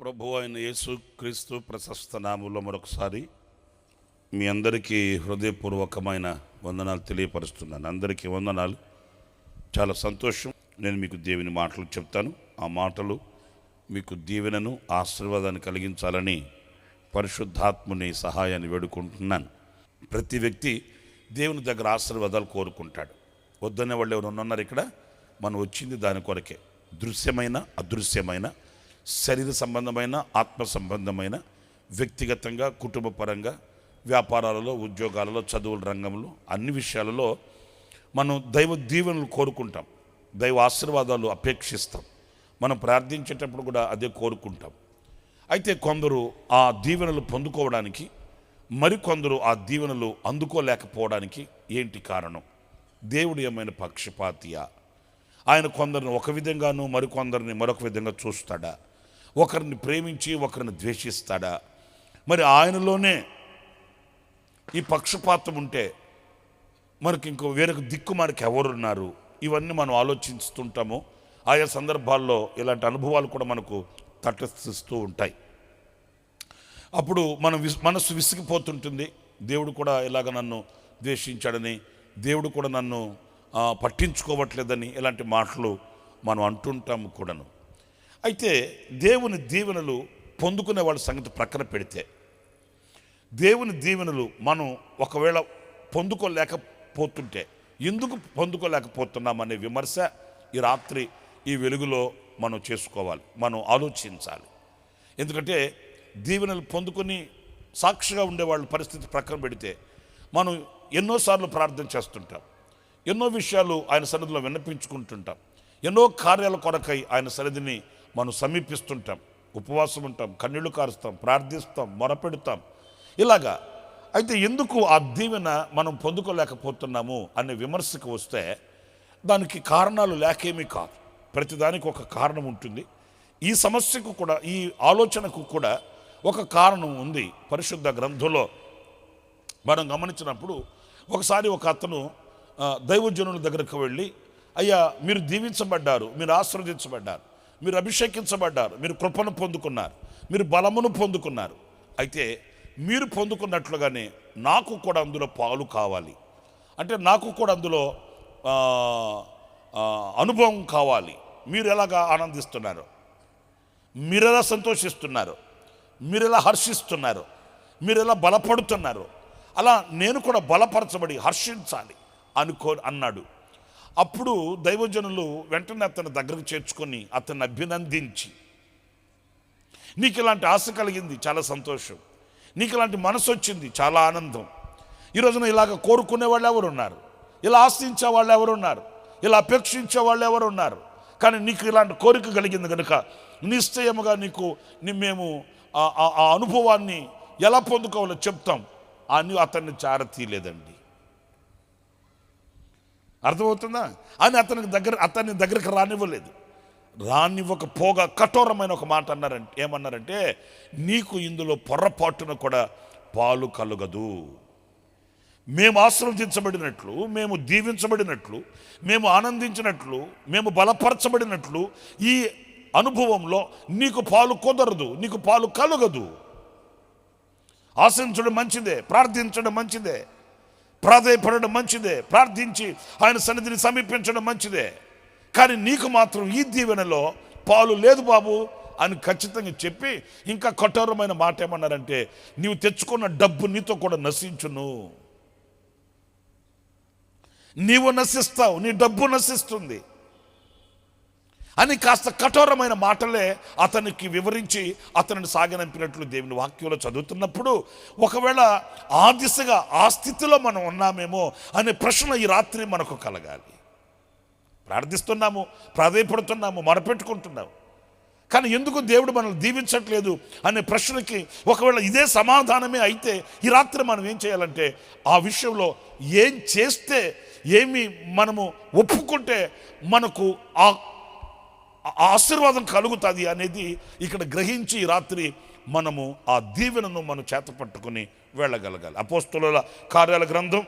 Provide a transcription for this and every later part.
ప్రభు అయిన యేసు క్రీస్తు ప్రశస్త నామములో మరొకసారి మీ అందరికీ హృదయపూర్వకమైన వందనాలు తెలియపరుస్తున్నాను. అందరికీ వందనాలు. చాలా సంతోషం. నేను మీకు దేవుని మాటలు చెప్తాను. ఆ మాటలు మీకు దీవెనను ఆశీర్వాదాన్ని కలిగించాలని పరిశుద్ధాత్ముని సహాయాన్ని వేడుకుంటున్నాను. ప్రతి వ్యక్తి దేవుని దగ్గర ఆశీర్వాదాలు కోరుకుంటాడు. వద్దనే వాళ్ళు ఎవరు ఉన్నారు ఇక్కడ? మనం వచ్చింది దాని కొరకే. దృశ్యమైన అదృశ్యమైన, శరీర సంబంధమైన ఆత్మ సంబంధమైన, వ్యక్తిగతంగా కుటుంబ పరంగా, వ్యాపారాలలో, ఉద్యోగాలలో, చదువుల రంగంలో, అన్ని విషయాలలో మనం దైవ దీవెనలు కోరుకుంటాం. దైవ ఆశీర్వాదాలు అపేక్షిస్తాం. మనం ప్రార్థించేటప్పుడు కూడా అదే కోరుకుంటాం. అయితే కొందరు ఆ దీవెనలు పొందుకోవడానికి, మరికొందరు ఆ దీవెనలు అందుకోలేకపోవడానికి ఏంటి కారణం? దేవుడు ఏమైనా పక్షపాతియా? ఆయన కొందరిని ఒక విధంగాను మరికొందరిని మరొక విధంగా చూస్తాడా? ఒకరిని ప్రేమించి ఒకరిని ద్వేషిస్తాడా? మరి ఆయనలోనే ఈ పక్షపాతం ఉంటే మనకి ఇంకో వేరొక దిక్కు మనకి ఎవరున్నారు? ఇవన్నీ మనం ఆలోచిస్తుంటాము. ఆయా సందర్భాల్లో ఇలాంటి అనుభవాలు కూడా మనకు తటస్థిస్తూ ఉంటాయి. అప్పుడు మనసు విసిగిపోతుంటుంది. దేవుడు కూడా ఇలాగ నన్ను ద్వేషించాడని, దేవుడు కూడా నన్ను పట్టించుకోవట్లేదని ఇలాంటి మాటలు మనం అంటుంటాము కూడాను. అయితే దేవుని దీవెనలు పొందుకునే వాళ్ళ సంగతి ప్రక్కన పెడితే, దేవుని దీవెనలు మనం ఒకవేళ పొందుకోలేకపోతుంటే ఎందుకు పొందుకోలేకపోతున్నామనే విమర్శ ఈ రాత్రి ఈ వెలుగులో మనం చేసుకోవాలి, మనం ఆలోచించాలి. ఎందుకంటే దీవెనలు పొందుకొని సాక్షిగా ఉండేవాళ్ళ పరిస్థితి ప్రక్కన పెడితే మనం ఎన్నోసార్లు ప్రార్థన చేస్తుంటాం, ఎన్నో విషయాలు ఆయన సన్నిధిలో విన్నపించుకుంటుంటాం, ఎన్నో కార్యాల కొరకై ఆయన సన్నిధిని మనం సమీపిస్తుంటాం, ఉపవాసం ఉంటాం, కన్నీళ్లు కారుస్తాం, ప్రార్థిస్తాం, మొరపెడతాం, ఇలాగా. అయితే ఎందుకు ఆ దీవెన మనం పొందుకోలేకపోతున్నాము అనే విమర్శకు వస్తే దానికి కారణాలు లేకేమీ కాదు. ప్రతిదానికి ఒక కారణం ఉంటుంది. ఈ సమస్యకు కూడా, ఈ ఆలోచనకు కూడా ఒక కారణం ఉంది. పరిశుద్ధ గ్రంథంలో మనం గమనించినప్పుడు ఒకసారి ఒక అతను దైవజనుల దగ్గరకు వెళ్ళి, అయ్యా మీరు దీవించబడ్డారు, మీరు ఆశీర్వదించబడ్డారు, మీరు అభిషేకించబడ్డారు, మీరు కృపను పొందుకున్నారు, మీరు బలమును పొందుకున్నారు. అయితే మీరు పొందుకున్నట్లుగానే నాకు కూడా అందులో పాలు కావాలి, అంటే నాకు కూడా అందులో అనుభవం కావాలి. మీరు ఎలాగా ఆనందిస్తున్నారు, మీరు ఎలా సంతోషిస్తున్నారు, మీరు ఎలా హర్షిస్తున్నారు, మీరు ఎలా బలపడుతున్నారు, అలా నేను కూడా బలపరచబడి హర్షించాలి అన్నాడు. అప్పుడు దైవజనులు వెంటనే అతని దగ్గరకు చేర్చుకొని అతన్ని అభినందించి, నీకు ఇలాంటి ఆశ కలిగింది, చాలా సంతోషం, నీకు ఇలాంటి మనసు వచ్చింది, చాలా ఆనందం. ఈరోజున ఇలాగ కోరుకునే వాళ్ళు ఎవరు ఉన్నారు? ఇలా ఆశించే వాళ్ళు ఎవరు ఉన్నారు? ఇలా అపేక్షించే వాళ్ళు ఎవరు ఉన్నారు? కానీ నీకు ఇలాంటి కోరిక కలిగింది కనుక నిశ్చయముగా మేము ఆ అనుభవాన్ని ఎలా పొందుకోవాలో చెప్తాం అని అతన్ని చారతీయలేదండి. అర్థమవుతుందా? అని అతని దగ్గరికి రానివ్వలేదు. రానివ్వకపోగా కఠోరమైన ఒక మాట ఏమన్నారంటే, నీకు ఇందులో పొరపాటున కూడా పాలు కలుగదు. మేము ఆశీర్వదించబడినట్లు, మేము దీవించబడినట్లు, మేము ఆనందించినట్లు, మేము బలపరచబడినట్లు ఈ అనుభవంలో నీకు పాలు కుదరదు, నీకు పాలు కలుగదు. ఆశించడం మంచిదే, ప్రార్థించడం మంచిదే, ప్రాధేయపడడం మంచిదే, ప్రార్థించి ఆయన సన్నిధిని సమీపించడం మంచిదే, కానీ నీకు మాత్రం ఈ దీవెనలో పాలు లేదు బాబు అని ఖచ్చితంగా చెప్పి ఇంకా కఠోరమైన మాట ఏమన్నారంటే, నీవు తెచ్చుకున్న డబ్బు నీతో కూడా నశించును, నీవు నశిస్తావు, నీ డబ్బు నశిస్తుంది అని కాస్త కఠోరమైన మాటలే అతనికి వివరించి అతనిని సాగనంపినట్లు దేవుని వాక్యంలో చదువుతున్నప్పుడు, ఒకవేళ ఆ దిశగా ఆ స్థితిలో మనం ఉన్నామేమో అనే ప్రశ్న ఈ రాత్రి మనకు కలగాలి. ప్రార్థిస్తున్నాము, ప్రాధేయపడుతున్నాము, మొరపెట్టుకుంటున్నాము, కానీ ఎందుకు దేవుడు మనల్ని దీవించట్లేదు అనే ప్రశ్నకి ఒకవేళ ఇదే సమాధానమే అయితే ఈ రాత్రి మనం ఏం చేయాలంటే, ఆ విషయంలో ఏం చేస్తే, ఏమి మనము ఒప్పుకుంటే మనకు ఆ ఆశీర్వాదం కలుగుతుంది అనేది ఇక్కడ గ్రహించి ఈ రాత్రి మనము ఆ దీవెనను మనం చేత పట్టుకుని వెళ్ళగలగాలి. అపోస్తలుల కార్యాల గ్రంథం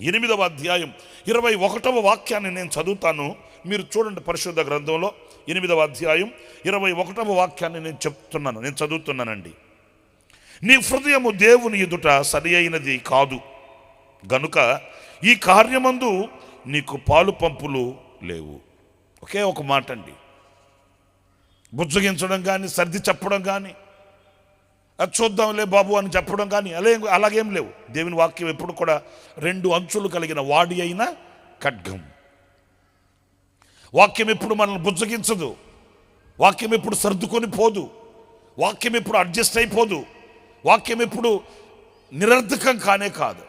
8వ అధ్యాయం 21వ వాక్యాన్ని నేను చదువుతాను, మీరు చూడండి. పరిశుద్ధ గ్రంథంలో 8వ అధ్యాయం 21వ వాక్యాన్ని నేను చదువుతున్నానండి. నీ హృదయము దేవుని ఎదుట సరి అయినది కాదు గనుక ఈ కార్యమందు నీకు పాలు పంపులు లేవు. ఒకే ఒక మాట అండి. బుజ్జగించడం కానీ, సర్ది చెప్పడం కానీ, అది చూద్దాంలే బాబు అని చెప్పడం కానీ అలాగేం లేవు. దేవుని వాక్యం ఎప్పుడు కూడా 2 అంచులు కలిగిన వాడి అయిన ఖడ్గం. వాక్యం ఎప్పుడు మనల్ని బుజ్జగించదు. వాక్యం ఎప్పుడు సర్దుకొని పోదు. వాక్యం ఎప్పుడు అడ్జస్ట్ అయిపోదు. వాక్యం ఎప్పుడు నిరర్ధకం కానే కాదు.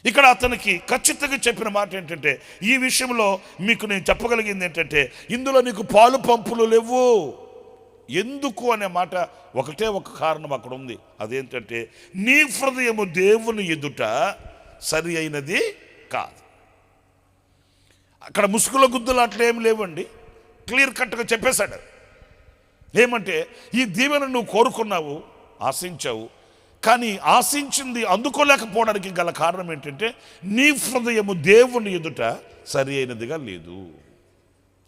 ఇక్కడ అతనికి ఖచ్చితంగా చెప్పిన మాట ఏంటంటే, ఈ విషయంలో మీకు నేను చెప్పగలిగింది ఏంటంటే, ఇందులో నీకు పాలు పంపులు లేవు. ఎందుకు అనే మాట ఒకటే ఒక కారణం అక్కడ ఉంది. అదేంటంటే, నీ హృదయము దేవుని ఎదుట సరి అయినది కాదు. అక్కడ ముసుగుల గుద్దులు అట్లా ఏం లేవండి. క్లియర్ కట్గా చెప్పేశాడు. ఏమంటే, ఈ దీవెన నువ్వు కోరుకున్నావు, ఆశించావు, కానీ ఆశించింది అందుకోలేకపోవడానికి గల కారణం ఏంటంటే, నీ హృదయము దేవుని ఎదుట సరి అయినదిగా లేదు.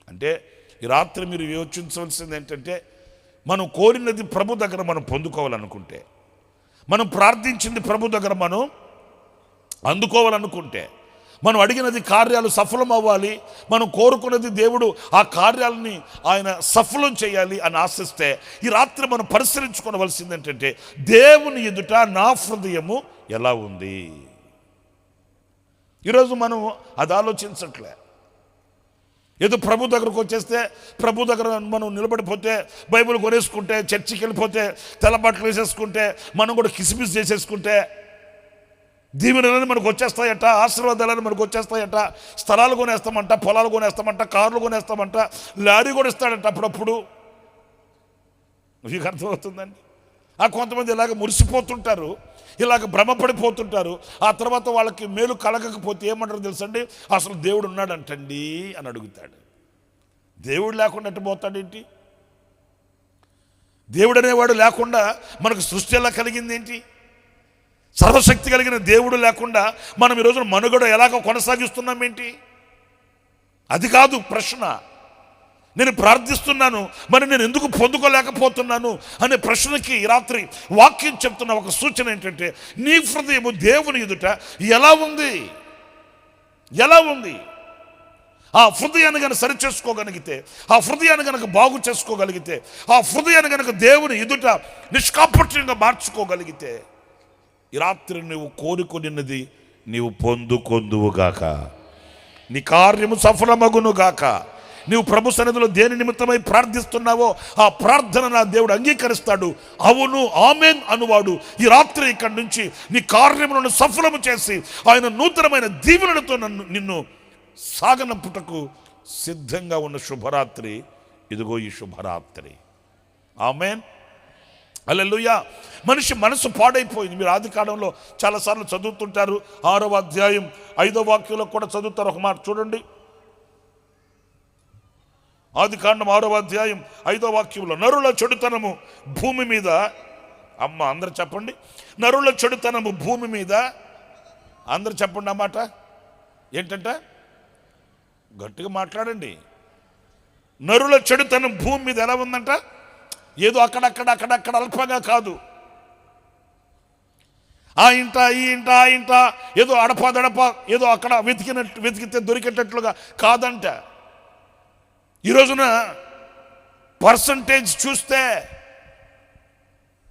అంటే ఈ రాత్రి మీరు యోచించవలసింది ఏంటంటే, మనం కోరినది ప్రభు దగ్గర మనం పొందుకోవాలనుకుంటే, మనం ప్రార్థించింది ప్రభు దగ్గర మనం అందుకోవాలనుకుంటే, మనం అడిగినది కార్యాలు సఫలం అవ్వాలి, మనం కోరుకున్నది దేవుడు ఆ కార్యాలని ఆయన సఫలం చేయాలి అని ఆశిస్తే, ఈ రాత్రి మనం పరిశీలించుకోవలసింది ఏంటంటే, దేవుని ఎదుట నా హృదయము ఎలా ఉంది. ఈరోజు మనం అది ఆలోచించట్లే. ఏదో ప్రభు దగ్గరకు వచ్చేస్తే, ప్రభు దగ్గర మనం నిలబడిపోతే, బైబిల్ కొనేసుకుంటే, చర్చికి వెళ్ళిపోతే, తెల్లబట్టలు వేసేసుకుంటే, మనం కూడా కిసిమిస్ చేసేసుకుంటే దీవెనలని మనకు వచ్చేస్తాయట, ఆశీర్వాదాలని మనకు వచ్చేస్తాయట, స్థలాలు కొనేస్తామంట, పొలాలు కొనేస్తామంట, కార్లు కొనేస్తామంట, లారీ కూడా ఇస్తాడంట అప్పుడప్పుడు. మీకు అర్థమవుతుందండి? కొంతమంది ఇలాగ మురిసిపోతుంటారు, ఇలాగ భ్రమపడిపోతుంటారు. ఆ తర్వాత వాళ్ళకి మేలు కలగకపోతే ఏమంటారు తెలుసండి? అసలు దేవుడు ఉన్నాడంటండి అని అడుగుతాడు. దేవుడు లేకుండా ఎట్టు పోతాడేంటి? దేవుడు అనేవాడు లేకుండా మనకు సృష్టి ఎలా కలిగింది ఏంటి? సర్వశక్తి కలిగిన దేవుడు లేకుండా మనం ఈరోజు మనుగడ ఎలాగో కొనసాగిస్తున్నాం ఏంటి? అది కాదు ప్రశ్న. నేను ప్రార్థిస్తున్నాను, మరి నేను ఎందుకు పొందుకోలేకపోతున్నాను అనే ప్రశ్నకి ఈ రాత్రి వాక్యం చెప్తున్న ఒక సూచన ఏంటంటే, నీ హృదయము దేవుని ఎదుట ఎలా ఉంది? ఎలా ఉంది? ఆ హృదయాన్ని కనుక సరి చేసుకోగలిగితే, ఆ హృదయాన్ని కనుక బాగు చేసుకోగలిగితే, ఆ హృదయాన్ని కనుక దేవుని ఎదుట నిష్కాపట్యంగా మార్చుకోగలిగితే, ఈ రాత్రి నువ్వు కోరుకున్నది నీవు పొందుకొందువుగాక, నీ కార్యము సఫలమగునుగాక. నీవు ప్రభు సన్నిధిలో దేని నిమిత్తమై ప్రార్థిస్తున్నావో ఆ ప్రార్థన నా దేవుడు అంగీకరిస్తాడు. అవును ఆమేన్ అనువాడు ఈ రాత్రి ఇక్కడి నుంచి నీ కార్యములను సఫలము చేసి ఆయన నూతనమైన దీవెనలతో నిన్ను సాగనంపుటకు సిద్ధంగా ఉన్న శుభరాత్రి ఇదిగో ఈ శుభరాత్రి. ఆమేన్, హల్లెలూయా. మనిషి మనసు పాడైపోయింది. మీరు ఆదికాండంలో చాలాసార్లు చదువుతుంటారు. 6వ అధ్యాయం 5వ వాక్యంలో కూడా చదువుతారు. ఒక మాట చూడండి. ఆదికాండం 6వ అధ్యాయం 5వ వాక్యంలో, నరుల చెడుతనము భూమి మీద, అందరు చెప్పండి, నరుల చెడుతనము భూమి మీద, అందరు చెప్పండి ఆ మాట ఏంటంట, గట్టిగా మాట్లాడండి. నరుల చెడుతనం భూమి మీద ఎలా ఉందంట? ఏదో అక్కడక్కడ అల్పంగా కాదు, ఆ ఇంట ఈ ఇంట ఆ ఇంట ఏదో అడపదడప ఏదో అక్కడ వెతికితే దొరికేటట్లుగా కాదంట. ఈ రోజున పర్సంటేజ్ చూస్తే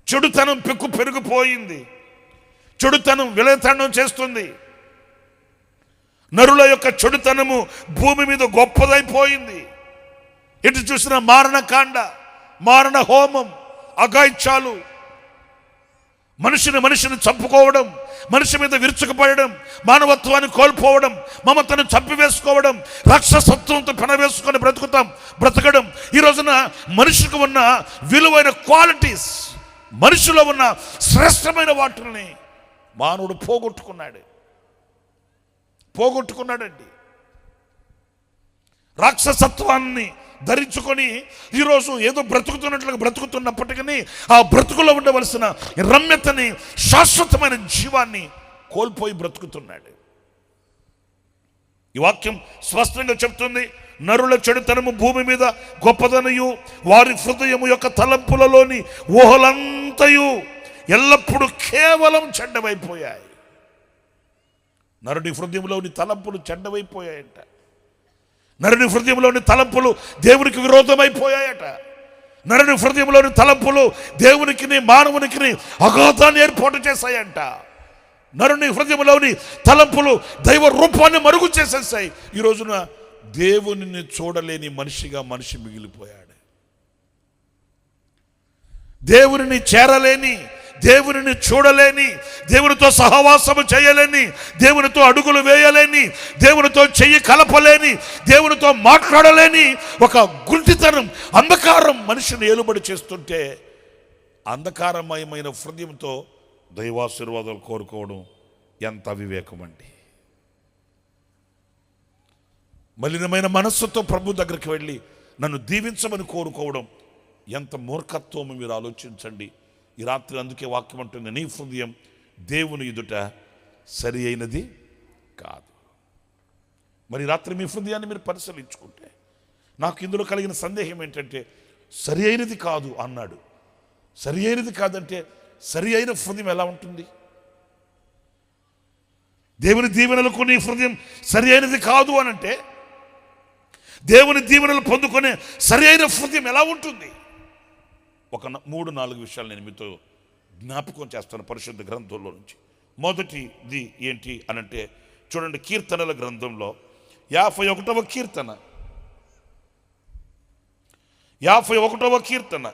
చెడుతనం పెరిగిపోయింది. చెడుతనం విలతనం చేస్తుంది. నరుల యొక్క చెడుతనము భూమి మీద గొప్పదైపోయింది. ఎటు చూసిన మారణకాండ, మారణ హోమం, అఘాయిత్యాలు, మనిషిని చంపుకోవడం, మనిషి మీద విరుచుకుపడడం, మానవత్వాన్ని కోల్పోవడం, మమతను చంపివేసుకోవడం, రాక్షసత్వంతో పెనవేసుకొని బ్రతకడం. ఈ రోజున మనిషికి ఉన్న విలువైన క్వాలిటీస్, మనిషిలో ఉన్న శ్రేష్టమైన వాటిని మానవుడు పోగొట్టుకున్నాడండి. రాక్షసత్వాన్ని ధరించుకొని ఈరోజు ఏదో బ్రతుకుతున్నట్లుగా బ్రతుకుతున్నప్పటికీ ఆ బ్రతుకులో ఉండవలసిన రమ్యతని, శాశ్వతమైన జీవాన్ని కోల్పోయి బ్రతుకుతున్నాడు. ఈ వాక్యం స్పష్టంగా చెప్తుంది, నరుల చెడుతనము భూమి మీద గొప్పదనయు, వారి హృదయము యొక్క తలంపులలోని ఊహలంతయు ఎల్లప్పుడూ కేవలం చెడ్డవైపోయాయి. నరుడి హృదయంలోని తలంపులు చెడ్డవైపోయాయట. నరుని హృదయంలోని తలంపులు దేవునికి విరోధమైపోయాయట. నరుని హృదయంలోని తలంపులు దేవునికి మానవునికి అఘాతాన్ని ఏర్పాటు చేశాయంట. నరుని హృదయంలోని తలంపులు దైవ రూపాన్ని మరుగు చేసేసాయి. ఈ రోజున దేవునిని చూడలేని మనిషిగా మనిషి మిగిలిపోయాడు. దేవునిని చేరలేని, దేవునిని చూడలేని, దేవునితో సహవాసము చేయలేని, దేవునితో అడుగులు వేయలేని, దేవునితో చెయ్యి కలపలేని, దేవునితో మాట్లాడలేని ఒక గుంటితనం, అంధకారం మనిషిని ఏలుబడి చేస్తుంటే, అంధకారమయమైన హృదయంతో దైవాశీర్వాదాలు కోరుకోవడం ఎంత అవివేకం అండి. మలినమైన మనస్సుతో ప్రభు దగ్గరికి వెళ్ళి నన్ను దీవించమని కోరుకోవడం ఎంత మూర్ఖత్వమో మీరు ఆలోచించండి. ఈ రాత్రి అందుకే వాక్యం అంటుంది, నీ హృదయం దేవుని ఎదుట సరి అయినది కాదు. మరి రాత్రి మీ హృదయాన్ని మీరు పరిశీలించుకుంటే, నాకు ఇందులో కలిగిన సందేహం ఏంటంటే, సరి అయినది కాదు అన్నాడు. సరి అయినది కాదంటే సరి అయిన హృదయం ఎలా ఉంటుంది? దేవుని దీవెనలకు నీ హృదయం సరి అయినది కాదు అనంటే, దేవుని దీవెనలు పొందుకునే సరి అయిన హృదయం ఎలా ఉంటుంది? ఒక 3-4 విషయాలు నేను మీతో జ్ఞాపకం చేస్తాను పరిశుద్ధ గ్రంథంలో నుంచి. మొదటిది ఏంటి అనంటే, చూడండి, కీర్తనల గ్రంథంలో 51వ కీర్తన, 51వ కీర్తన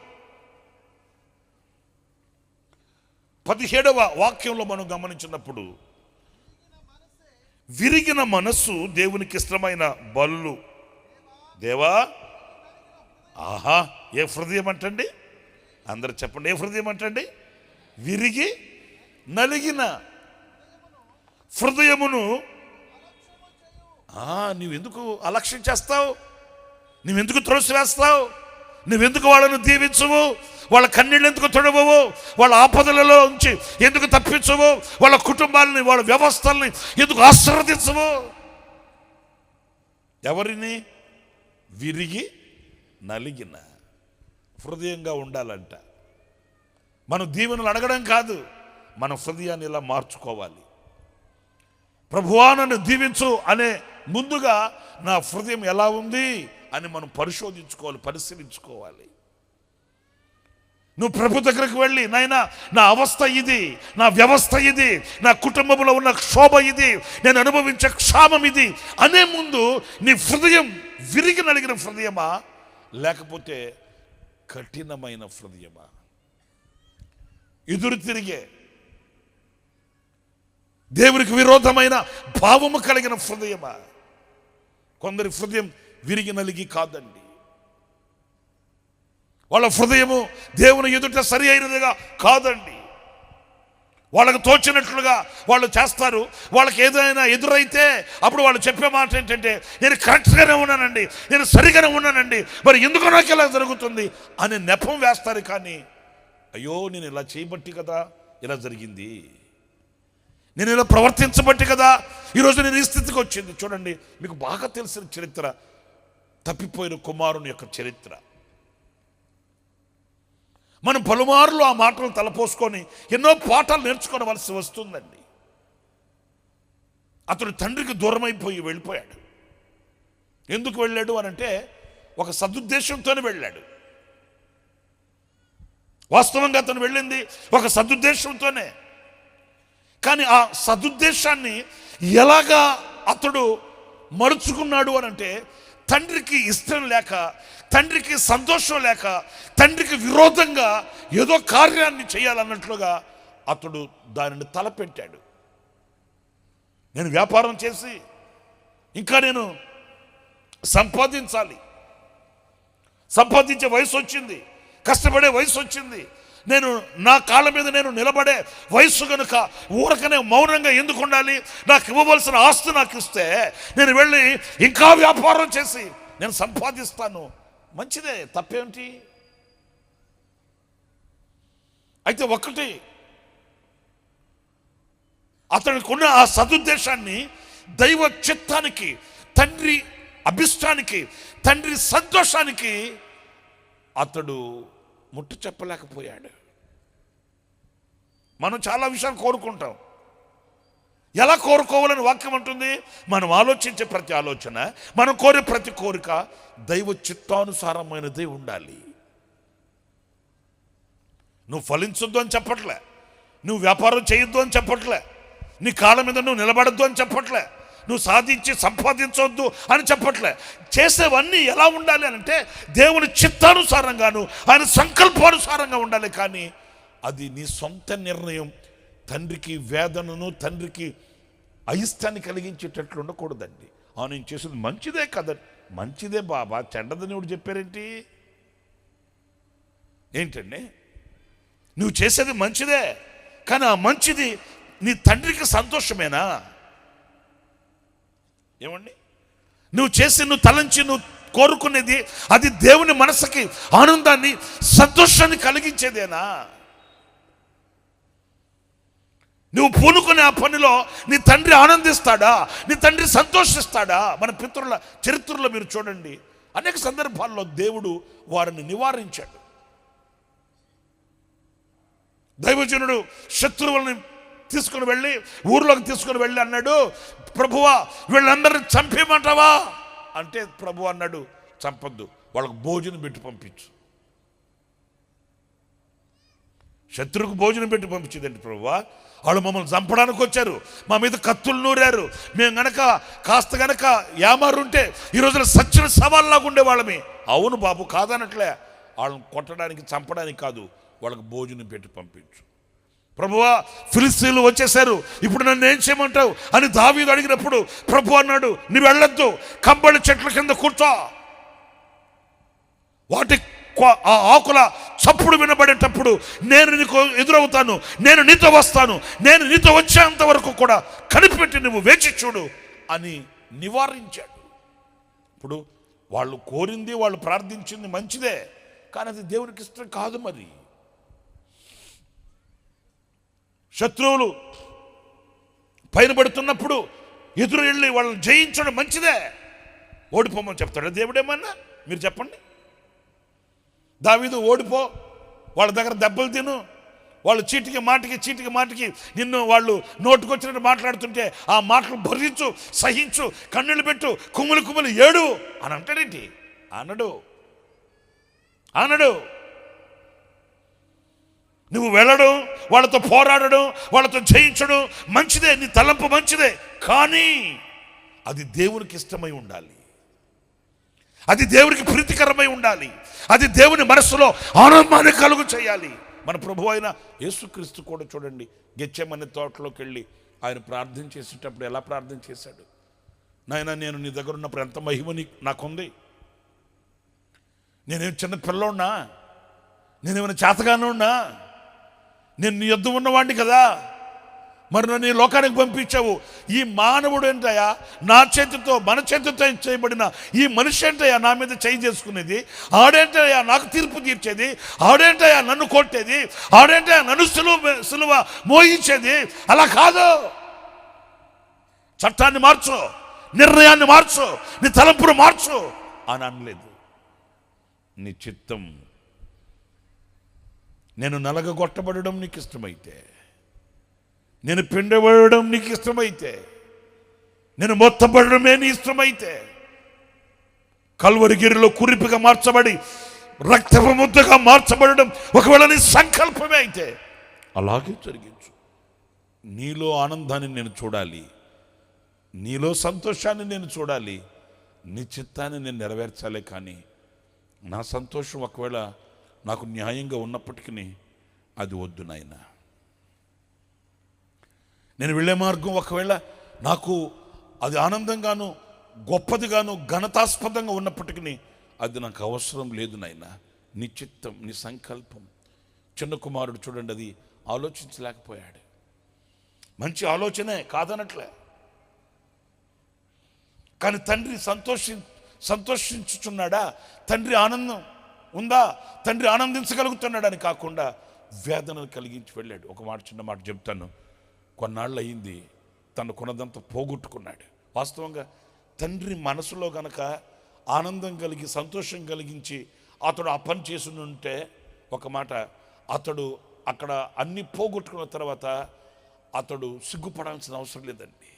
17వ వాక్యంలో మనం గమనించినప్పుడు, విరిగిన మనస్సు దేవునికి ఇష్టమైన బలులు. దేవా, ఆహా, ఏ హృదయం అంటండి? అందరు చెప్పండి, ఏ హృదయం అంటండి? విరిగి నలిగిన హృదయమును. నువ్వెందుకు అలక్ష్యం చేస్తావు? నువ్వెందుకు త్రోసివేస్తావు? నువ్వెందుకు వాళ్ళను దీవించవు? వాళ్ళ కన్నీళ్ళు ఎందుకు తొడవవు? వాళ్ళ ఆపదలలో ఉంచి ఎందుకు తప్పించవు? వాళ్ళ కుటుంబాలని, వాళ్ళ వ్యవస్థల్ని ఎందుకు ఆశీర్వదించవు? ఎవరిని? విరిగి నలిగిన హృదయంగా ఉండాలంట. మనం దీవెనలు అడగడం కాదు, మన హృదయాన్ని ఇలా మార్చుకోవాలి. ప్రభువా నన్ను దీవించు అనే ముందుగా నా హృదయం ఎలా ఉంది అని మనం పరిశోధించుకోవాలి, పరిశీలించుకోవాలి. నువ్వు ప్రభు దగ్గరకు వెళ్ళి, నాయనా నా అవస్థ ఇది, నా వ్యవస్థ ఇది, నా కుటుంబంలో ఉన్న క్షోభ ఇది, నేను అనుభవించే క్షామం ఇది అనే ముందు నీ హృదయం విరిగి నలిగిన హృదయమా, లేకపోతే కఠినమైన హృదయమా? ఎదురు తిరిగే, దేవునికి విరోధమైన భావము కలిగిన హృదయమా? కొందరి హృదయం విరిగి నలిగి కాదండి, వాళ్ళ హృదయము దేవుని ఎదుట సరి అయినదిగా కాదండి. వాళ్ళకు తోచినట్లుగా వాళ్ళు చేస్తారు. వాళ్ళకి ఏదైనా ఎదురైతే అప్పుడు వాళ్ళు చెప్పే మాట ఏంటంటే, నేను కరెక్ట్గానే ఉన్నానండి, నేను సరిగానే ఉన్నానండి, మరి ఎందుకు నాకు ఇలా జరుగుతుంది అని నెపం వేస్తారు. కానీ అయ్యో, నేను ఇలా చేయబట్టి కదా ఇలా జరిగింది, నేను ఇలా ప్రవర్తించబట్టి కదా ఈరోజు నేను ఈ స్థితికి వచ్చింది. చూడండి, మీకు బాగా తెలిసిన చరిత్ర తప్పిపోయిన కుమారుని యొక్క చరిత్ర. మనం పలుమార్లు ఆ మాటలు తలపోసుకొని ఎన్నో పాఠాలు నేర్చుకోవలసి వస్తుందండి. అతడు తండ్రికి దూరమైపోయి వెళ్ళిపోయాడు. ఎందుకు వెళ్ళాడు అనంటే, ఒక సదుద్దేశంతోనే వెళ్ళాడు. వాస్తవంగా అతను వెళ్ళింది ఒక సదుద్దేశంతోనే. కానీ ఆ సదుద్దేశాన్ని ఎలాగా అతడు మరుచుకున్నాడు అనంటే, తండ్రికి ఇష్టం లేక, తండ్రికి సంతోషం లేక, తండ్రికి విరోధంగా ఏదో కార్యాన్ని చేయాలన్నట్లుగా అతడు దానిని తలపెట్టాడు. నేను వ్యాపారం చేసి ఇంకా నేను సంపాదించాలి, సంపాదించే వయసు వచ్చింది, కష్టపడే వయసు వచ్చింది, నేను నా కాళ్ళ మీద నేను నిలబడే వయసు కనుక ఊరకనే మౌనంగా ఎందుకు ఉండాలి? నాకు ఇవ్వవలసిన ఆస్తి నాకు ఇస్తే నేను వెళ్ళి ఇంకా వ్యాపారం చేసి నేను సంపాదిస్తాను, మంచిదే, తప్పేంటి? అయితే ఒక్కటి, అతనికి ఉన్న ఆ సదుద్దేశాన్ని దైవ చిత్తానికి, తండ్రి అభిష్టానికి, తండ్రి సంతోషానికి అతడు ముట్టు చెప్పలేకపోయాడు. మనం చాలా విషయాలు కోరుకుంటాం. ఎలా కోరుకోవాలని వాక్యం అంటుంది? మనం ఆలోచించే ప్రతి ఆలోచన, మనం కోరే ప్రతి కోరిక దైవ చిత్తానుసారమైనదే ఉండాలి. నువ్వు ఫలించొద్దు అని చెప్పట్లే, నువ్వు వ్యాపారం చేయొద్దు అని చెప్పట్లే, నీ కాళ్ళ మీద నువ్వు నిలబడద్దు అని చెప్పట్లే, నువ్వు సాధించి సంపాదించవద్దు అని చెప్పట్లే. చేసేవన్నీ ఎలా ఉండాలి అని అంటే దేవుని చిత్తానుసారంగాను ఆయన సంకల్పానుసారంగా ఉండాలి. కానీ అది నీ సొంత నిర్ణయం తండ్రికి వేదనను, తండ్రికి అయిష్టాన్ని కలిగించేటట్లు ఉండకూడదండి. నేను చేసేది మంచిదే కదా, మంచిదే బాబా, చెడ్డదని ఎవడు చెప్పారేంటి? ఏంటండి, నువ్వు చేసేది మంచిదే, కానీ ఆ మంచిది నీ తండ్రికి సంతోషమేనా? ఏమండి, నువ్వు చేసి, నువ్వు తలంచి, నువ్వు కోరుకునేది అది దేవుని మనసుకి ఆనందాన్ని, సంతోషాన్ని కలిగించేదేనా? నువ్వు పూనుకునే ఆ పనిలో నీ తండ్రి ఆనందిస్తాడా? నీ తండ్రి సంతోషిస్తాడా? మన పితరుల చరిత్రలో మీరు చూడండి, అనేక సందర్భాల్లో దేవుడు వారిని నివారించాడు. దైవజనుడు శత్రువుల్ని తీసుకుని వెళ్ళి, ఊర్లోకి తీసుకుని వెళ్ళి అన్నాడు, ప్రభువా వీళ్ళందరినీ చంపేయమంటావా అంటే ప్రభు అన్నాడు, చంపొద్దు, వాళ్ళకు భోజనం పెట్టి పంపించు. శత్రువుకు భోజనం పెట్టి పంపించేదండి ప్రభువా. వాళ్ళు మమ్మల్ని చంపడానికి వచ్చారు, మా మీద కత్తులు నూరారు, మేము గనక కాస్త గనక యామారుంటే ఈ రోజున సచ్చిన సవాల్లాగా ఉండేవాళ్ళమే. అవును బాబు, కాదనట్లే, వాళ్ళని కొట్టడానికి చంపడానికి కాదు, వాళ్ళకి భోజనం పెట్టి పంపించు. ప్రభువా ఫిలిస్తీన్లు వచ్చేసారు, ఇప్పుడు నన్ను ఏం చేయమంటావు అని దావీదు అడిగినప్పుడు ప్రభు అన్నాడు, నువ్వు వెళ్ళొద్దు, కంబళి చెట్ల కింద కూర్చో, వాటి ఆ ఆకుల చప్పుడు వినబడేటప్పుడు నేను నీకు ఎదురవుతాను, నేను నీతో వస్తాను, నేను నీతో వచ్చేంత వరకు కూడా కనిపెట్టి నువ్వు వేచి చూడు అని నివారించాడు. ఇప్పుడు వాళ్ళు కోరింది, వాళ్ళు ప్రార్థించింది మంచిదే, కానీ అది దేవునికి ఇష్టం కాదు. మరి శత్రువులు పైన పడుతున్నప్పుడు ఎదురు వెళ్ళి వాళ్ళని జయించడం మంచిదే. ఓడిపోమని చెప్తాడు దేవుడేమన్నా? మీరు చెప్పండి. దావీదు ఓడిపో, వాళ్ళ దగ్గర దెబ్బలు తిను, వాళ్ళు చీటికి మాటికి నిన్ను వాళ్ళు నోటుకొచ్చినట్టు మాట్లాడుతుంటే ఆ మాటలు భరించు, సహించు, కన్నీళ్ళు పెట్టు, కుమ్ములు ఏడు అని అంటాడేంటి? అనడు. నువ్వు వెళ్ళడం, వాళ్ళతో పోరాడడం, వాళ్ళతో జయించడం మంచిదే, నీ తలంపు మంచిదే, కానీ అది దేవునికి ఇష్టమై ఉండాలి, అది దేవునికి ప్రీతికరమై ఉండాలి, అది దేవుని మనస్సులో ఆనందాన్ని కలుగు చేయాలి. మన ప్రభు అయిన యేసుక్రీస్తు కూడా చూడండి, గెత్సేమనే తోటలోకి వెళ్ళి ఆయన ప్రార్థన చేసేటప్పుడు ఎలా ప్రార్థన చేశాడు? నాయనా, నేను నీ దగ్గర ఉన్నప్పుడు ఎంత మహిమ నాకుంది, నేనేం చిన్న పిల్లోన్నా, నేనేమైనా చేతగానున్నా, నేను నీ యొద్ద ఉన్నవాడిని కదా, మరి నన్ను ఈ లోకానికి పంపించావు. ఈ మానవుడు ఏంటయ్యా, నా చేతితో మన చేతితో చేయబడిన ఈ మనిషి ఏంటయ్యా నా మీద చేయి చేసుకునేది, ఆడేంటయ్యా నాకు తీర్పు తీర్చేది, ఆడేంటయ్యా నన్ను కొట్టేది, ఆడేంటయ్యా నన్ను సులువ మోయించేది? అలా కాదు. చట్టాన్ని మార్చు, నిర్ణయాన్ని మార్చు, నీ తలంపును మార్చు అని అనలేదు. నీ చిత్తం, నేను నలగగొట్టబడడం నీకు ఇష్టమైతే, నేను పిండబడడం నీకు ఇష్టమైతే, నేను మొత్తబడడమే నీ ఇష్టమైతే, కల్వరిగిరిలో కురిపిగా మార్చబడి రక్తపు ముద్దగా మార్చబడడం ఒకవేళ నీ సంకల్పమే అయితే అలాగే జరిగించు. నీలో ఆనందాన్ని నేను చూడాలి, నీలో సంతోషాన్ని నేను చూడాలి, నీ చిత్తాన్ని నేను నెరవేర్చాలి. కానీ నా సంతోషం ఒకవేళ నాకు న్యాయంగా ఉన్నప్పటికీ అది వద్దు నాయనా. నేను వెళ్ళే మార్గం ఒకవేళ నాకు అది ఆనందంగాను, గొప్పదిగాను, ఘనతాస్పదంగా ఉన్నప్పటికీ అది నాకు అవసరం లేదు నాయనా. నీ చిత్తం, నీ సంకల్పం. చిన్న కుమారుడు చూడండి, అది ఆలోచించలేకపోయాడు. మంచి ఆలోచనే, కాదనట్లే, కానీ తండ్రి సంతోషించుచున్నాడా, తండ్రి ఆనందం ఉందా, తండ్రి ఆనందించగలుగుతున్నాడని కాకుండా వేదనను కలిగించి వెళ్ళాడు. ఒక మాట, చిన్న మాట చెప్తాను. కొన్నాళ్ళు అయింది, తనకున్నదంతా పోగొట్టుకున్నాడు. వాస్తవంగా తండ్రి మనసులో గనక ఆనందం కలిగి సంతోషం కలిగించి అతడు ఆ పని చేసి ఉంటే, ఒక మాట, అతడు అక్కడ అన్ని పోగొట్టుకున్న తర్వాత అతడు సిగ్గుపడాల్సిన అవసరం లేదండి.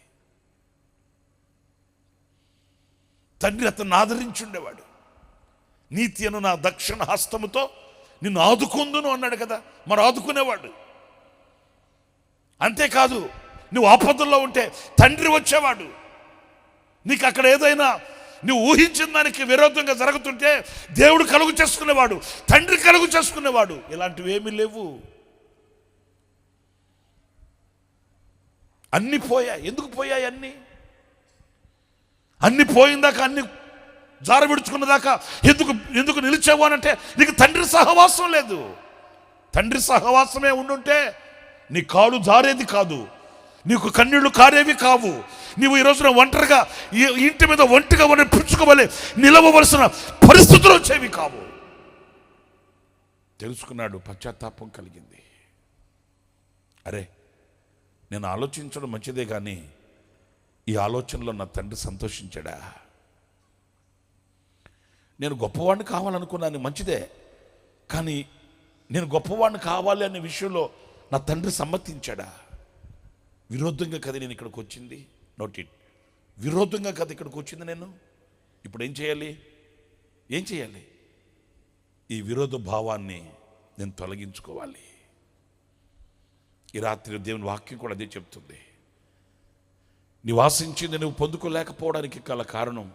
తండ్రి అతన్ని ఆదరించుండేవాడు. నీతి అను నా దక్షిణ హస్తముతో నిన్ను ఆదుకుందును అన్నాడు కదా, మరి ఆదుకునేవాడు. అంతేకాదు, నువ్వు ఆపదల్లో ఉంటే తండ్రి వచ్చేవాడు. నీకు అక్కడ ఏదైనా నువ్వు ఊహించిన దానికి విరోధంగా జరుగుతుంటే దేవుడు కలుగు చేసుకునేవాడు, తండ్రి కలుగు చేసుకునేవాడు. ఇలాంటివి ఏమీ లేవు. అన్నీ పోయాయి. ఎందుకు పోయాయి? అన్నీ పోయిందాకా, అన్ని జార విడుచుకున్నదాకా ఎందుకు నిలిచావు అనంటే నీకు తండ్రి సహవాసం లేదు. తండ్రి సహవాసమే ఉండుంటే నీ కాలు జారేది కాదు, నీకు కన్నీళ్లు కారేవి కావు. నీవు ఈ రోజున ఒంటరిగా ఇంటి మీద ఒంటిగా పుచ్చుకోవాలి నిలవవలసిన పరిస్థితులు వచ్చేవి కావు. తెలుసుకున్నాడు, పశ్చాత్తాపం కలిగింది. అరే, నేను ఆలోచించడం మంచిదే కానీ ఈ ఆలోచనలో నా తండ్రి సంతోషించాడా? నేను గొప్పవాడిని కావాలనుకున్నాను, మంచిదే, కానీ నేను గొప్పవాడిని కావాలి అనే విషయంలో నా తండ్రి సమ్మతించాడా? విరోధంగా కదా నేను ఇక్కడికి వచ్చింది. నోట్ ఇట్, విరోధంగా కదా ఇక్కడికి వచ్చింది నేను. ఇప్పుడు ఏం చేయాలి? ఈ విరోధ భావాన్ని నేను తొలగించుకోవాలి. ఈ రాత్రి దేవుని వాక్యం కూడా అదే చెప్తుంది. నీవు ఆశించింది నువ్వు పొందుకోలేకపోవడానికి గల కారణం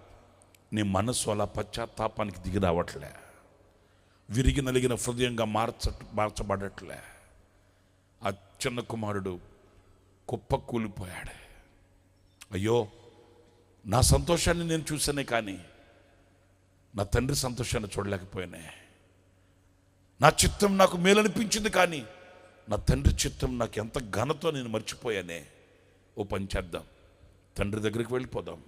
నీ మనస్సు అలా పశ్చాత్తాపానికి దిగి రావట్లే, విరిగి నలిగిన హృదయంగా మార్చబడట్లే. ఆ చిన్న కుమారుడు కుప్ప కూలిపోయాడు. అయ్యో, నా సంతోషాన్ని నేను చూసానే కానీ నా తండ్రి సంతోషాన్ని చూడలేకపోయానే. నా చిత్తం నాకు మేలనిపించింది కానీ నా తండ్రి చిత్తం నాకు ఎంత ఘనతో నేను మర్చిపోయానే. ఓ పని చేద్దాం, తండ్రి దగ్గరికి వెళ్ళిపోదాం.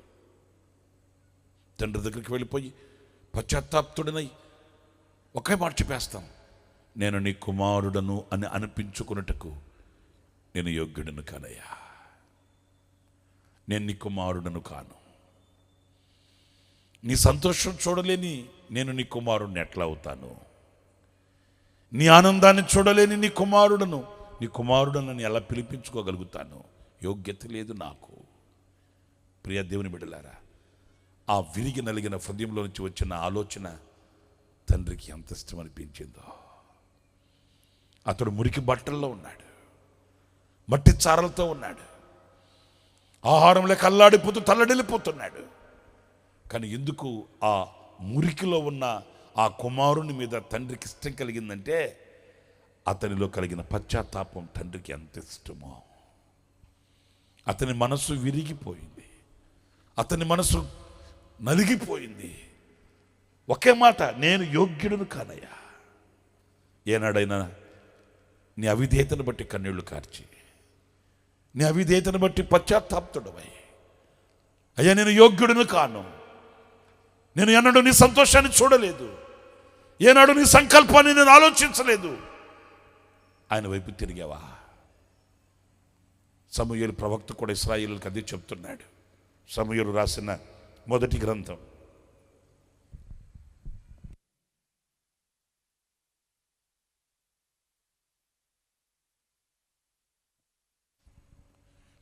తండ్రి దగ్గరికి వెళ్ళిపోయి పశ్చాత్తాప్తుడనై ఒకే మాట చెప్పేస్తాం, నేను నీ కుమారుడను అని అనిపించుకున్నట్టుకు నేను యోగ్యుడను కానయ్యా, నేను నీ కుమారుడను కాను. నీ సంతోషం చూడలేని నేను నీ కుమారుడిని ఎట్లా అవుతాను? నీ ఆనందాన్ని చూడలేని నీ కుమారుడను ఎలా పిలిపించుకోగలుగుతాను? యోగ్యత లేదు నాకు. ప్రియ దేవుని బిడ్డలారా, ఆ విరిగి నలిగిన హృదయంలో నుంచి వచ్చిన ఆలోచన తండ్రికి ఎంత ఇష్టం అనిపించిందో. అతడు మురికి బట్టల్లో ఉన్నాడు, మట్టి చారలతో ఉన్నాడు, ఆహారంలో కల్లాడిపోతూ తల్లడిల్లిపోతున్నాడు. కానీ ఎందుకు ఆ మురికిలో ఉన్న ఆ కుమారుని మీద తండ్రికి ఇష్టం కలిగిందంటే అతనిలో కలిగిన పశ్చాత్తాపం తండ్రికి ఎంత ఇష్టమో. అతని మనసు విరిగిపోయింది, అతని మనసు నలిగిపోయింది. ఒకే మాట, నేను యోగ్యుడును కానయ్యా. ఏనాడైనా నీ అవిధేయతను బట్టి కన్నీళ్లు కార్చి, నీ అవిధేయతను బట్టి పశ్చాత్తాప్తుడవై, అయ్యా నేను యోగ్యుడును కాను, నేను ఎన్నడూ నీ సంతోషాన్ని చూడలేదు, ఏనాడు నీ సంకల్పాన్ని నేను ఆలోచించలేదు, ఆయన వైపు తిరిగావా? సమూయేలు ప్రవక్త కూడా ఇశ్రాయేలుకి అదే చెప్తున్నాడు. సమూయేలు రాసిన మొదటి గ్రంథం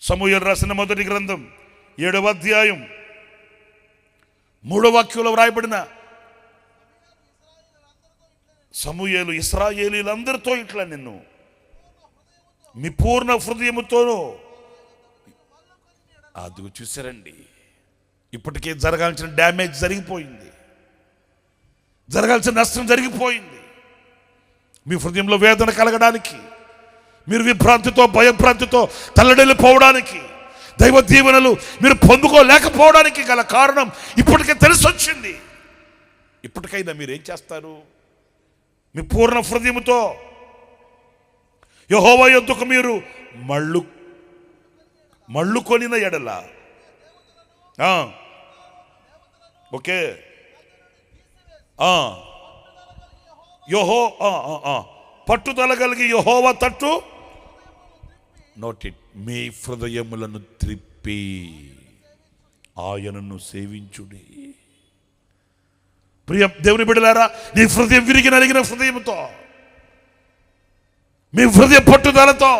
సమూయేలు రాసిన మొదటి గ్రంథం 7వ అధ్యాయం 3వ వాక్యంలో వ్రాయబడిన, సమూయేలు ఇశ్రాయేలీలందరితో ఇట్లా నిన్ను మీ పూర్ణ హృదయముతోనూ. అది చూసారండి, ఇప్పటికే జరగాల్సిన డ్యామేజ్ జరిగిపోయింది, జరగాల్సిన నష్టం జరిగిపోయింది. మీ హృదయంలో వేదన కలగడానికి, మీరు విభ్రాంతితో భయభ్రాంతితో తల్లడిల్లిపోవడానికి, దైవ దీవెనలు మీరు పొందుకోలేకపోవడానికి గల కారణం ఇప్పటికే తెలిసొచ్చింది. ఇప్పటికైనా మీరు ఏం చేస్తారు? మీ పూర్ణ హృదయముతో యెహోవా యొద్దకు మీరు మళ్ళు కొనిన ఎడల, ఓకే, పట్టుదల కలిగి యెహోవా తట్టు నోట్ ఇట్, మీ హృదయములను త్రిప్పి ఆయనను సేవించుడి. ప్రియ దేవుని బిడ్డలారా, నీ హృదయం విరిగి నలిగిన హృదయంతో, మీ హృదయ పట్టుదలతో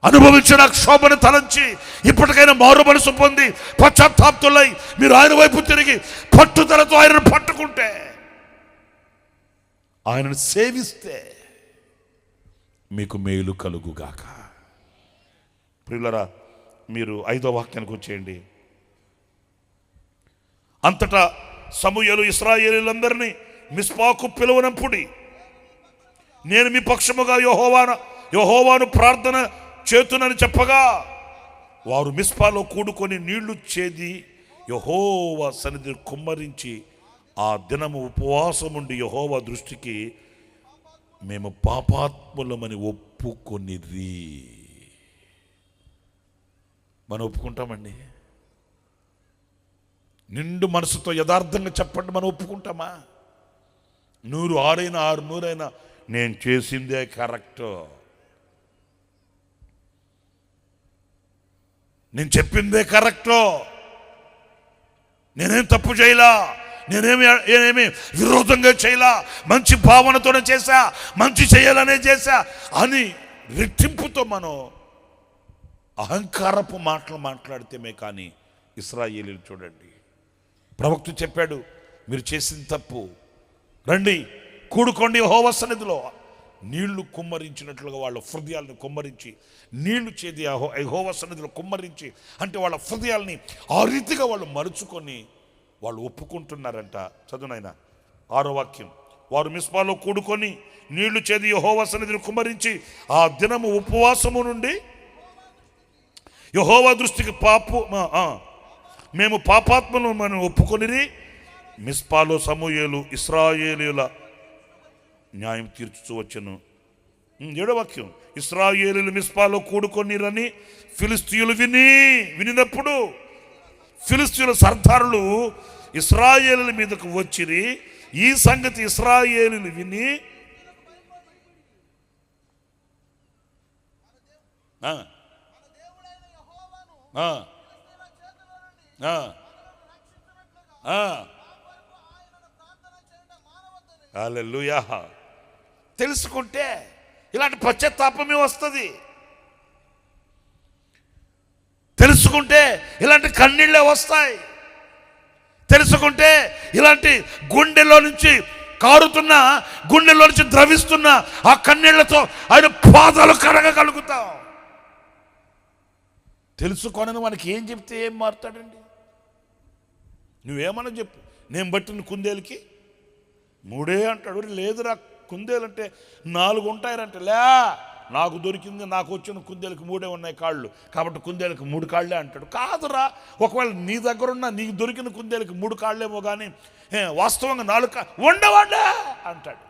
అనుభవించిన క్షోభను తలంచి ఇప్పటికైనా మారు మనసు పొంది పశ్చాత్తాప్తులై మీరు ఆయన వైపు తిరిగి పట్టుదలతో ఆయనను పట్టుకుంటే, ఆయనను సేవిస్తే మీకు మేలు కలుగుగాక. ప్రియులరా, మీరు 5వ వాక్యానికి వచ్చేయండి. అంతటా సమూయేలు ఇశ్రాయేలీయులందరినీ మిస్పాకు పిలువనంపుడి, నేను మీ పక్షముగా యెహోవాను ప్రార్థన చేతునని చెప్పగా, వారు మిస్పాలో కూడుకొని నీళ్లు చేది యెహోవా సన్నిధిని కుమ్మరించి ఆ దినము ఉపవాసముండి యెహోవా దృష్టికి మేము పాపాత్ములమని ఒప్పుకొనిరి. మనం ఒప్పుకుంటామండి? నిండు మనసుతో యథార్థంగా చెప్పండి, మనం ఒప్పుకుంటామా? 100 6 100 నేను చేసిందే కరెక్ట్, నేను చెప్పిందే కరెక్ట్, నేనేం తప్పు చేయలా, నేనేమి విరోధంగా చేయలా, మంచి భావనతోనే చేశా, మంచి చేయాలనే చేశా అని రెట్టింపుతో మనం అహంకారపు మాటలు మాట్లాడితేమే. కానీ ఇశ్రాయేలీయులు చూడండి, ప్రవక్త చెప్పాడు, మీరు చేసిన తప్పు, రండి కూడుకోండి యెహోవా సన్నిధిలో. నీళ్లు కుమ్మరించినట్లుగా వాళ్ళ హృదయాలను కుమ్మరించి, నీళ్లు చేది యెహోవా సన్నిధిలో కుమ్మరించి, అంటే వాళ్ళ హృదయాల్ని ఆ రీతిగా వాళ్ళు మలుచుకొని వాళ్ళు ఒప్పుకుంటున్నారంట. చదువునైనా 6వ వాక్యం, వారు మిస్పాలో కూడుకొని నీళ్లు చేది యెహోవా సన్నిధిని కుమ్మరించి ఆ దినము ఉపవాసము నుండి యెహోవా దృష్టికి మేము పాపాత్మను మనం ఒప్పుకొనిరి. మిస్పాలో సమూయేలు ఇశ్రాయేలీయుల న్యాయం తీర్చుచూ వచ్చెను. 7వ వాక్యం, ఇశ్రాయేలీయులు మిస్పాలో కూడుకొనిరని ఫిలిష్తీయులు వినినప్పుడు ఫిలిష్తీయుల సర్దారులు ఇశ్రాయేలీయుల మీదకు వచ్చిరి. ఈ సంగతి ఇశ్రాయేలీయులు విని హల్లెలూయా. తెలుసుకుంటే ఇలాంటి పశ్చాత్తాపమే వస్తుంది, తెలుసుకుంటే ఇలాంటి కన్నీళ్ళే వస్తాయి, తెలుసుకుంటే ఇలాంటి గుండెలో నుంచి కారుతున్న, గుండెలో నుంచి ద్రవిస్తున్న ఆ కన్నీళ్లతో ఆయన పాదాలు కడగగలుగుతాం. తెలుసుకోనని మనకి ఏం చెప్తే ఏం మారుతాడండి? నువ్వేమన్నా చెప్పు, నేను బట్టిన కుందేలుకి 3 అంటాడు. లేదురా, కుందేలంటే 4 ఉంటాయంటే, లే నాకు దొరికింది, నాకు వచ్చిన కుందేలకు 3 ఉన్నాయి కాళ్ళు, కాబట్టి కుందేలకు 3 కాళ్ళే అంటాడు. కాదురా, ఒకవేళ నీ దగ్గర ఉన్న నీకు దొరికిన కుందేలకు 3 కాళ్ళేమో కానీ వాస్తవంగా 4 ఉండవాడా అంటాడు.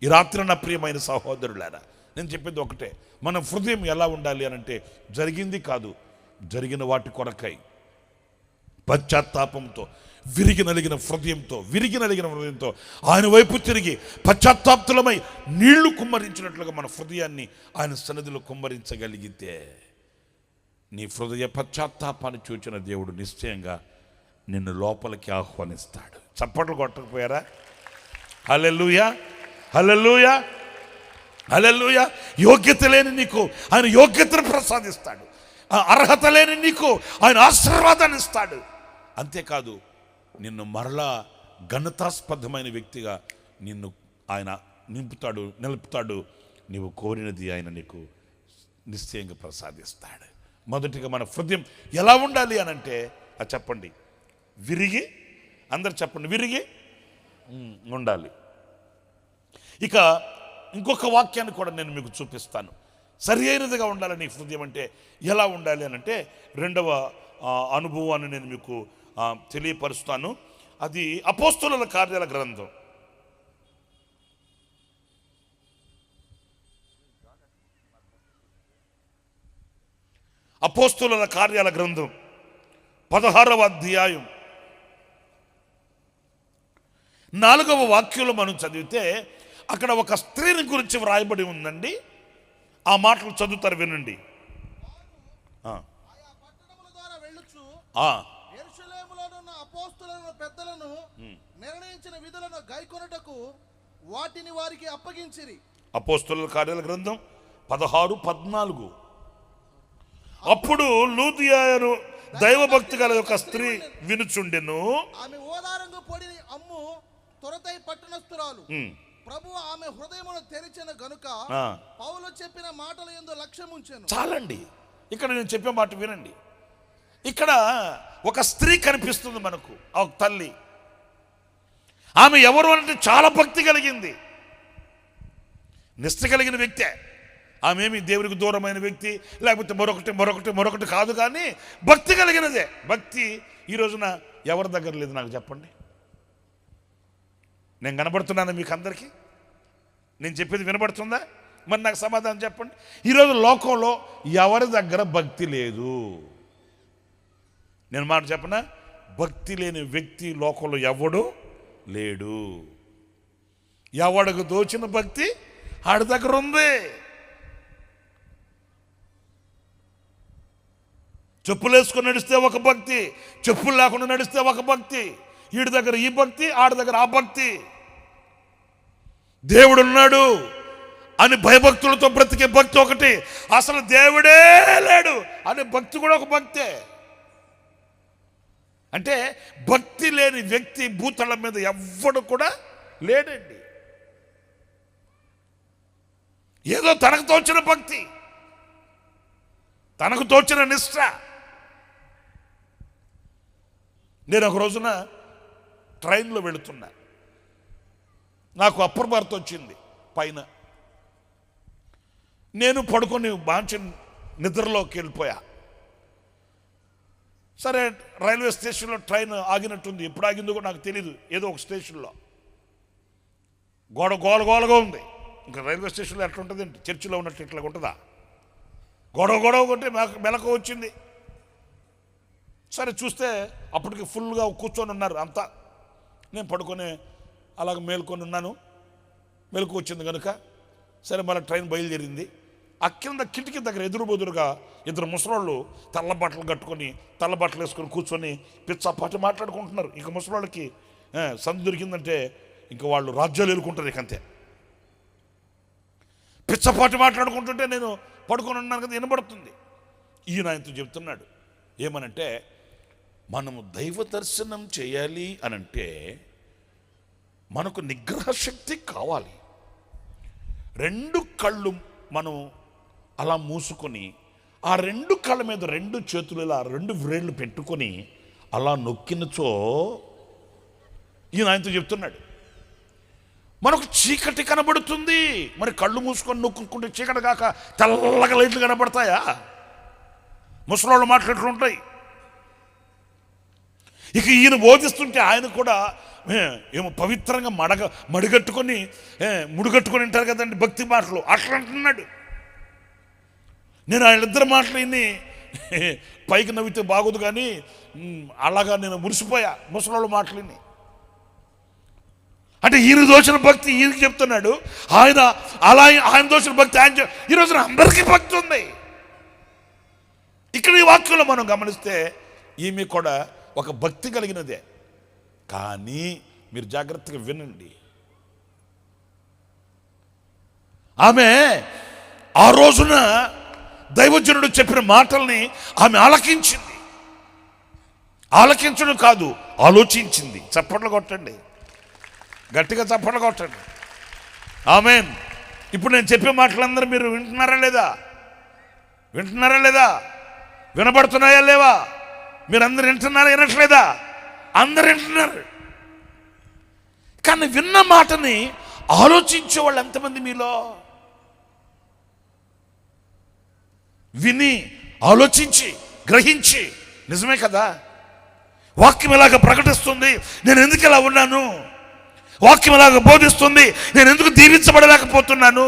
ఈ రాత్రి నా ప్రియమైన సహోదరులారా, నేను చెప్పింది ఒకటే, మన హృదయం ఎలా ఉండాలి అనంటే, జరిగింది కాదు, జరిగిన వాటి కొరకై పశ్చాత్తాపంతో విరిగి నలిగిన హృదయంతో ఆయన వైపు తిరిగి పశ్చాత్తాప్తులమై నీళ్లు కుమ్మరించినట్లుగా మన హృదయాన్ని ఆయన సన్నిధిలో కుమ్మరించగలిగితే, నీ హృదయ పశ్చాత్తాపాన్ని చూచిన దేవుడు నిశ్చయంగా నిన్ను లోపలికి ఆహ్వానిస్తాడు. చప్పట్లు కొట్టకపోయారా? హల్లెలూయా, హల్లెలూయా, హల్లెలూయా. యోగ్యత లేని నీకు ఆయన యోగ్యతను ప్రసాదిస్తాడు, అర్హత లేని నీకు ఆయన ఆశీర్వాదాన్ని ఇస్తాడు. అంతేకాదు, నిన్ను మరలా ఘనతాస్పదమైన వ్యక్తిగా నిన్ను ఆయన నిలుపుతాడు. నీవు కోరినది ఆయన నీకు నిశ్చయంగా ప్రసాదిస్తాడు. మొదటిగా మన హృదయం ఎలా ఉండాలి అనంటే, అది చెప్పండి, విరిగి, అందరు చెప్పండి, విరిగి ఉండాలి. ఇక ఇంకొక వాక్యాన్ని కూడా నేను మీకు చూపిస్తాను. సరి అయినదిగా ఉండాలని హృదయం అంటే ఎలా ఉండాలి అనంటే, 2వ అనుభవాన్ని నేను మీకు తెలియపరుస్తాను. అది అపోస్తలుల కార్యాల గ్రంథం. అపోస్తలుల కార్యాల గ్రంథం 16వ అధ్యాయం 4వ వాక్యంలో మనం చదివితే, అక్కడ ఒక స్త్రీని గురించి వ్రాయబడి ఉందండి. ఆ మాటలు చదువుతారు, వినండి. యెరూషలేములోనున్న అపోస్తలులను పెద్దలను నిర్ణయించిన విధులను గైకొనుటకు వాటిని వారికి అప్పగించిరి. అపోస్తలుల కార్యాల గ్రంథం 16:14. అప్పుడు లూదియను దైవభక్తి గల ఒక స్త్రీ వినుచుండెను. ఆమె ఓదారంగు పొడిని అమ్ము తొరతై పట్టణస్థురాలు. ప్రభు ఆమె హృదయమును తెరిచిన గనుక పౌలు చెప్పిన మాటల యందు లక్ష్యముంచెను. చాలండి, ఇక్కడ నేను చెప్పే మాట వినండి. ఇక్కడ ఒక స్త్రీ కనిపిస్తుంది మనకు, ఒక తల్లి. ఆమె ఎవరు అంటే చాలా భక్తి కలిగింది, నిష్ఠ కలిగిన వ్యక్తే. ఆమె ఏమి దేవునికి దూరమైన వ్యక్తి లేకపోతే మరొకటి కాదు, కానీ భక్తి కలిగినదే. భక్తి ఈ రోజున ఎవరి దగ్గర లేదు నాకు చెప్పండి. నేను కనబడుతున్నాను మీకు అందరికీ? నేను చెప్పేది వినబడుతుందా? మరి నాకు సమాధానం చెప్పండి. ఈరోజు లోకంలో ఎవరి దగ్గర భక్తి లేదు? నేను మాట చెప్పనా? భక్తి లేని వ్యక్తి లోకంలో ఎవడు లేడు. ఎవడికి దోచిన భక్తి ఆడి దగ్గర ఉంది. చెప్పులు వేసుకొని నడిస్తే ఒక భక్తి, చెప్పులు లేకుండా నడిస్తే ఒక భక్తి. వీడి దగ్గర ఈ భక్తి, ఆడి దగ్గర ఆ భక్తి. దేవుడు ఉన్నాడు అని భయభక్తులతో బ్రతికే భక్తి ఒకటి, అసలు దేవుడే లేడు అనే భక్తి కూడా ఒక భక్తే. అంటే భక్తి లేని వ్యక్తి భూతలం మీద ఎవ్వడు కూడా లేడండి. ఏదో తనకు తోచిన భక్తి, తనకు తోచిన నిష్ఠ. నేను ఒక రోజున ట్రైన్లో వెళుతున్నా, నాకు అప్పర్ బర్త్ వచ్చింది పైన. నేను పడుకొని బాంచి నిద్రలోకి వెళ్ళిపోయా. సరే, రైల్వే స్టేషన్లో ట్రైన్ ఆగినట్టుంది. ఎప్పుడు ఆగిందో కూడా నాకు తెలీదు. ఏదో ఒక స్టేషన్లో గోడగా ఉంది. ఇంకా రైల్వే స్టేషన్లో ఎట్లా ఉంటుంది అంటే చర్చిలో ఉన్నట్టు ఇట్లా ఉంటుందా? గొడవ కొట్టి నాకు మెలకు వచ్చింది. సరే చూస్తే అప్పటికి ఫుల్గా కూర్చొని ఉన్నారు అంతా. నేను పడుకొని అలాగ మేల్కొని ఉన్నాను. మెలకు వచ్చింది కనుక సరే మళ్ళీ ట్రైన్ బయలుదేరింది. ఆ కింద కిటికీ దగ్గర ఎదురుబెదురుగా ఇద్దరు ముసలోళ్ళు తెల్ల బట్టలు కట్టుకొని తెల్ల బట్టలు వేసుకొని కూర్చొని పిచ్చాపాటి మాట్లాడుకుంటున్నారు. ఇక ముసలోళ్ళకి సందు దొరికిందంటే ఇంక వాళ్ళు రాజ్యాలు ఎలుకుంటారు. ఇక అంతే పిచ్చపాటి మాట్లాడుకుంటుంటే నేను పడుకొని ఉన్నాను కదా, వినబడుతుంది. ఈయన ఆయనతో చెప్తున్నాడు ఏమనంటే, మనము దైవ దర్శనం చేయాలి అనంటే మనకు నిగ్రహ శక్తి కావాలి. రెండు కళ్ళు మనం అలా మూసుకొని ఆ రెండు కళ్ళ మీద రెండు చేతులు ఇలా రెండు వ్రేళ్ళు పెట్టుకొని అలా నొక్కినచో, ఈయన ఆయనతో చెప్తున్నాడు, మనకు చీకటి కనబడుతుంది. మరి కళ్ళు మూసుకొని నొక్కుంటే చీకటి కాక తెల్లగా లైట్లు కనబడతాయా? ముసలోళ్ళు మాట్లాడుతుంటాయి. ఇక ఈయన బోధిస్తుంటే ఆయన కూడా ఏమో పవిత్రంగా మడిగట్టుకొని ముడిగట్టుకొని ఉంటారు కదండి భక్తి మాటలు, అట్లా అంటున్నాడు. నేను వాళ్ళిద్దరు మాటలు విని పైకి నవ్వితే బాగోదు కానీ అలాగా నేను మురిసిపోయా ముసలోళ్ళ మాటలు విని. అంటే ఈయన దోచిన భక్తి ఈయనకి చెప్తున్నాడు, ఆయన దోచిన భక్తి ఆయన. ఈరోజు అందరికీ భక్తి ఉంది. ఇక్కడ ఈ వాక్యంలో మనం గమనిస్తే ఈమె కూడా ఒక భక్తి కలిగినదే. కానీ మీరు జాగ్రత్తగా వినండి, ఆమె ఆ రోజున దైవజనుడు చెప్పిన మాటల్ని ఆమె ఆలకించింది. ఆలకించడం కాదు, ఆలోచించింది. చప్పట్లు కొట్టండి, గట్టిగా చప్పట్లు కొట్టండి. ఆమేన్. ఇప్పుడు నేను చెప్పే మాటలందరూ మీరు వింటున్నారా లేదా? వినబడుతున్నాయా లేవా? మీరు అందరు వింటున్నారా వినట్లేదా? అందరు వింటున్నారు. కానీ విన్న మాటని ఆలోచించే వాళ్ళు ఎంతమంది మీలో? విని ఆలోచించి గ్రహించి నిజమే కదా, వాక్యం ఇలాగ ప్రకటిస్తుంది, నేను ఎందుకు ఇలా ఉన్నాను, వాక్యం ఇలాగ బోధిస్తుంది, నేను ఎందుకు దీవించబడలేకపోతున్నాను,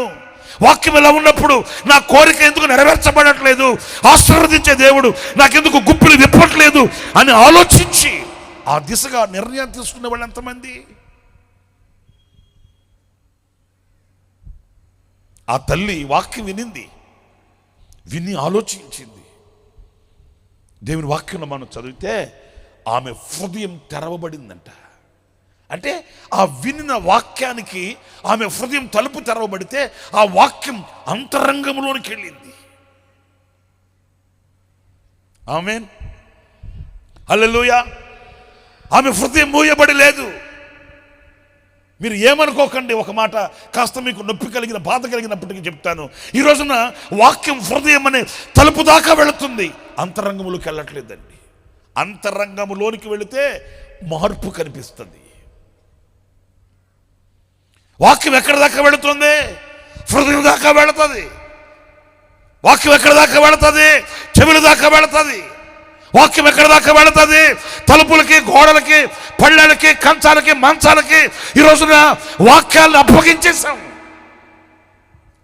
వాక్యం ఇలా ఉన్నప్పుడు నా కోరిక ఎందుకు నెరవేర్చబడట్లేదు, ఆశీర్వదించే దేవుడు నాకెందుకు గుప్పులు విప్పట్లేదు అని ఆలోచించి ఆ దిశగా నిర్ణయం తీసుకునే వాళ్ళు ఎంతమంది? ఆ తల్లి వాక్యం వినింది, విని ఆలోచించింది. దేవుని వాక్యంలో మనం చదివితే ఆమె హృదయం తెరవబడిందంట. అంటే ఆ వినిన వాక్యానికి ఆమె హృదయం తలుపు తెరవబడితే ఆ వాక్యం అంతరంగంలోనికి వెళ్ళింది. ఆమేన్, హల్లెలూయా. ఆమె హృదయం మూయబడి లేదు. మీరు ఏమనుకోకండి, ఒక మాట కాస్త మీకు నొప్పి కలిగిన బాధ కలిగినప్పటికీ చెప్తాను. ఈ రోజున వాక్యం హృదయం అనే తలుపు దాకా వెళుతుంది, అంతరంగంలోకి వెళ్ళట్లేదండి. అంతరంగంలోనికి వెళితే మార్పు కనిపిస్తుంది. వాక్యం ఎక్కడి దాకా వెళుతుంది? హృదయం దాకా వెళుతుంది. వాక్యం ఎక్కడి దాకా వెళుతుంది? చెవుల దాకా వెళుతుంది. వాక్యం ఎక్కడి దాకా వెళుతుంది? తలుపులకి, గోడలకి, పళ్ళకి, కంచాలకి, మంచాలకి ఈ రోజున వాక్యాలను అప్పగించేశాం.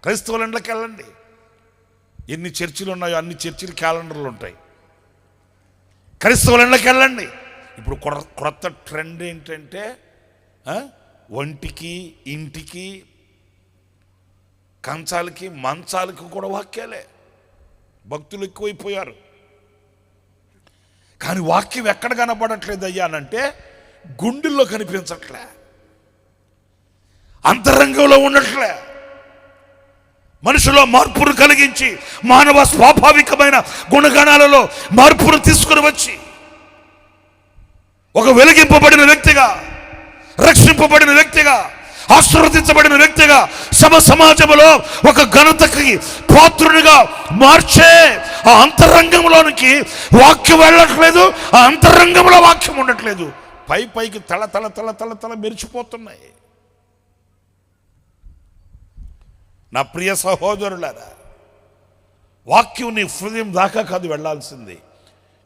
క్రైస్తవుల ఇంట్లోకి వెళ్ళండి, ఎన్ని చర్చిలు ఉన్నాయో అన్ని చర్చిలు క్యాలెండర్లు ఉంటాయి. క్రైస్తవుల ఇంట్లోకి వెళ్ళండి. ఇప్పుడు కొత్త ట్రెండ్ ఏంటంటే ఒంటికి, ఇంటికి, కంచాలకి, మంచాలకి కూడా వాక్యాలే. భక్తులు ఎక్కువైపోయారు. కానీ వాక్యం ఎక్కడ కనబడట్లేదు అయ్యా అనంటే గుండెల్లో కనిపించట్లే, అంతరంగంలో ఉండట్లే. మనుషులో మార్పును కలిగించి మానవ స్వాభావికమైన గుణగణాలలో మార్పును తీసుకుని వచ్చి ఒక వెలిగింపబడిన వ్యక్తిగా, రక్షింపబడిన వ్యక్తిగా, ఆశీర్వదించబడిన వ్యక్తిగా సమాజంలో ఒక ఘనతకి పాత్రునిగా మార్చే ఆ అంతరంగంలోనికి వాక్యం వెళ్ళట్లేదు. ఆ అంతరంగంలో వాక్యం ఉండట్లేదు. పైకి తల తల తల తల తల మెరిచిపోతున్నాయి. నా ప్రియ సహోదరులారా, వాక్యం నీ హృదయం దాకా కాదు వెళ్ళాల్సింది,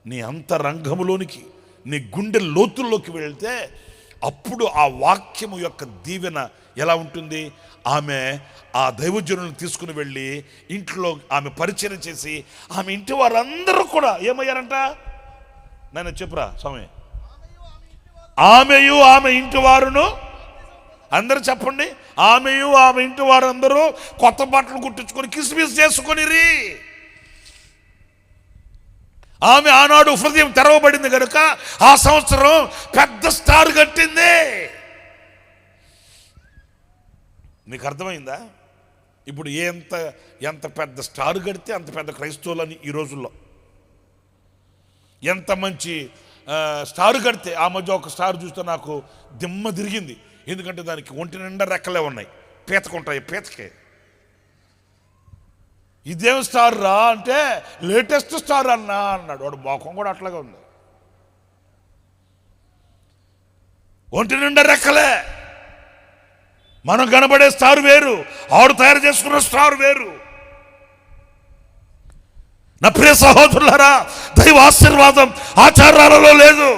నీ అంతరంగంలోనికి, నీ గుండె లోతుల్లోకి వెళ్తే అప్పుడు ఆ వాక్యము యొక్క దీవెన ఎలా ఉంటుంది? ఆమె ఆ దైవజనులను తీసుకుని వెళ్ళి ఇంట్లో ఆమె పరిచయం చేసి ఆమె ఇంటి వారందరూ కూడా ఏమయ్యారంట? నేను చెప్పురా స్వామి. ఆమెయు ఆమె ఇంటి వారును, అందరూ చెప్పండి, ఆమెయు ఆమె ఇంటి వారందరూ కొత్త బట్టలు కుట్టించుకొని కిస్మిస్ చేసుకొనిరి. ఆమె ఆనాడు హృదయం తెరవబడింది కనుక ఆ సంవత్సరం పెద్ద స్టార్ కట్టింది. మీకు అర్థమైందా? ఇప్పుడు ఎంత పెద్ద స్టార్ కడితే అంత పెద్ద క్రైస్తవులని ఈ రోజుల్లో. ఎంత మంచి స్టార్ కడితే, ఆ మధ్య ఒక స్టార్ చూస్తే నాకు దిమ్మ తిరిగింది. ఎందుకంటే దానికి ఒంటి నిండా రెక్కలే ఉన్నాయి, పీతకుంటాయి, పీతకే. ఇదేం స్టార్ రా అంటే లేటెస్ట్ స్టార్ అన్నా అన్నాడు. వాడు మొఖం కూడా అట్లాగే ఉంది, ఒంటి నిండా రెక్కలే. మనం కనబడే స్టార్ వేరు, ఆవిడ తయారు చేసుకున్న స్టార్ వేరు. నా ప్రియ సహోదరులారా, దైవ ఆశీర్వాదం ఆచారాలలో లేదు,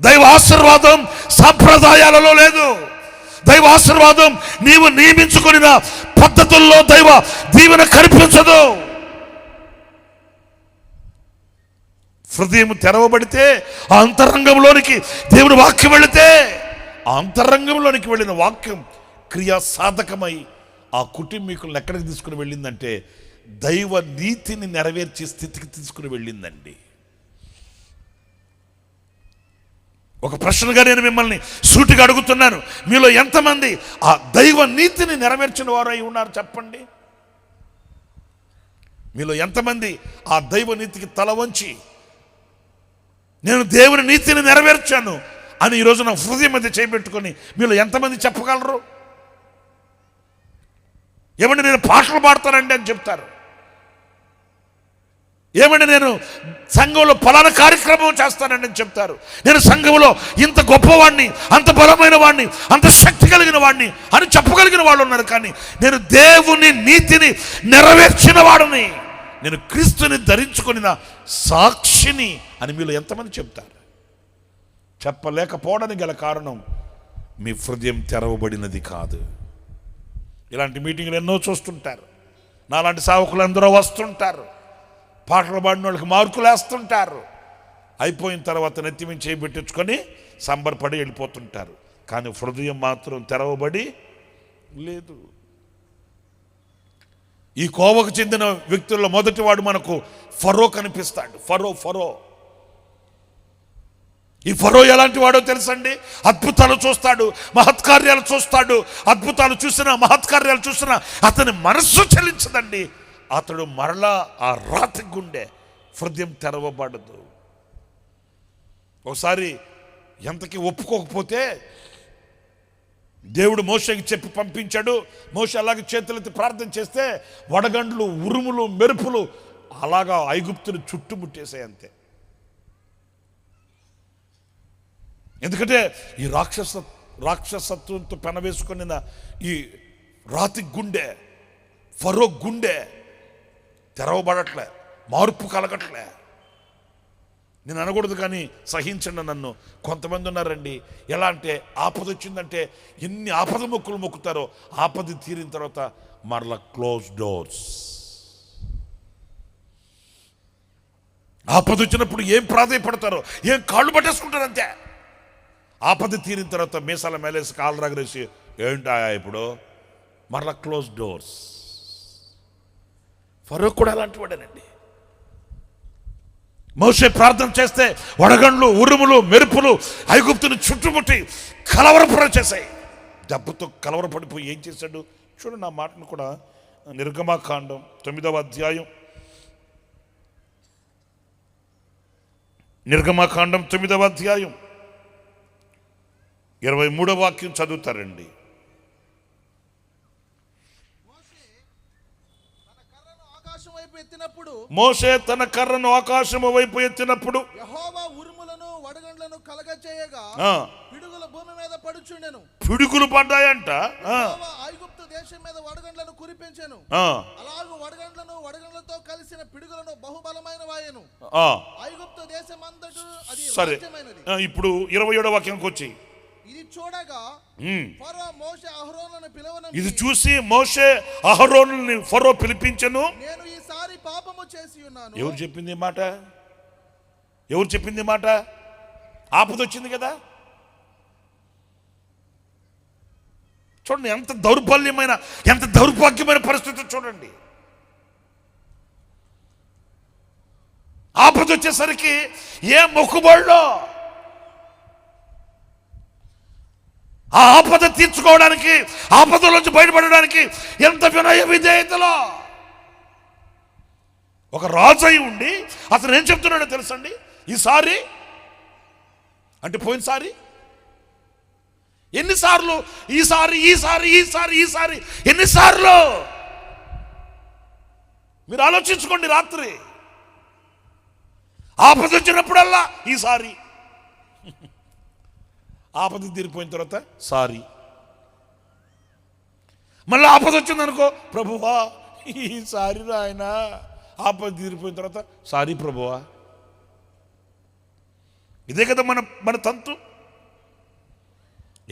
దైవ ఆశీర్వాదం సంప్రదాయాలలో లేదు, దైవ ఆశీర్వాదం నీవు నియమించుకున్న పద్ధతుల్లో దైవ దీవెన కనిపించదు. హృదయం తెరవబడితే ఆ అంతరంగంలోనికి దేవుని వాక్యం వెళితే ఆ అంతరంగంలోనికి వెళ్ళిన వాక్యం క్రియా సాధకమై ఆ కుటుంబీకులను ఎక్కడికి తీసుకుని వెళ్ళిందంటే దైవ నీతిని నెరవేర్చే స్థితికి తీసుకుని వెళ్ళిందండి. ఒక ప్రశ్నగా నేను మిమ్మల్ని సూటిగా అడుగుతున్నాను, మీలో ఎంతమంది ఆ దైవ నీతిని నెరవేర్చిన వారు అయి ఉన్నారు చెప్పండి. మీలో ఎంతమంది ఆ దైవ నీతికి తల వంచి నేను దేవుని నీతిని నెరవేర్చాను అని ఈరోజు నా హృదయం మధ్య చేయబెట్టుకొని మీలో ఎంతమంది చెప్పగలరు? ఏమంటే నేను పాటలు పాడతానండి అని చెప్తారు. ఏమంటే నేను సంఘంలో ఫలానా కార్యక్రమం చేస్తానండి అని చెప్తారు. నేను సంఘంలో ఇంత గొప్పవాడిని, అంత బలమైన వాడిని, అంత శక్తి కలిగిన వాడిని అని చెప్పగలిగిన వాళ్ళు ఉన్నారు. కానీ నేను దేవుని నీతిని నెరవేర్చిన వాడిని, నేను క్రీస్తుని ధరించుకున్న సాక్షిని అని మీలో ఎంతమంది చెప్తారు? చెప్పలేకపోవడానికి గల కారణం మీ హృదయం తెరవబడినది కాదు. ఇలాంటి మీటింగ్లు ఎన్నో చూస్తుంటారు. నాలాంటి సేవకులు అందరూ వస్తుంటారు, పాటలు పాడిన వాళ్ళకి మార్కులు వేస్తుంటారు, అయిపోయిన తర్వాత నెత్తిమించి చేయబెట్టించుకొని సంబరపడి వెళ్ళిపోతుంటారు. కానీ హృదయం మాత్రం తెరవబడి లేదు. ఈ కోవకు చెందిన వ్యక్తుల్లో మొదటివాడు మనకు ఫరో కనిపిస్తాడు. ఫరో ఈ ఫరో ఎలాంటి వాడో తెలుసండి? అద్భుతాలు చూస్తాడు, మహత్కార్యాలు చూస్తాడు. అద్భుతాలు చూసినా, మహత్కార్యాలు చూసినా అతని మనస్సు చలించదండి. అతడు మరలా ఆ రాతి గుండె, హృదయం తెరవబడదు. ఒకసారి ఎంతకి ఒప్పుకోకపోతే దేవుడు మోషేకి చెప్పి పంపించాడు. మోషే అలాగే చేతులెత్తి ప్రార్థన చేస్తే వడగండ్లు, ఉరుములు, మెరుపులు అలాగా ఐగుప్తుని చుట్టుముట్టేసాయి అంతే. ఎందుకంటే ఈ రాక్షసత్వంతో పెనవేసుకున్న ఈ రాతి గుండె, ఫరో గుండె తెరవబడట్లే, మార్పు కలగట్లే. నేను అనకూడదు కానీ సహించండి నన్ను. కొంతమంది ఉన్నారండి, ఎలా అంటే ఆపద వచ్చిందంటే ఎన్ని ఆపద మొక్కులు మొక్కుతారో, ఆపద తీరిన తర్వాత మరలా క్లోజ్ డోర్స్. ఆపద వచ్చినప్పుడు ఏం ప్రాధాయపడతారో, ఏం కాళ్ళు పట్టేసుకుంటారు అంతే. ఆపద తీరిన తర్వాత మీసాల మేలేసి కాళ్ళు రగరేసి ఏంటా ఇప్పుడు మరలా క్లోజ్ డోర్స్. ఫరో కూడా అలాంటి వాడేనండి. మోషే ప్రార్థన చేస్తే వడగండ్లు, ఉరుములు, మెరుపులు ఐగుప్తుని చుట్టుముట్టి కలవరపడి చేశాయి. దెబ్బతో కలవరపడిపోయి ఏం చేశాడు చూడండి. నా మాటను కూడా నిర్గమాకాండం 9వ అధ్యాయం, నిర్గమాకాండం 9వ అధ్యాయం 23వ వాక్యం చదువుతారండి. మోషే తన కర్రను ఆకాశము వైపు ఎత్తినప్పుడు యెహోవా ఉరుములను వడగండ్లను కలగచేయగా పిడుగులు భూమి మీద పడుచుండెను. పిడుగులు పడ్డాయంట. యెహోవా ఐగుప్తు దేశం మీద వడగండ్లను కురిపించెను. అలాగే వడగండ్లతో కలిసిన పిడుగులను బహుబలమైన వాయెను. ఐగుప్తు దేశం అంతటా అది రాజ్యమైనది. ఇప్పుడు 27వ వాక్యానికి వచ్చి ఇది చూడగా ఫరో మోషే అహరోనులను పిలవను. ఇది చూసి మోషే అహరోనుని ఫరో పిలిపించెను. నేను ఈసారి పాపము చేసి ఉన్నాను. ఎవరు చెప్పింది మాట? ఎవరు చెప్పింది మాట? ఆపద వచ్చింది కదా. చూడండి ఎంత దౌర్బల్యమైన, ఎంత దౌర్భాగ్యమైన పరిస్థితి చూడండి. ఆపద వచ్చేసరికి ఏ మొక్కుబడిలో ఆ ఆపద తీర్చుకోవడానికి, ఆపదలోంచి బయటపడడానికి ఎంత వినయ విధేయతలో. ఒక రాజు అయి ఉండి అతను ఏం చెప్తున్నాడో తెలుసండి? ఈసారి అంటే పోయినసారి ఎన్నిసార్లు, ఈసారి ఎన్నిసార్లు మీరు ఆలోచించుకోండి. రాత్రి ఆపద వచ్చినప్పుడల్లా ఈసారి, ఆపద తీరిపోయిన తర్వాత సారీ. మళ్ళీ ఆపద వచ్చిందనుకో, ప్రభువా ఈసారి ఆయన. ఆపద తీరిపోయిన తర్వాత సారీ ప్రభువా. ఇదే కదా మన తంతు.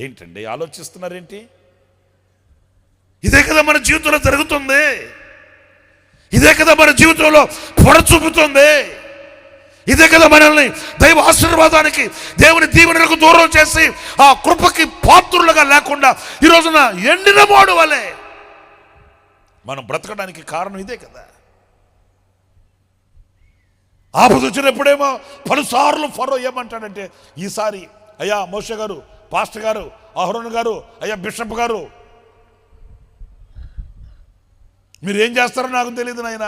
ఏంటండి ఆలోచిస్తున్నారేంటి? ఇదే కదా మన జీవితంలో జరుగుతుంది. ఇదే కదా మన జీవితంలో పొడ చూపుతుంది. ఇదే కదా మనల్ని దైవ ఆశీర్వాదానికి, దేవుని దీవెనలకు దూరం చేసి ఆ కృపకి పాత్రులుగా లేకుండా ఈ రోజున ఎండిన మోడు వలె మనం బ్రతకడానికి కారణం ఇదే కదా. ఆపద వచ్చినప్పుడేమో పలుసార్లు ఫరో ఏమంటాడంటే, ఈసారి అయ్యా మోషే గారు, పాస్టర్ గారు, అహరోన్ గారు, అయ్యా బిషప్ గారు, మీరు ఏం చేస్తారో నాకు తెలియదు నాయన.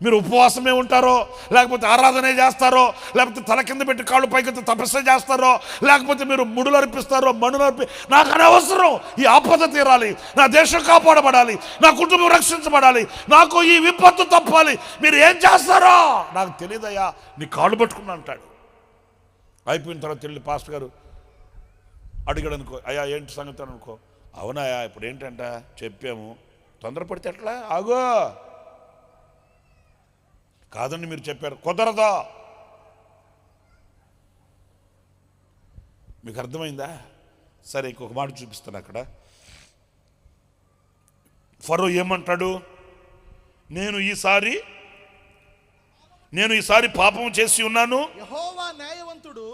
మీరు ఉపవాసమే ఉంటారో, లేకపోతే ఆరాధనే చేస్తారో, లేకపోతే తల కింద పెట్టి కాళ్ళు పైకి తపస్సు చేస్తారో, లేకపోతే మీరు ముడులు అర్పిస్తారో, మనులు నాకు అనవసరం. ఈ ఆపద తీరాలి, నా దేశం కాపాడబడాలి, నా కుటుంబం రక్షించబడాలి, నాకు ఈ విపత్తు తప్పాలి. మీరు ఏం చేస్తారో నాకు తెలియదయ్యా, నీ కాళ్ళు పట్టుకున్నా అంటాడు. అయిపోయిన తర్వాత వెళ్ళి పాస్టర్ గారు అడిగాడు అనుకో, అయ్యా ఏంటి సంగతి అనుకో, అవునాయా ఇప్పుడు ఏంటంట చెప్పాము, తొందరపడితే ఎట్లా, ఆగో కాదండి మీరు చెప్పారు, కుదరదా. మీకు అర్థమైందా? సరే ఇంకొక మాట చూపిస్తాను. అక్కడ ఫరో ఏమంటాడు? నేను ఈసారి పాపం చేసి ఉన్నాను. యెహోవా న్యాయవంతుడు,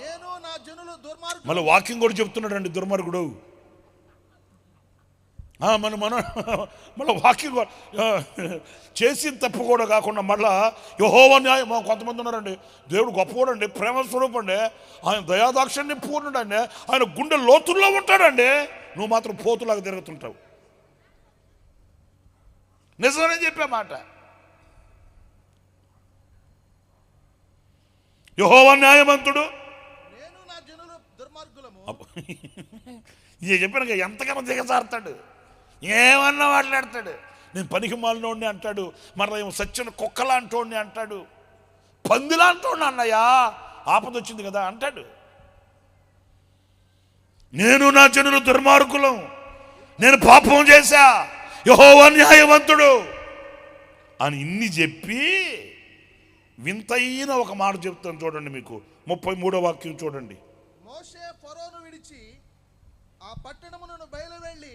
నేను నా జనులు దుర్మార్గులు. మళ్ళీ వాక్యం కూడా చెప్తున్నాడు అండి దుర్మార్గుడు. మళ్ళీ వాక్యం చేసిన తప్పు కూడా కాకుండా మళ్ళా యెహోవా న్యాయం. కొంతమంది ఉన్నారండి, దేవుడు గొప్పవాడండి, ప్రేమ స్వరూపండి, ఆయన దయాదాక్షిణ్యం పూర్ణుడండి, ఆయన గుండె లోతుల్లో ఉంటాడండి, నువ్వు మాత్రం పోతులాగా తిరుగుతుంటావు. నిజమని చెప్పే మాట. యెహోవా న్యాయవంతుడు, నేను నా జనులు దుర్మార్గులము. ఇక చెప్పాను, ఎంతకన్నా దిగజారుతాడు, ఏమన్నా మాట్లాడతాడు. నేను పనికి మాలినోడిని అంటాడు, మరలా ఏమో సచ్చిన కుక్కలాంటోడిని అంటాడు, పందిలాంటోడిని అన్నయ్యా ఆపద వచ్చింది కదా అంటాడు. నేను నా జనులు దుర్మార్గులం, నేను పాపం చేశా, యెహోవా న్యాయవంతుడు అని ఇన్ని చెప్పి వింతైన ఒక మాట చెప్తాను చూడండి. మీకు 33వ వాక్యం చూడండి. మోషే ఫరోను విడిచి ఆ పట్టణమును బయలువెళ్ళి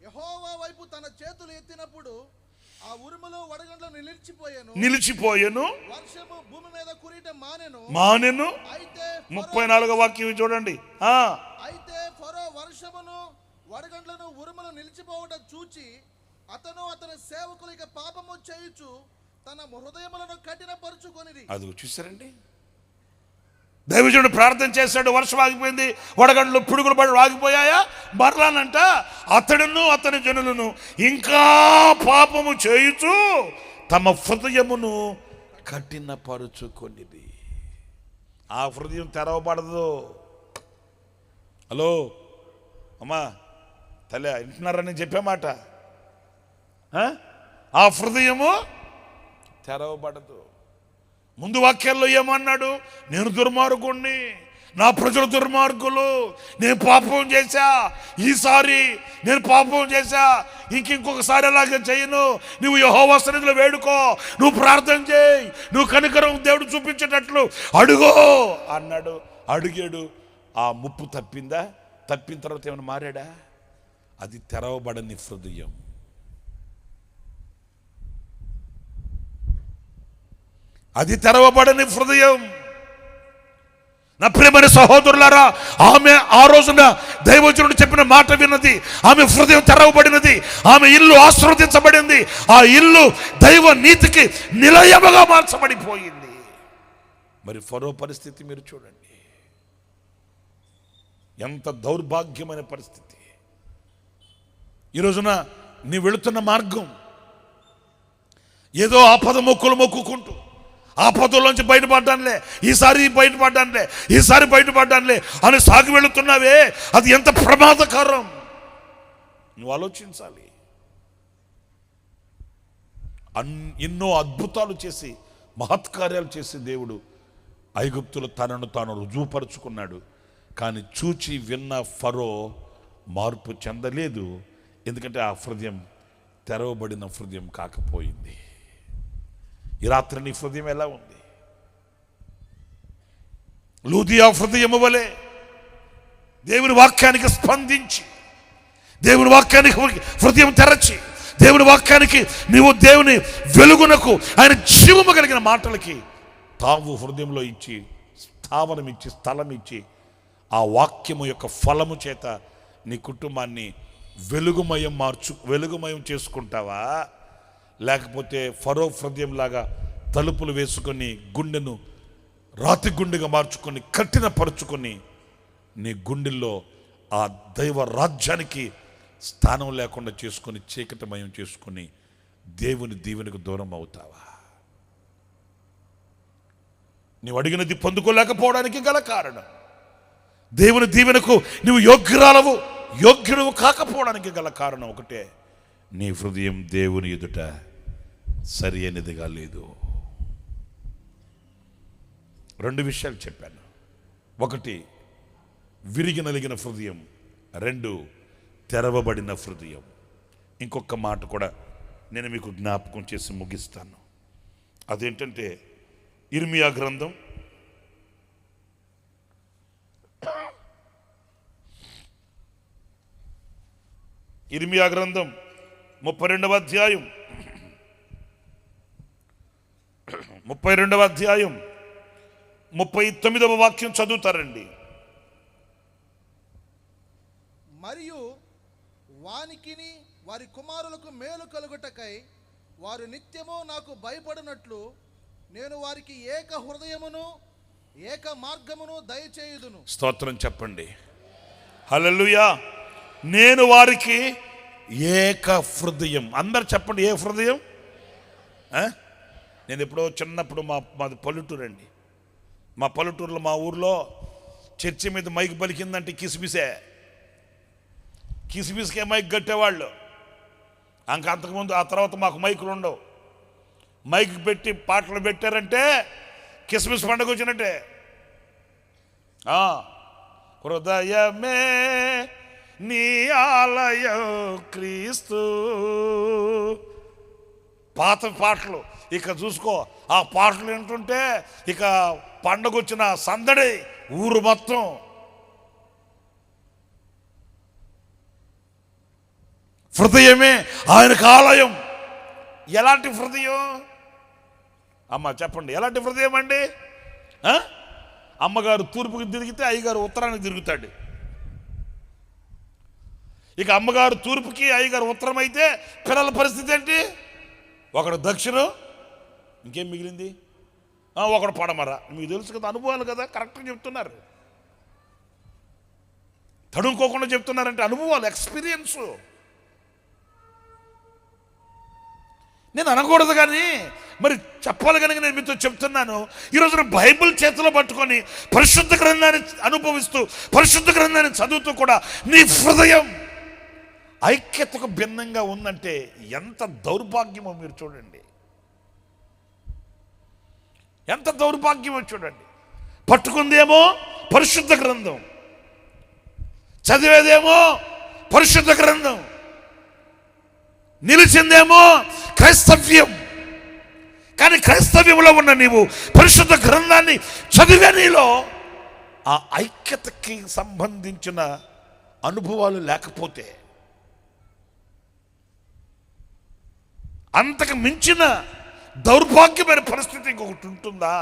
యెహోవా వైపు తన చేతులు ఎత్తినప్పుడు ఆ ఉరుములు వడగండ్లను నిలిచిపోయెను, వర్షము భూమి మీద కురియటం మానెను. అయితే 34వ వాక్యం చూడండి. అయితే ఫరో వర్షమును వడగండ్లను ఉరుములు నిలిచిపోవడం చూచి అతను అతని సేవకులకి పాపము చేయుచు తన హృదయములను కఠినపరుచుకొనిది. అది చూసారండి, దైవజనుడు ప్రార్థన చేశాడు, వర్షం ఆగిపోయింది, వడగండ్లు పిడుగులు పడి ఆగిపోయాయా, మరలానంట అతడును అతని జనులను ఇంకా పాపము చేయుచు తమ హృదయమును కఠినపరుచుకొనిది. ఆ హృదయం తెరవబడదు. హలో అమ్మా తల్లి, వింటున్నారని చెప్పే మాట. ఆ హృదయము తెరవబడదు. ముందు వాక్యాల్లో ఏమన్నాడు? నేను దుర్మార్గుణ్ణి, నా ప్రజలు దుర్మార్గులు, నేను పాపం చేశా, ఈసారి నేను పాపం చేశా, ఇంకొకసారి అలాగే చేయను, నువ్వు యెహోవా సన్నిధిలో వేడుకో, నువ్వు ప్రార్థన చేయి, నువ్వు కనికరం దేవుడు చూపించేటట్లు అడుగో అన్నాడు. అడిగాడు. ఆ ముప్పు తప్పిందా? తప్పిన తర్వాత ఏమైనా మారాడా? అది తెరవబడని హృదయం. అది తెరవబడని హృదయం. నా ప్రియమైన సహోదరులారా, ఆమె ఆ రోజున దైవజనుడు చెప్పిన మాట విన్నది, ఆమె హృదయం తెరవబడినది, ఆమె ఇల్లు ఆశీర్వదించబడింది, ఆ ఇల్లు దైవ నీతికి నిలయముగా మార్చబడిపోయింది. మరి ఫరో పరిస్థితి మీరు చూడండి, ఎంత దౌర్భాగ్యమైన పరిస్థితి. ఈ రోజున నీ వెళుతున్న మార్గం ఏదో ఆపద మొక్కులు మొక్కుకుంటూ ఆపదలోంచి బయటపడ్డానులే, ఈసారి బయటపడ్డానులే అని సాగి వెళుతున్నావే, అది ఎంత ప్రమాదకరం నువ్వు ఆలోచించాలి. ఎన్నో అద్భుతాలు చేసి మహత్కార్యాలు చేసి దేవుడు ఐగుప్తులు తనను తాను రుజువుపరుచుకున్నాడు. కానీ చూచి విన్న ఫరో మార్పు చెందలేదు, ఎందుకంటే ఆ హృదయం తెరవబడిన హృదయం కాకపోయింది. ఈ రాత్రి నీ హృదయం ఎలా ఉంది? లూదియా హృదయము వలె దేవుని వాక్యానికి స్పందించి, దేవుని వాక్యానికి హృదయం తెరచి, దేవుని వాక్యానికి నీవు దేవుని వెలుగునకు, ఆయన జీవము కలిగిన మాటలకి తావు హృదయంలో ఇచ్చి, స్థావరం ఇచ్చి, స్థలం ఇచ్చి, ఆ వాక్యము యొక్క ఫలము చేత నీ కుటుంబాన్ని వెలుగుమయం చేసుకుంటావా? లేకపోతే ఫరో హృదయం లాగా తలుపులు వేసుకొని గుండెను రాతి గుండెగా మార్చుకొని కఠినపరుచుకొని నీ గుండెల్లో ఆ దైవ రాజ్యానికి స్థానం లేకుండా చేసుకొని చీకటిమయం చేసుకొని దేవుని దీవెనకు దూరం అవుతావా? నీవు అడిగినది పొందుకోలేకపోవడానికి గల కారణం, దేవుని దీవెనకు నువ్వు యోగ్యుడు కాకపోవడానికి గల కారణం ఒకటే, నీ హృదయం దేవుని ఎదుట సరి అయినదిగా లేదు. 2 విషయాలు చెప్పాను. 1 విరిగి నలిగిన హృదయం, 2 తెరవబడిన హృదయం. ఇంకొక మాట కూడా నేను మీకు జ్ఞాపకం చేసి ముగిస్తాను. అదేంటంటే ఇర్మియా గ్రంథం 32వ అధ్యాయం 39వ వాక్యం చదువుతారండి. మరియు వానికిని వారి కుమారులకు మేలు కలుగుటకై వారు నిత్యము నాకు భయపడినట్లు నేను వారికి ఏక హృదయమును ఏక మార్గమును దయచేయుదును. స్తోత్రం చెప్పండి. హల్లెలూయా. నేను వారికి ఏక హృదయం. అందరు చెప్పండి, ఏ హృదయం? నేను ఎప్పుడో చిన్నప్పుడు మాది పల్లెటూరు అండి. మా పల్లెటూరులో మా ఊర్లో చర్చి మీద మైక్ పలికిందంటే కిసిబిస్కే మైక్ కట్టేవాళ్ళు. అంతకుముందు ఆ తర్వాత మాకు మైకులు ఉండవు. మైక్ పెట్టి పాటలు పెట్టారంటే కిస్మిస్ పండుగ వచ్చినట్టే. హృదయమే నీ ఆలయం క్రీస్తు. పాత పాటలు ఇక చూసుకో. ఆ పాటలు వింటుంటే ఇక పండుగ వచ్చిన సందడి ఊరు మొత్తం. హృదయమే ఆయనకు ఆలయం. ఎలాంటి హృదయం అమ్మ చెప్పండి? ఎలాంటి హృదయం అండి? అమ్మగారు తూర్పుకి తిరిగితే అయ్యగారు ఉత్తరానికి తిరుగుతాడు. ఇక అమ్మగారు తూర్పుకి అయ్యగారు ఉత్తరం అయితే పిల్లల పరిస్థితి ఏంటి? ఒకడు దక్షిణం, ఇంకేం మిగిలింది? ఒకడు పడమర. మీకు తెలుసు కదా, అనుభవాలు కదా, కరెక్ట్గా చెప్తున్నారు. తడుముకోకుండా చెప్తున్నారంటే అనుభవాలు, ఎక్స్పీరియన్స్. నేను అనకూడదు కానీ మరి చెప్పాలి కనుక నేను మీతో చెప్తున్నాను. ఈరోజున బైబిల్ చేతిలో పట్టుకొని పరిశుద్ధ గ్రంథాన్ని అనుభవిస్తూ పరిశుద్ధ గ్రంథాన్ని చదువుతూ కూడా నీ హృదయం ఐక్యతకు భిన్నంగా ఉందంటే ఎంత దౌర్భాగ్యమో మీరు చూడండి. ఎంత దౌర్భాగ్యమో చూడండి. పట్టుకుందేమో పరిశుద్ధ గ్రంథం, చదివేదేమో పరిశుద్ధ గ్రంథం, నిలిచిందేమో క్రైస్తవ్యం. కానీ క్రైస్తవ్యంలో ఉన్న నీవు పరిశుద్ధ గ్రంథాన్ని చదివే నీలో ఆ ఐక్యతకి సంబంధించిన అనుభవాలు లేకపోతే అంతకు మించిన దౌర్భాగ్యమైన పరిస్థితి ఇంకొకటి ఉంటుందా?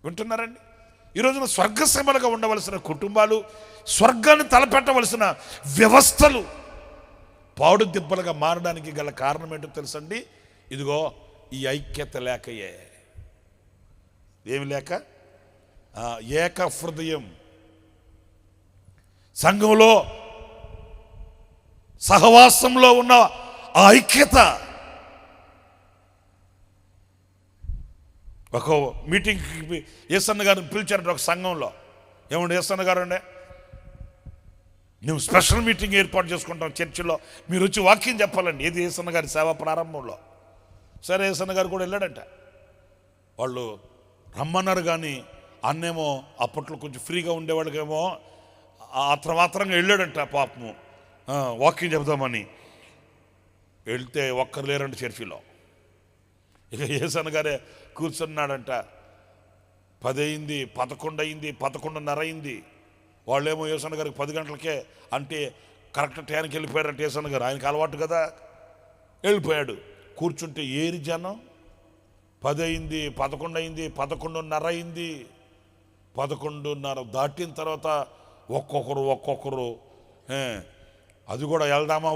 వింటున్నారండి? ఈరోజున స్వర్గసీమలుగా ఉండవలసిన కుటుంబాలు, స్వర్గాన్ని తలపెట్టవలసిన వ్యవస్థలు పాడు దిబ్బలుగా మారడానికి గల కారణం ఏంటో తెలుసండి? ఇదిగో ఈ ఐక్యత లేకయే. ఏమి లేక? ఏక హృదయం. సంఘంలో సహవాసంలో ఉన్న ఆ ఐక్యత. ఒక మీటింగ్కి యేసన్న గారిని పిలిచారంటే ఒక సంఘంలో. ఏమండి యేసన్న గారు అండి, మేము స్పెషల్ మీటింగ్ ఏర్పాటు చేసుకుంటాం చర్చిలో, మీరు వచ్చి వాక్యం చెప్పాలండి. ఏది యేసన్న గారి సేవ ప్రారంభంలో. సరే యేసన్న గారు కూడా వెళ్ళాడంట. వాళ్ళు రమ్మన్నారు కానీ అన్నేమో అప్పట్లో కొంచెం ఫ్రీగా ఉండేవాళ్ళకేమో మాత్రంగా వెళ్ళాడంట పాపము, వాక్యం చెబుదామని. వెళ్తే ఒక్కరు లేరంట చర్చిలో. ఇక యేసన్న గారే కూర్చున్నాడంట. 10 అయింది, 11 అయింది, 11:30 అయింది. వాళ్ళేమో యేసన్న గారికి 10 గంటలకే అంటే కరెక్ట్ టైంకి వెళ్ళిపోయారంట. యేసన్న గారు ఆయనకు అలవాటు కదా, వెళ్ళిపోయాడు. కూర్చుంటే ఏరి జనం. 10 అయింది, 11 అయింది, 11:30 అయింది. 11:30 దాటిన తర్వాత ఒక్కొక్కరు అది కూడా వెళ్దామా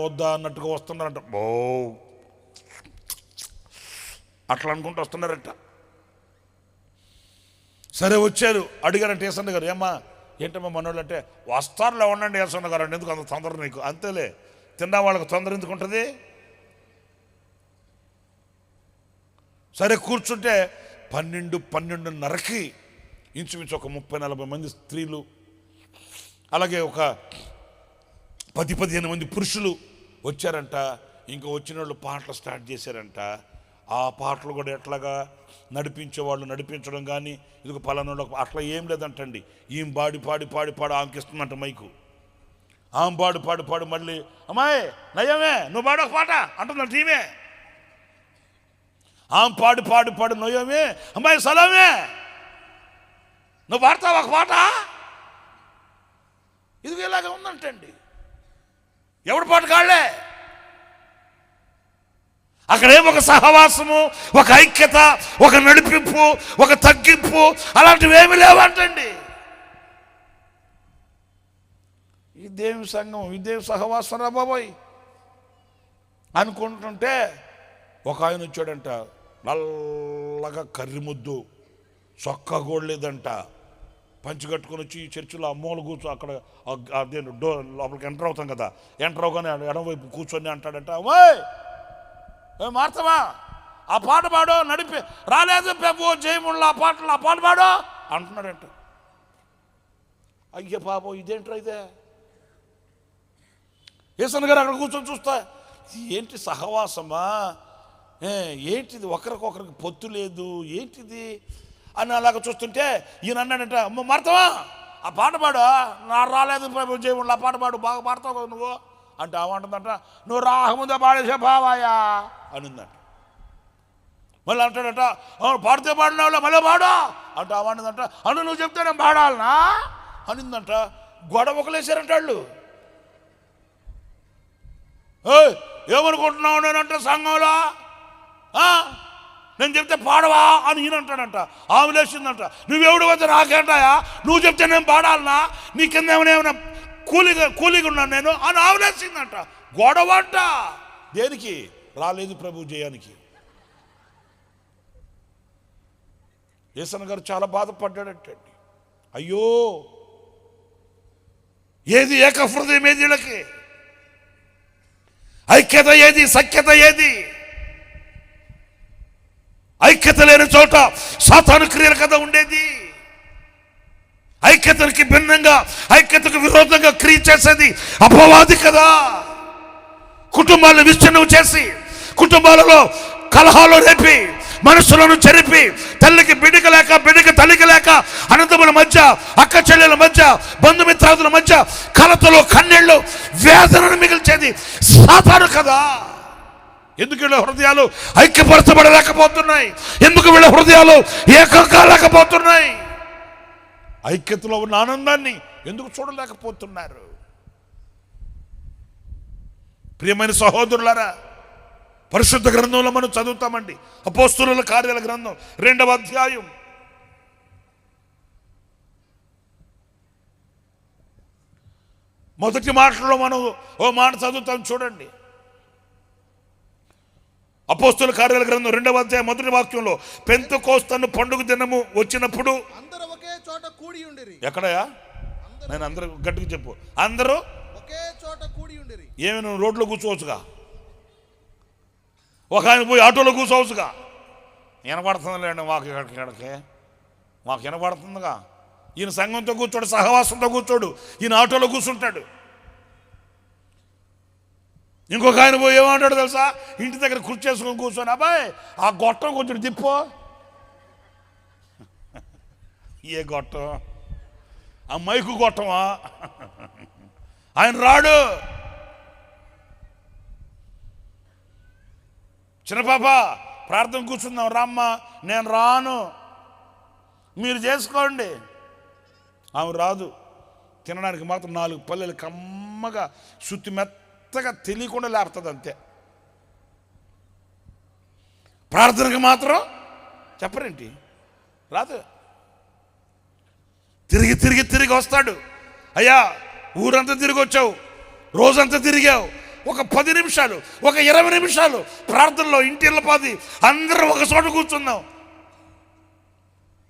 వద్దా అన్నట్టుగా వస్తున్నారంట. ఓ అట్లా అనుకుంటూ వస్తున్నారంట. సరే వచ్చారు, అడిగారంట యేసన్న గారు, ఏమ్మా ఏంటమ్మా మనోళ్ళు అంటే, వస్తారులే ఉండండి యేసన్న గారు, ఎందుకు అంత తొందర నీకు? అంతేలే, తిన్నా వాళ్ళకి తొందర ఎందుకు ఉంటుంది? సరే కూర్చుంటే 12:30కి ఇంచుమించు ఒక 30-40 మంది స్త్రీలు, అలాగే ఒక 10-15 మంది పురుషులు వచ్చారంట. ఇంకా వచ్చిన వాళ్ళు పాటలు స్టార్ట్ చేశారంట. ఆ పాటలు కూడా ఎట్లాగా నడిపించేవాళ్ళు నడిపించడం కానీ, ఇదిగో పలానా అట్లా ఏం లేదంటండి. ఈమె పాడి ఆమెకి ఇస్తుందంట మైకు. ఆమె పాడి మళ్ళీ అమ్మాయి నయ్యమే నువ్వు పాడు ఒక పాట అంటుందంట ఈమె. ఆమె పాడి నయ్యమే అమ్మాయి సలామే నువ్వు పాడతావు ఒక పాట. ఇదిగో ఇలాగే ఉందంటండి. ఎవడు పాట కాళ్లే. అక్కడేం ఒక సహవాసము, ఒక ఐక్యత, ఒక నడిపింపు, ఒక తగ్గింపు అలాంటివి ఏమి లేవంటండి. ఇదేం సంఘం, ఇదేం సహవాసం రా బాబోయ్ అనుకుంటుంటే ఒక ఆయన వచ్చాడంట, నల్లగా కర్రి ముద్దు, చొక్కా కూడా లేదంట, పంచి కట్టుకొని వచ్చి చర్చిలో అమ్మోలు కూర్చో అక్కడ అదే డోర్ లోపలికి ఎంటర్ అవుతాం కదా, ఎంటర్ అవగానే ఎడమవైపు కూర్చొని అంటాడంట, ఓయ్ మార్తమా ఆ పాట పాడో, నడిపి రాలేదు పెబ్బు జయముళ్ళ ఆ పాట పాడో అంటున్నాడంట. అయ్య పాపం ఇదేంట్రా ఇదే. యేసన్న గారు అక్కడ కూర్చొని చూస్తా, ఏంటి సహవాసమా, ఏంటిది, ఒకరికొకరికి పొత్తు లేదు, ఏంటిది అని అలాగ చూస్తుంటే ఈయన అన్నాడంట, అమ్మ మార్తవా ఆ పాట పాడు, నా రాలేదు జయముళ్ళ ఆ పాట పాడు, బాగా పాడతావు కదా నువ్వు అంటే అవంటుందంట, నువ్వు రాకముందే పాడేసే బావాయా అనిందంట. మళ్ళీ అంటాడట, పాడితే పాడినావులే మళ్ళీ పాడు అంటే అవంటుందంట, అను నువ్వు చెప్తే నేను పాడాలనా అనిందంట. గొడవ ఒకలేసారంట వాళ్ళు. ఏమనుకుంటున్నావు నేనంటే సంఘంలో నేను చెప్తే పాడవా అని ఈయన అంటాడంట. ఆమె లేచిందంట, నువ్వెవడు వద్ద నాకేంటాయా, నువ్వు చెప్తే నేను పాడాలనా, నీ కింద ఏమైనా కూలీగా ఉన్నాను నేను అని ఆమె లేచిందంట. గొడవ అంట. దేనికి రాలేదు ప్రభు జయానికి. యేసన్న గారు చాలా బాధపడ్డాడంటండి. అయ్యో ఏది ఏక హృదయం ఏది, వీళ్ళకి ఐక్యత ఏది, సఖ్యత ఏది? ఐక్యత లేని చోట సాతాను క్రియలు కదా ఉండేది. ఐక్యతకి భిన్నంగా, ఐక్యతకు విరోధంగా క్రియ చేసేది అపవాది కదా. కుటుంబాలను విచ్ఛిన్నం చేసి, కుటుంబాలలో కలహాలు రేపి, మనసులను చెరిపి, తల్లికి బిడ్డకి లేక, బిడ్డకి తల్లికి లేక, అనంతముల మధ్య, అక్క చెల్లెల మధ్య, బంధుమిత్రాదుల మధ్య కలతలు, కన్నీళ్లు, వేదనను మిగిల్చేది సాతాను కదా. ఎందుకు వీళ్ళ హృదయాలు ఐక్యపరచబడలేకపోతున్నాయి? ఎందుకు వీళ్ళ హృదయాలు ఏకం కాలేకపోతున్నాయి? ఐక్యతలో ఉన్న ఆనందాన్ని ఎందుకు చూడలేకపోతున్నారు? ప్రియమైన సహోదరులారా, పరిశుద్ధ గ్రంథంలో మనం చదువుతామండి. అపోస్తలుల కార్యాల గ్రంథం 2వ అధ్యాయం మొదటి మాటలో మనం ఓ మాట చదువుతాం చూడండి. అపోస్తలుల కార్యాల గ్రంథం 2వ అధ్యాయం మొదటి వాక్యంలో, పెంతెకోస్తు పండుగ దినము వచ్చినప్పుడు అందరూ ఒకే చోట కూడి ఉండిరి. ఎక్కడయా? నేను అందరూ గట్టిగా చెప్పు. అందరూ ఒకే చోట కూడి ఉండిరి. ఏమి నువ్వు రోడ్లో కూర్చోవచ్చుగా, ఒక ఆయన పోయి ఆటోలో కూర్చోవచ్చుగా. వినపడుతుందిలేండి మాకు, ఇక్కడికి మాకు వినపడుతుందిగా. ఈయన సంఘంతో కూర్చోడు, సహవాసంతో కూర్చోడు, ఈయన ఆటోలో కూర్చుంటాడు. ఇంకొక ఆయన పోయి ఏమంటాడు తెలుసా, ఇంటి దగ్గర కుర్చీ చేసుకొని కూర్చొని, అబ్బాయి ఆ గొట్టం కొంచెం తిప్పో. ఏ గొట్టం? ఆ మైకు గొట్టమా? ఆయన రాడు. చిన్నపాప ప్రార్థన కూర్చుందాం రామ్మ, నేను రాను, మీరు చేసుకోండి. ఆమె రాదు. తినడానికి మాత్రం 4 పల్లెలు కమ్మగా సుత్తి మెత్తగా తెలియకుండా లేపుతుంది అంతే. ప్రార్థనకి మాత్రం చెప్పరేంటి, రాదు. తిరిగి తిరిగి తిరిగి వస్తాడు. అయ్యా ఊరంతా తిరిగి వచ్చావు, రోజంతా తిరిగావు, ఒక 10 నిమిషాలు, ఒక 20 నిమిషాలు ప్రార్థనలో ఇంటిళ్ళ పాది అందరూ ఒక చోట కూర్చుందాం.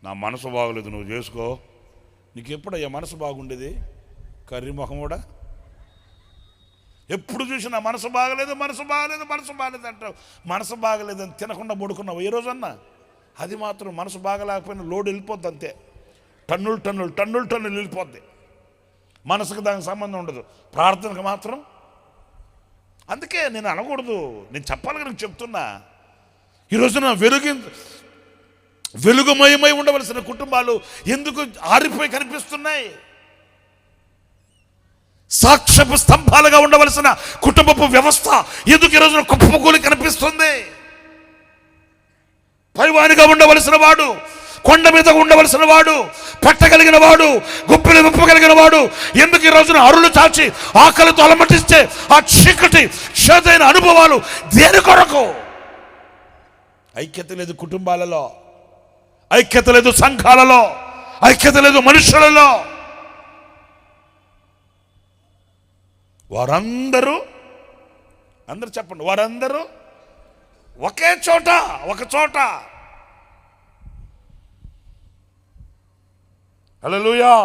నా మనసు బాగలేదు, నువ్వు చేసుకో. నీకు ఎప్పుడయ్యా మనసు బాగుండేది? కర్రీ మొహం కూడా ఎప్పుడు చూసినా మనసు బాగలేదు, మనసు బాగలేదు, మనసు బాగలేదు అంటావు. మనసు బాగలేదని తినకుండా పడుకున్నావు ఏ రోజన్నా? అది మాత్రం మనసు బాగలేకపోయినా లోడ్ వెళ్ళిపోద్ది అంతే. టన్నులు టన్నులు టన్నులు టన్నులు వెళ్ళిపోద్ది. మనసుకు దానికి సంబంధం ఉండదు, ప్రార్థనకు మాత్రం. అందుకే నేను అనకూడదు, నేను చెప్పాలి కదా, చెప్తున్నా. ఈరోజున వెలుగుమయమై ఉండవలసిన కుటుంబాలు ఎందుకు ఆరిపోయి కనిపిస్తున్నాయి? సాక్ష్యపు స్తంభాలుగా ఉండవలసిన కుటుంబపు వ్యవస్థ ఎందుకు ఈరోజున కుప్పకూలి కనిపిస్తుంది? పైవానిగా ఉండవలసిన వాడు, కొండ మీద ఉండవలసిన వాడు, పట్టగలిగిన వాడు, గుప్పిలు విప్పగలిగిన వాడు ఎందుకు ఈ రోజున అరులు చాచి ఆకలితో అలమటిస్తే ఆ చీకటి చేదైన అనుభవాలు దేని కొరకు? ఐక్యత లేదు కుటుంబాలలో, ఐక్యత లేదు సంఘాలలో, ఐక్యత లేదు మనుషులలో. వారందరూ, అందరూ చెప్పండి, వారందరూ ఒకే చోట, ఒక చోట. హల్లెలూయా.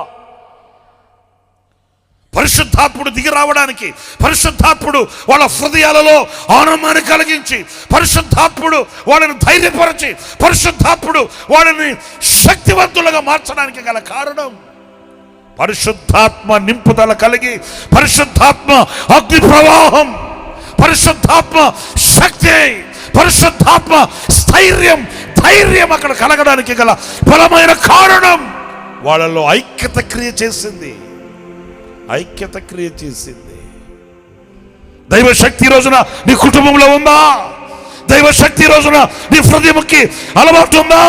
పరిశుద్ధాత్ముడు దిగి రావడానికి, పరిశుద్ధాత్ముడు వాళ్ళ హృదయాలలో ఆనందాన్ని కలిగించి, పరిశుద్ధాత్ముడు వాళ్ళని ధైర్యపరిచి, పరిశుద్ధాత్ముడు వాళ్ళని శక్తివంతులుగా మార్చడానికి గల కారణం పరిశుద్ధాత్మ నింపుదల కలిగి, పరిశుద్ధాత్మ అగ్ని ప్రవాహం, పరిశుద్ధాత్మ శక్తి, పరిశుద్ధాత్మ ధైర్యం అక్కడ కలగడానికి గల బలమైన కారణం వాళ్ళలో ఐక్యత క్రియ చేసింది. దైవశక్తి రోజున నీ కుటుంబంలో ఉందా? దైవశక్తి రోజున నీ హృదయంకి అలవాటు ఉందా?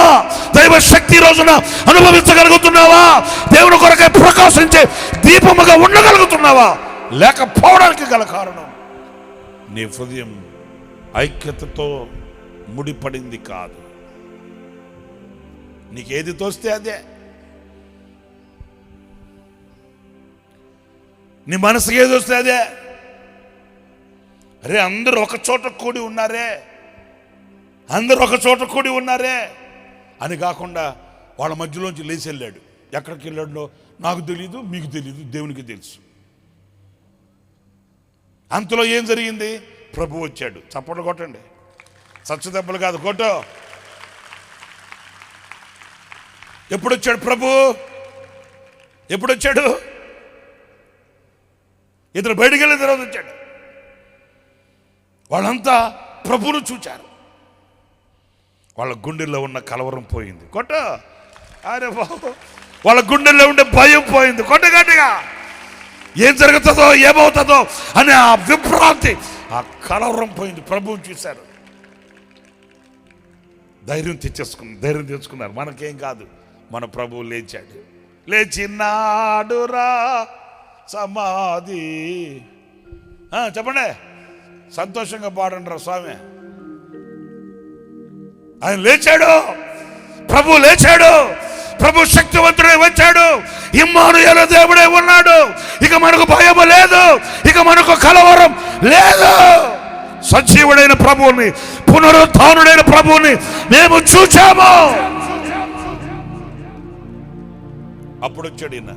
దైవశక్తి రోజున అనుభవించగలుగుతున్నావా? దేవుని కొరకే ప్రకాశించే దీపముగా ఉండగలుగుతున్నావా? లేకపోవడానికి గల కారణం నీ హృదయం ఐక్యతతో ముడిపడింది కాదు. నీకేది తోస్తే అదే. నీ మనసుకి ఏది వస్తే అదే. అరే అందరూ ఒక చోట కూడి ఉన్నారే, అందరూ ఒక చోట కూడి ఉన్నారే అని కాకుండా వాళ్ళ మధ్యలోంచి లేచి వెళ్ళాడు. ఎక్కడికి వెళ్ళాడో నాకు తెలియదు, మీకు తెలియదు, దేవునికి తెలుసు. అంతలో ఏం జరిగింది? ప్రభు వచ్చాడు. చప్పట్లు కొట్టండి, సచ్చు దెబ్బలు కాదు, కొట్టు. ఎప్పుడు వచ్చాడు ప్రభు? ఎప్పుడు వచ్చాడు? ఇతను బయటికి వెళ్ళిన తర్వాత వచ్చాడు. వాళ్ళంతా ప్రభువును చూచారు. వాళ్ళ గుండెల్లో ఉన్న కలవరం పోయింది. కొట్ట. అరే బాబు, వాళ్ళ గుండెల్లో ఉండే భయం పోయింది. కొట్ట గట్టిగా. ఏం జరుగుతుందో ఏమవుతుందో అనే ఆ విభ్రాంతి, ఆ కలవరం పోయింది. ప్రభువుని చూశారు. ధైర్యం తెచ్చుకున్నారు. మనకేం కాదు, మన ప్రభువు లేచాడు. లేచినాడురా సమాధి. చెప్పండి, సంతోషంగా పాడండి రా స్వామి. ఆయన లేచాడు, ప్రభు లేచాడు, ప్రభు శక్తివంతుడే వచ్చాడు. ఇమ్మానుయేలు దేవుడే ఉన్నాడు. ఇక మనకు భయం లేదు, ఇక మనకు కలవరం లేదు. సజీవుడైన ప్రభువుని, పునరుత్థానుడైన ప్రభువుని మేము చూచాము. అప్పుడు వచ్చాడు ఈయన.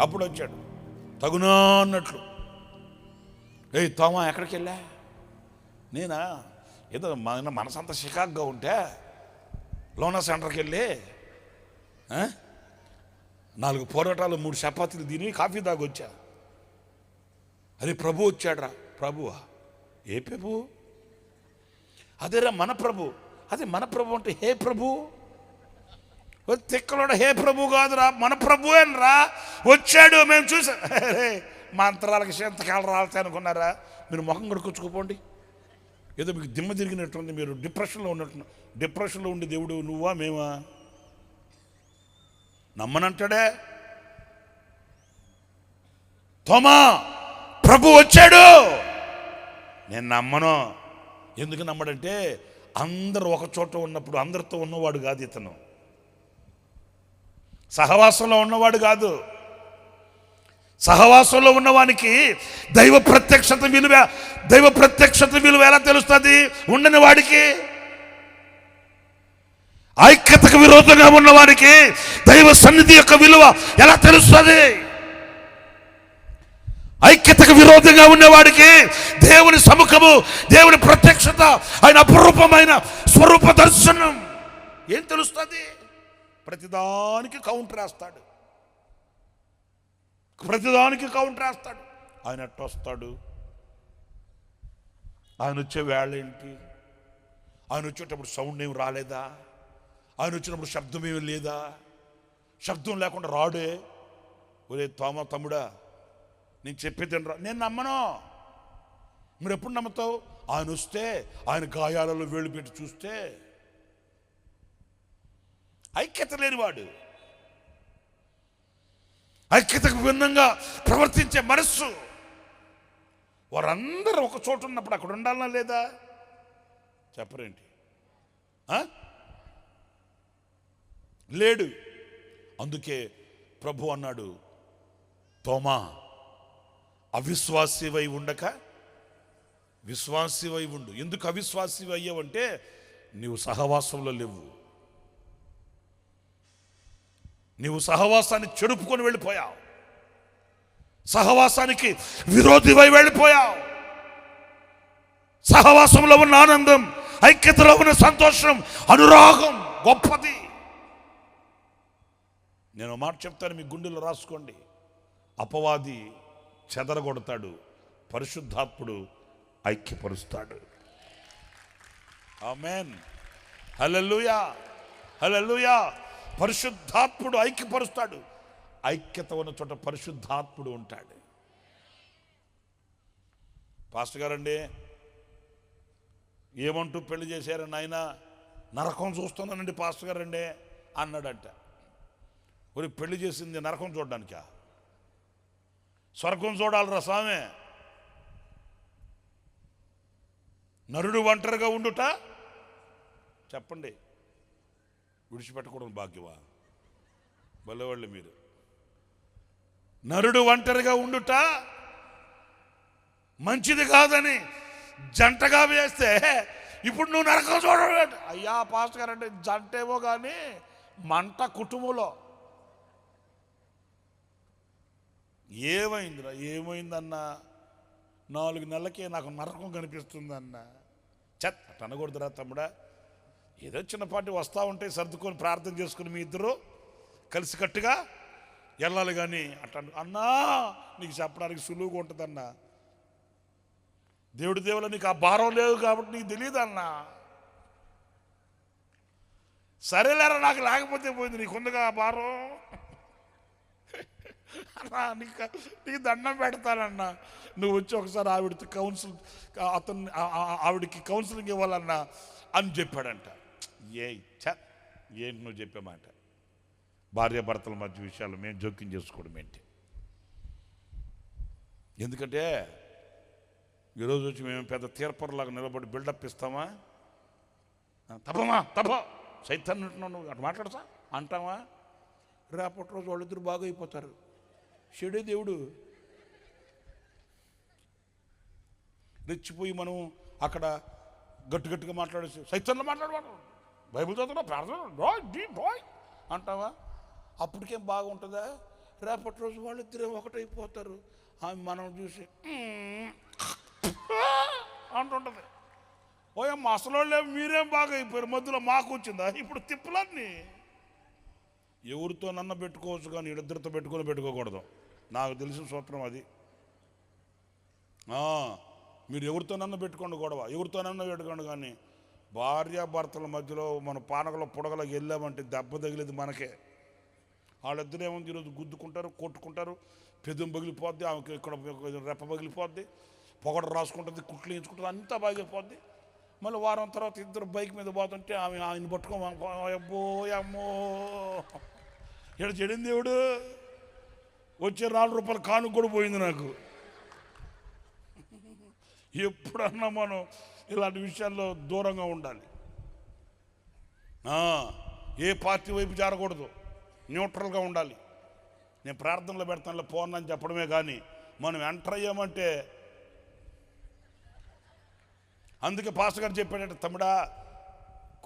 అప్పుడు వచ్చాడు తగునా అన్నట్లు. తోమా ఎక్కడికి వెళ్ళా? నేనా ఏదో మనసంతా షికాగ్గా ఉంటే లోనా సెంటర్కి వెళ్ళి 4 పొరాటాలు 3 చపాతీలు తిని కాఫీ తాగొచ్చా. అరే ప్రభు వచ్చాడ్రా. ప్రభువా? ఏ ప్రభు? అదేరా మన ప్రభు. అదే మన ప్రభు అంటే హే ప్రభు. తిక్కలోడ హే ప్రభు కాదురా, మన ప్రభు అనరా. వచ్చాడు, మేము చూసాం. మంత్రాలకి ఎంతకాలం రాలుతాయి అనుకున్నారా? మీరు మొహం కడుకొచ్చుకోపోండి. ఏదో మీకు దిమ్మ తిరిగినట్టుంది, మీరు డిప్రెషన్లో ఉన్నట్టు. డిప్రెషన్లో ఉండే దేవుడు నువ్వా మేమా? నమ్మనంటాడే. తోమా ప్రభు వచ్చాడు. నేను నమ్మను. ఎందుకు నమ్మడంటే అందరూ ఒక చోట ఉన్నప్పుడు అందరితో ఉన్నవాడు కాదు ఇతను. సహవాసంలో ఉన్నవాడు కాదు. సహవాసంలో ఉన్నవానికి దైవ ప్రత్యక్షత విలువ ఎలా తెలుస్తుంది? ఉండని వాడికి. ఐక్యతకు విరోధంగా ఉన్నవాడికి దైవ సన్నిధి యొక్క విలువ ఎలా తెలుస్తుంది? ఐక్యతకు విరోధంగా ఉన్నవాడికి దేవుని సముఖము, దేవుని ప్రత్యక్షత, ఆయన అపురూపమైన స్వరూప దర్శనం ఏం తెలుస్తుంది? ప్రతిదానికి కౌంటర్ వేస్తాడు. ఆయన ఎట్ట వస్తాడు? ఆయన వచ్చే వేళ ఏంటి? ఆయన వచ్చేటప్పుడు సౌండ్ ఏమి రాలేదా? ఆయన వచ్చినప్పుడు శబ్దం ఏమి లేదా? శబ్దం లేకుండా రాడే. ఒరే తోమా తమ్ముడా, నేను చెప్పేది రా. నేను నమ్మను. మీరు ఎప్పుడు నమ్ముతావు? ఆయన వస్తే, ఆయన గాయాలలో వేళ్ళు పెట్టి చూస్తే. ఐక్యత లేనివాడు, ఐక్యతకు భిన్నంగా ప్రవర్తించే మనస్సు, వారందరూ ఒక చోట ఉన్నప్పుడు అక్కడ ఉండాలనా లేదా? చెప్పరేంటి? లేడు. అందుకే ప్రభు అన్నాడు, తోమా అవిశ్వాసివై ఉండక విశ్వాసివై ఉండు. ఎందుకు అవిశ్వాసివై అయ్యావంటే నీవు సహవాసంలో లేవు. నీవు సహవాసాన్ని చెడుపుకొని వెళ్ళిపోయావు. సహవాసానికి విరోధివై వెళ్ళిపోయావు. సహవాసంలో ఉన్న ఆనందం, ఐక్యతలో ఉన్న సంతోషం, అనురాగం గొప్పది. నేను మాట చెప్తాను, మీ గుండెలో రాసుకోండి. అపవాది చెదరగొడతాడు, పరిశుద్ధాత్ముడు ఐక్యపరుస్తాడు. ఆమేన్, హల్లెలూయా, హల్లెలూయా. పరిశుద్ధాత్ముడు ఐక్యపరుస్తాడు. ఐక్యత ఉన్న చోట పరిశుద్ధాత్ముడు ఉంటాడు. పాస్టర్ గారండి ఏమంటూ పెళ్లి చేశారని ఆయన నరకం చూస్తున్నానండి పాస్టర్ గారండి అన్నాడంట. ఒరి పెళ్లి చేసింది నరకం చూడడానికా? స్వర్గం చూడాలిరా స్వామి. నరుడు ఒంటరిగా ఉండుట చెప్పండి, విడిచిపెట్టకూడదు భాగ్యమా? భలేవాళ్ళు మీరు. నరుడు ఒంటరిగా ఉండుట మంచిది కాదని జంటగా వేస్తే ఇప్పుడు నువ్వు నరకం చూడలేదు. అయ్యా పాస్టర్ గారు అంటే జంటేమో కానీ మంట కుటుంబంలో. ఏమైందిరా? ఏమైందన్నా? 4 నెలలకే నాకు నరకం కనిపిస్తుందన్న. చెత్త అనకూడదురా తమ్ముడా. ఏదో చిన్నపాటి వస్తూ ఉంటే సర్దుకొని ప్రార్థన చేసుకుని మీ ఇద్దరు కలిసికట్టుగా వెళ్ళాలి. కానీ అట్లా అన్నా నీకు చెప్పడానికి సులువుగా ఉంటుందన్నా. దేవుడి దేవుల నీకు ఆ భారం లేదు కాబట్టి నీకు తెలియదన్నా. సరేలేరా, నాకు లేకపోతే పోయింది, నీకుందిగా ఆ భారం అన్నా. నీకు దండం పెడతానన్నా. నువ్వు వచ్చి ఒకసారి ఆవిడతో ఆవిడకి కౌన్సిలింగ్ ఇవ్వాలన్నా అని చెప్పాడంట. ఏంటి నువ్వు చెప్పే మాట? భార్యాభర్తల మధ్య విషయాలు మేము జోక్యం చేసుకోవడం ఏంటి? ఎందుకంటే ఈరోజు వచ్చి మేము పెద్ద తీర్పర్లాగా నిలబడి బిల్డప్ ఇస్తామా? తప్పమా తప్ప సైతాన్ని అంటున్నావు నువ్వు అటు మాట్లాడతా అంటావా? రేపటి రోజు వాళ్ళిద్దరు బాగా అయిపోతారు. షెడే దేవుడు రెచ్చిపోయి మనం అక్కడ గట్టిగా మాట్లాడేసి సైతాన్లో మాట్లాడవాడు, బైబిల్ చదువుతున్నా, ప్రార్థన అంటావా? అప్పటికేం బాగుంటుందా? రేపటి రోజు వాళ్ళిద్దరే ఒకటైపోతారు. ఆమె మనం చూసి అంటుంటుంది. ఓయమ్మ అసలు మీరేం బాగా అయిపోయారు, మధ్యలో మాకు వచ్చిందా? ఇప్పుడు తిప్పలన్నీ. ఎవరితో నన్న పెట్టుకోవచ్చు కానీ వీళ్ళిద్దరితో పెట్టుకోకూడదు. నాకు తెలిసిన సూత్రం అది. మీరు ఎవరితో నన్న పెట్టుకోండి గొడవ, ఎవరితో నన్న పెట్టుకోండి, కానీ భార్యాభర్తల మధ్యలో మన పానకలో పొడగలో వెళ్ళామంటే దెబ్బ తగిలేదు మనకే. వాళ్ళిద్దరు ఏముంది ఈరోజు గుద్దుకుంటారు, కొట్టుకుంటారు, పెదం పగిలిపోద్ది, ఆమెకి ఇక్కడ రెప్ప పగిలిపోద్ది, పొగడ రాసుకుంటుంది, కుట్లు వేయించుకుంటుంది, అంతా పగిలిపోద్ది. మళ్ళీ వారం తర్వాత ఇద్దరు బైక్ మీద పోతుంటే ఆయన అబ్బో అమ్మో ఇక్కడ చెడింది దేవుడు. వచ్చే 4 రూపాయలు కానుక కూడా పోయింది నాకు. ఎప్పుడన్నా మనం ఇలాంటి విషయాల్లో దూరంగా ఉండాలి. ఏ పార్టీ వైపు చేరకూడదు, న్యూట్రల్గా ఉండాలి. నేను ప్రార్థనలో పెడతానులే పోనని చెప్పడమే కానీ మనం ఎంటర్ అయ్యామంటే. అందుకే పాస్టర్ గారు చెప్పాడంటే, తమ్ముడా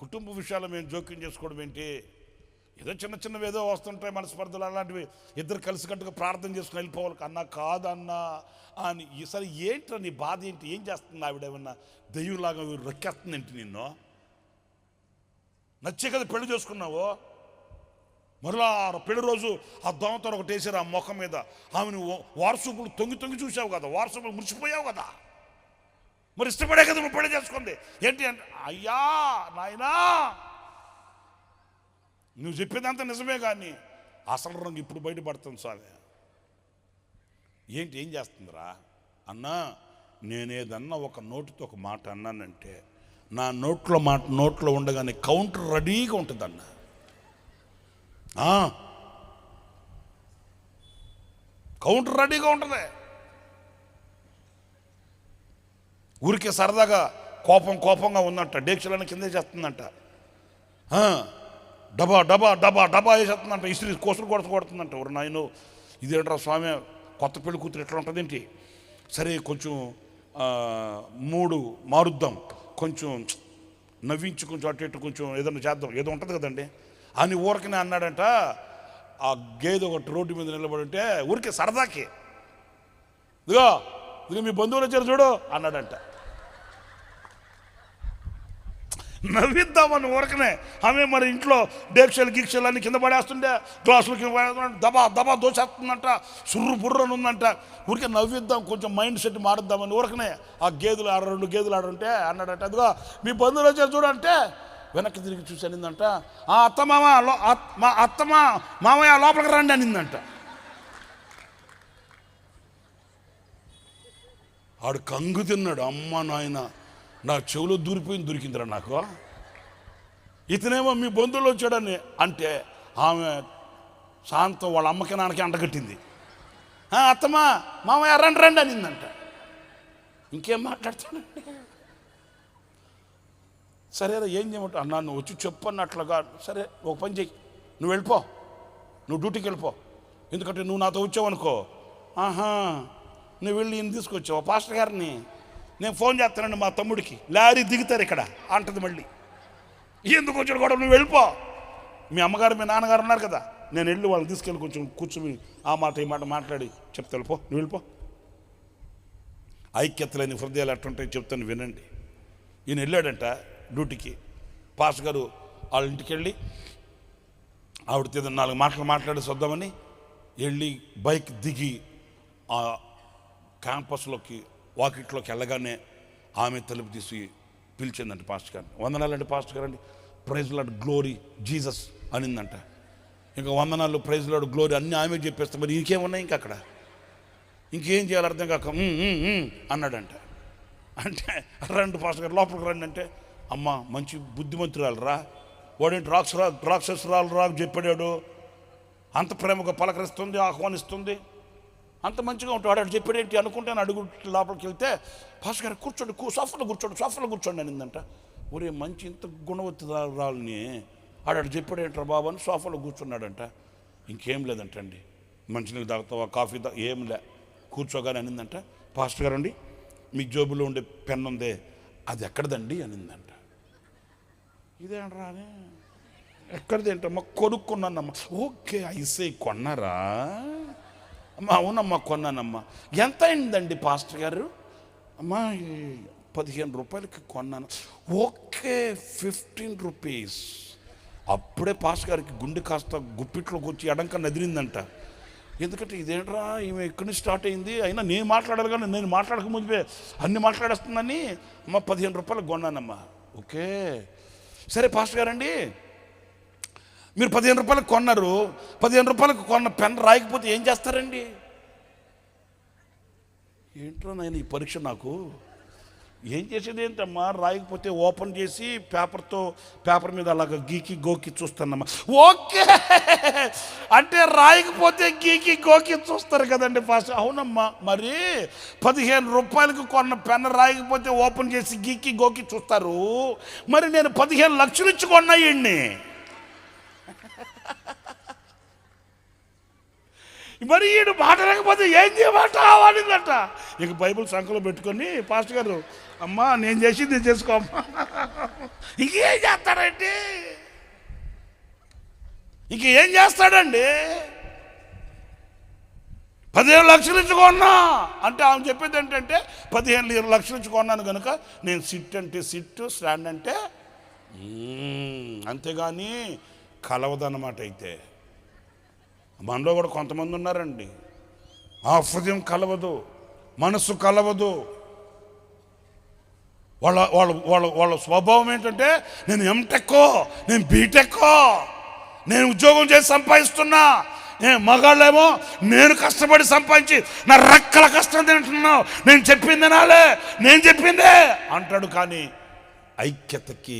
కుటుంబ విషయాలు మేము జోక్యం చేసుకోవడం ఏంటి? ఏదో చిన్నవి ఏదో వస్తుంటాయి మనస్పర్ధలు, అలాంటివి ఇద్దరు కలిసికట్టుగా ప్రార్థన చేసుకుని వెళ్ళిపోవాలి అన్నా. కాదన్నా అని. ఈసారి ఏంట్రా నీ బాధ ఏంటి? ఏం చేస్తుంది ఆవిడ? ఏమన్నా దెయ్యంలాగా రొక్కేస్తుంది ఏంటి నిన్ను? నచ్చే కదా పెళ్లి చేసుకున్నావు. మరలా పెళ్లి రోజు ఆ దోమతో ఒకటి వేసారు ఆ ముఖం మీద. ఆమెను వారసుపులు తొంగి చూసావు కదా, వారసుపులు మురిసిపోయావు కదా. మరి ఇష్టపడే కదా నువ్వు పెళ్లి చేసుకుంది ఏంటి అంటే, అయ్యా నాయనా నువ్వు చెప్పేదంతా నిజమే కానీ అసలు రంగు ఇప్పుడు బయటపడుతుంది స్వామి. ఏం చేస్తుందిరా అన్నా? నేనేదన్నా ఒక నోటితో ఒక మాట అన్నానంటే నా నోట్లో ఉండగానే కౌంటర్ రెడీగా ఉంటుందన్నా. కౌంటర్ రెడీగా ఉంటుంది. ఊరికే సరదాగా కోపంగా ఉందంట, డేక్షలను కిందే చేస్తుందంట, డబా వేసేస్తుందంట, ఇస్త్రీ కోసులు కొడుతుందంట. ఒక నాయన ఇదేంట్రా స్వామి, కొత్త పెళ్లి కూతురు ఎట్లా ఉంటుంది ఏంటి? సరే కొంచెం మూడు మారుద్దాం, కొంచెం నవ్వించి కొంచెం అటు ఇటు కొంచెం ఏదైనా చేద్దాం, ఏదో ఉంటుంది కదండి అని ఊరకనే అన్నాడంట. ఆ గేదె ఒకటి రోడ్డు మీద నిలబడుంటే ఊరికే సరదాకి, ఇదిగో మీ బంధువులు వచ్చారు చూడు అన్నాడంట. నవ్విద్దామని ఊరకనే. ఆమె మరి ఇంట్లో డేక్షలు గీక్షలు అన్ని కింద పడేస్తుండే, గ్లాసులు కింద పడేస్తుంటే దబా దబా దోసేస్తుందంట, సుర్రు బుర్రని ఉందంట. ఊరికే నవ్విద్దాం, కొంచెం మైండ్ సెట్ మారుద్దామని ఊరకనే ఆ గేదెలు 2 గేదెలు ఆడుంటే అన్నాడంట, అదిగో మీ బంధువులు వచ్చారు చూడంటే వెనక్కి తిరిగి చూసి అనిందంట, ఆ మామయ్య లోపలికి రండి అనిందంట. ఆడు కంగు తిన్నాడు, అమ్మ నాయన నా చెవులో దొరికిందిరా నాకు. ఇతనేమో మీ బంధువులు వచ్చాడని అంటే ఆమె శాంతం వాళ్ళ అమ్మకి నాన్నకి అంటగట్టింది. అత్తమ్మా మామయ్య రండి అనిందంట. ఇంకేం మాట్లాడతానండి. సరేరా ఏం చేయమంటా అన్నా, నువ్వు వచ్చి చెప్పు అన్నట్లుగా. సరే ఒక పని చెయ్యి, నువ్వు వెళ్ళిపో, నువ్వు డ్యూటీకి వెళ్ళిపో, ఎందుకంటే నువ్వు నాతో వచ్చావు అనుకో, నువ్వు వెళ్ళి ఈయన తీసుకొచ్చావు పాస్టర్ గారిని, నేను ఫోన్ చేస్తానండి మా తమ్ముడికి, లారీ దిగుతారు ఇక్కడ అంటది. మళ్ళీ ఎందుకు వచ్చాడు కూడా, నువ్వు వెళ్ళిపో, మీ అమ్మగారు మీ నాన్నగారు ఉన్నారు కదా, నేను వెళ్ళి వాళ్ళని తీసుకెళ్ళి కొంచెం కూర్చుని ఆ మాట ఈ మాట మాట్లాడి చెప్తా, వెళ్ళిపో నువ్వు వెళ్ళిపో. ఐక్యత లేని హృదయాలు ఎట్టుంటాయి చెప్తాను వినండి. ఈయన వెళ్ళాడంట డ్యూటీకి. పాస్టర్ గారు వాళ్ళ ఇంటికి వెళ్ళి ఆవిడతో 4 మాటలు మాట్లాడి వద్దామని వెళ్ళి బైక్ దిగి ఆ క్యాంపస్లోకి వాకిట్లోకి వెళ్ళగానే ఆమె తలుపు తీసి పిలిచిందంట పాస్టర్ గారిని. వందనాలండి పాస్టర్ గారు అండి, ప్రైజ్ లార్డ్ గ్లోరీ జీసస్ అనిందంట. ఇంకా వందనాలు ప్రైజ్ లార్డ్ గ్లోరీ అన్నీ ఆమె చెప్పేస్తే మరి ఇంకేమున్నాయి ఇంకా అక్కడ, ఇంకేం చేయాలి అర్థం కాక అన్నాడంట. అంటే రండి పాస్టర్ గారు లోపలికి రండి అంటే, అమ్మ మంచి బుద్ధిమంతురాలు రా, వాడేంటి రాక్షసురాలు రా చెప్పాడు, అంత ప్రేమగా పలకరిస్తుంది, ఆహ్వానిస్తుంది, అంత మంచిగా ఉంటాడు వాడు చెప్పాడేంటి అనుకుంటాను. అడుగు లోపలికి వెళ్తే పాస్టర్ గారు కూర్చోండి, సోఫాలో కూర్చోండి అనిందంట. ఒరే మంచి ఇంత గుణవతి రాళ్ళని ఆడాడు చెప్పాడేంట్రా బాబు అని సోఫాలో కూర్చున్నాడంట. ఇంకేం లేదంటండి, మంచినీళ్ళు తాగుతావా కాఫీ ఏం లే, కూర్చోగానే అనిందంట, పాస్టర్ గారు అండి మీ జోబులో ఉండే పెన్ ఉందే అది ఎక్కడదండి అనిందంట. ఇదేంట్రా అని, ఎక్కడిది ఏంటమ్మా, కొనుక్కున్నానమ్మా. ఓకే ఐసే కొన్నారా అమ్మా, అవునమ్మా కొన్నానమ్మా. ఎంత అయిందండి పాస్టర్ గారు? అమ్మా 15 రూపాయలకి కొన్నాను. Okay 15 rupees. అప్పుడే పాస్టర్ గారికి గుండె కాస్త గుప్పిట్లోకి వచ్చి ఎడంక నదిరిందంట. ఎందుకంటే ఇదేంట్రా ఈమె ఇక్కడి నుంచి స్టార్ట్ అయింది, అయినా నేను మాట్లాడాలి కానీ నేను మాట్లాడక ముందే అన్ని మాట్లాడేస్తుందని. అమ్మ 15 రూపాయలకు కొన్నానమ్మా. ఓకే సరే పాస్టర్ గారండి, మీరు 15 రూపాయలకు కొన్నారు, 15 రూపాయలకు కొన్న పెన్ రాయకపోతే ఏం చేస్తారండి? ఏంట్రా నాయన ఈ పరీక్ష నాకు, ఏం చేసేది ఏంటమ్మా, రాయకపోతే ఓపెన్ చేసి పేపర్ మీద అలాగ గీకి గోకి చూస్తానమ్మా. ఓకే అంటే రాయకపోతే గీకి గోకి చూస్తారు కదండి ఫాస్ట్. అవునమ్మా, మరి 15 రూపాయలకు కొన్న పెన్ రాయకపోతే ఓపెన్ చేసి గీకి గోకి చూస్తారు, మరి నేను 15 లక్షలు ఇచ్చి కొన్నాయండి, మరి ఈడు మాట్లాడకపోతే ఏం చేయమంట వాడిందట. ఇక బైబిల్ సంఖలో పెట్టుకొని పాస్టర్ గారు అమ్మా నేను చేసింది చేసుకో అమ్మా. ఇంకేం చేస్తాడండి, ఇంకేం చేస్తాడండి, 15 లక్షలు ఇచ్చి కొన్నా అంటే ఆమె చెప్పేది ఏంటంటే 15 లక్షలు ఇచ్చి కొన్నాను కనుక నేను సిట్ అంటే సిట్టు, స్టాండ్ అంటే అంతేగాని కలవదన్నమాట. అయితే మనలో కూడా కొంతమంది ఉన్నారండి, ఆ హృదయం కలవదు, మనస్సు కలవదు. వాళ్ళ స్వభావం ఏంటంటే నేను ఎంటెక్కో, నేను బీటెక్కో, నేను ఉద్యోగం చేసి సంపాదిస్తున్నా, మగాళ్ళేమో నేను కష్టపడి సంపాదించి నా రెక్కల కష్టం తింటున్నావు, నేను చెప్పింది నాలే, నేను చెప్పిందే అంటాడు. కానీ ఐక్యతకి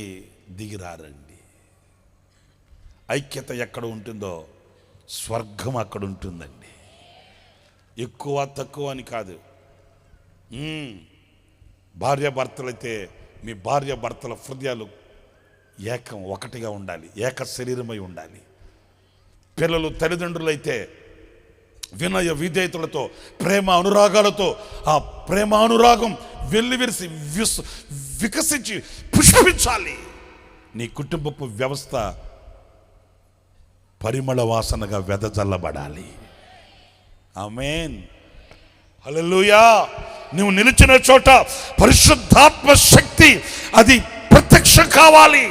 దిగిరారండి. ఐక్యత ఎక్కడ ఉంటుందో స్వర్గం అక్కడ ఉంటుందండి. ఎక్కువ తక్కువ అని కాదు. భార్యాభర్తలైతే మీ భార్యాభర్తల హృదయాలు ఒకటిగా ఉండాలి, ఏక శరీరమై ఉండాలి. పిల్లలు తల్లిదండ్రులైతే వినయ విధేయతలతో, ప్రేమ అనురాగాలతో ఆ ప్రేమ అనురాగం వెల్లివిరిసి వికసించి పుష్పించాలి. నీ కుటుంబపు వ్యవస్థ పరిమళ వాసనగా వెదజల్లబడాలి. ఆమేన్, హల్లెలూయా. నువ్వు నిలిచిన చోట పరిశుద్ధాత్మ శక్తి అది ప్రత్యక్షం కావాలి.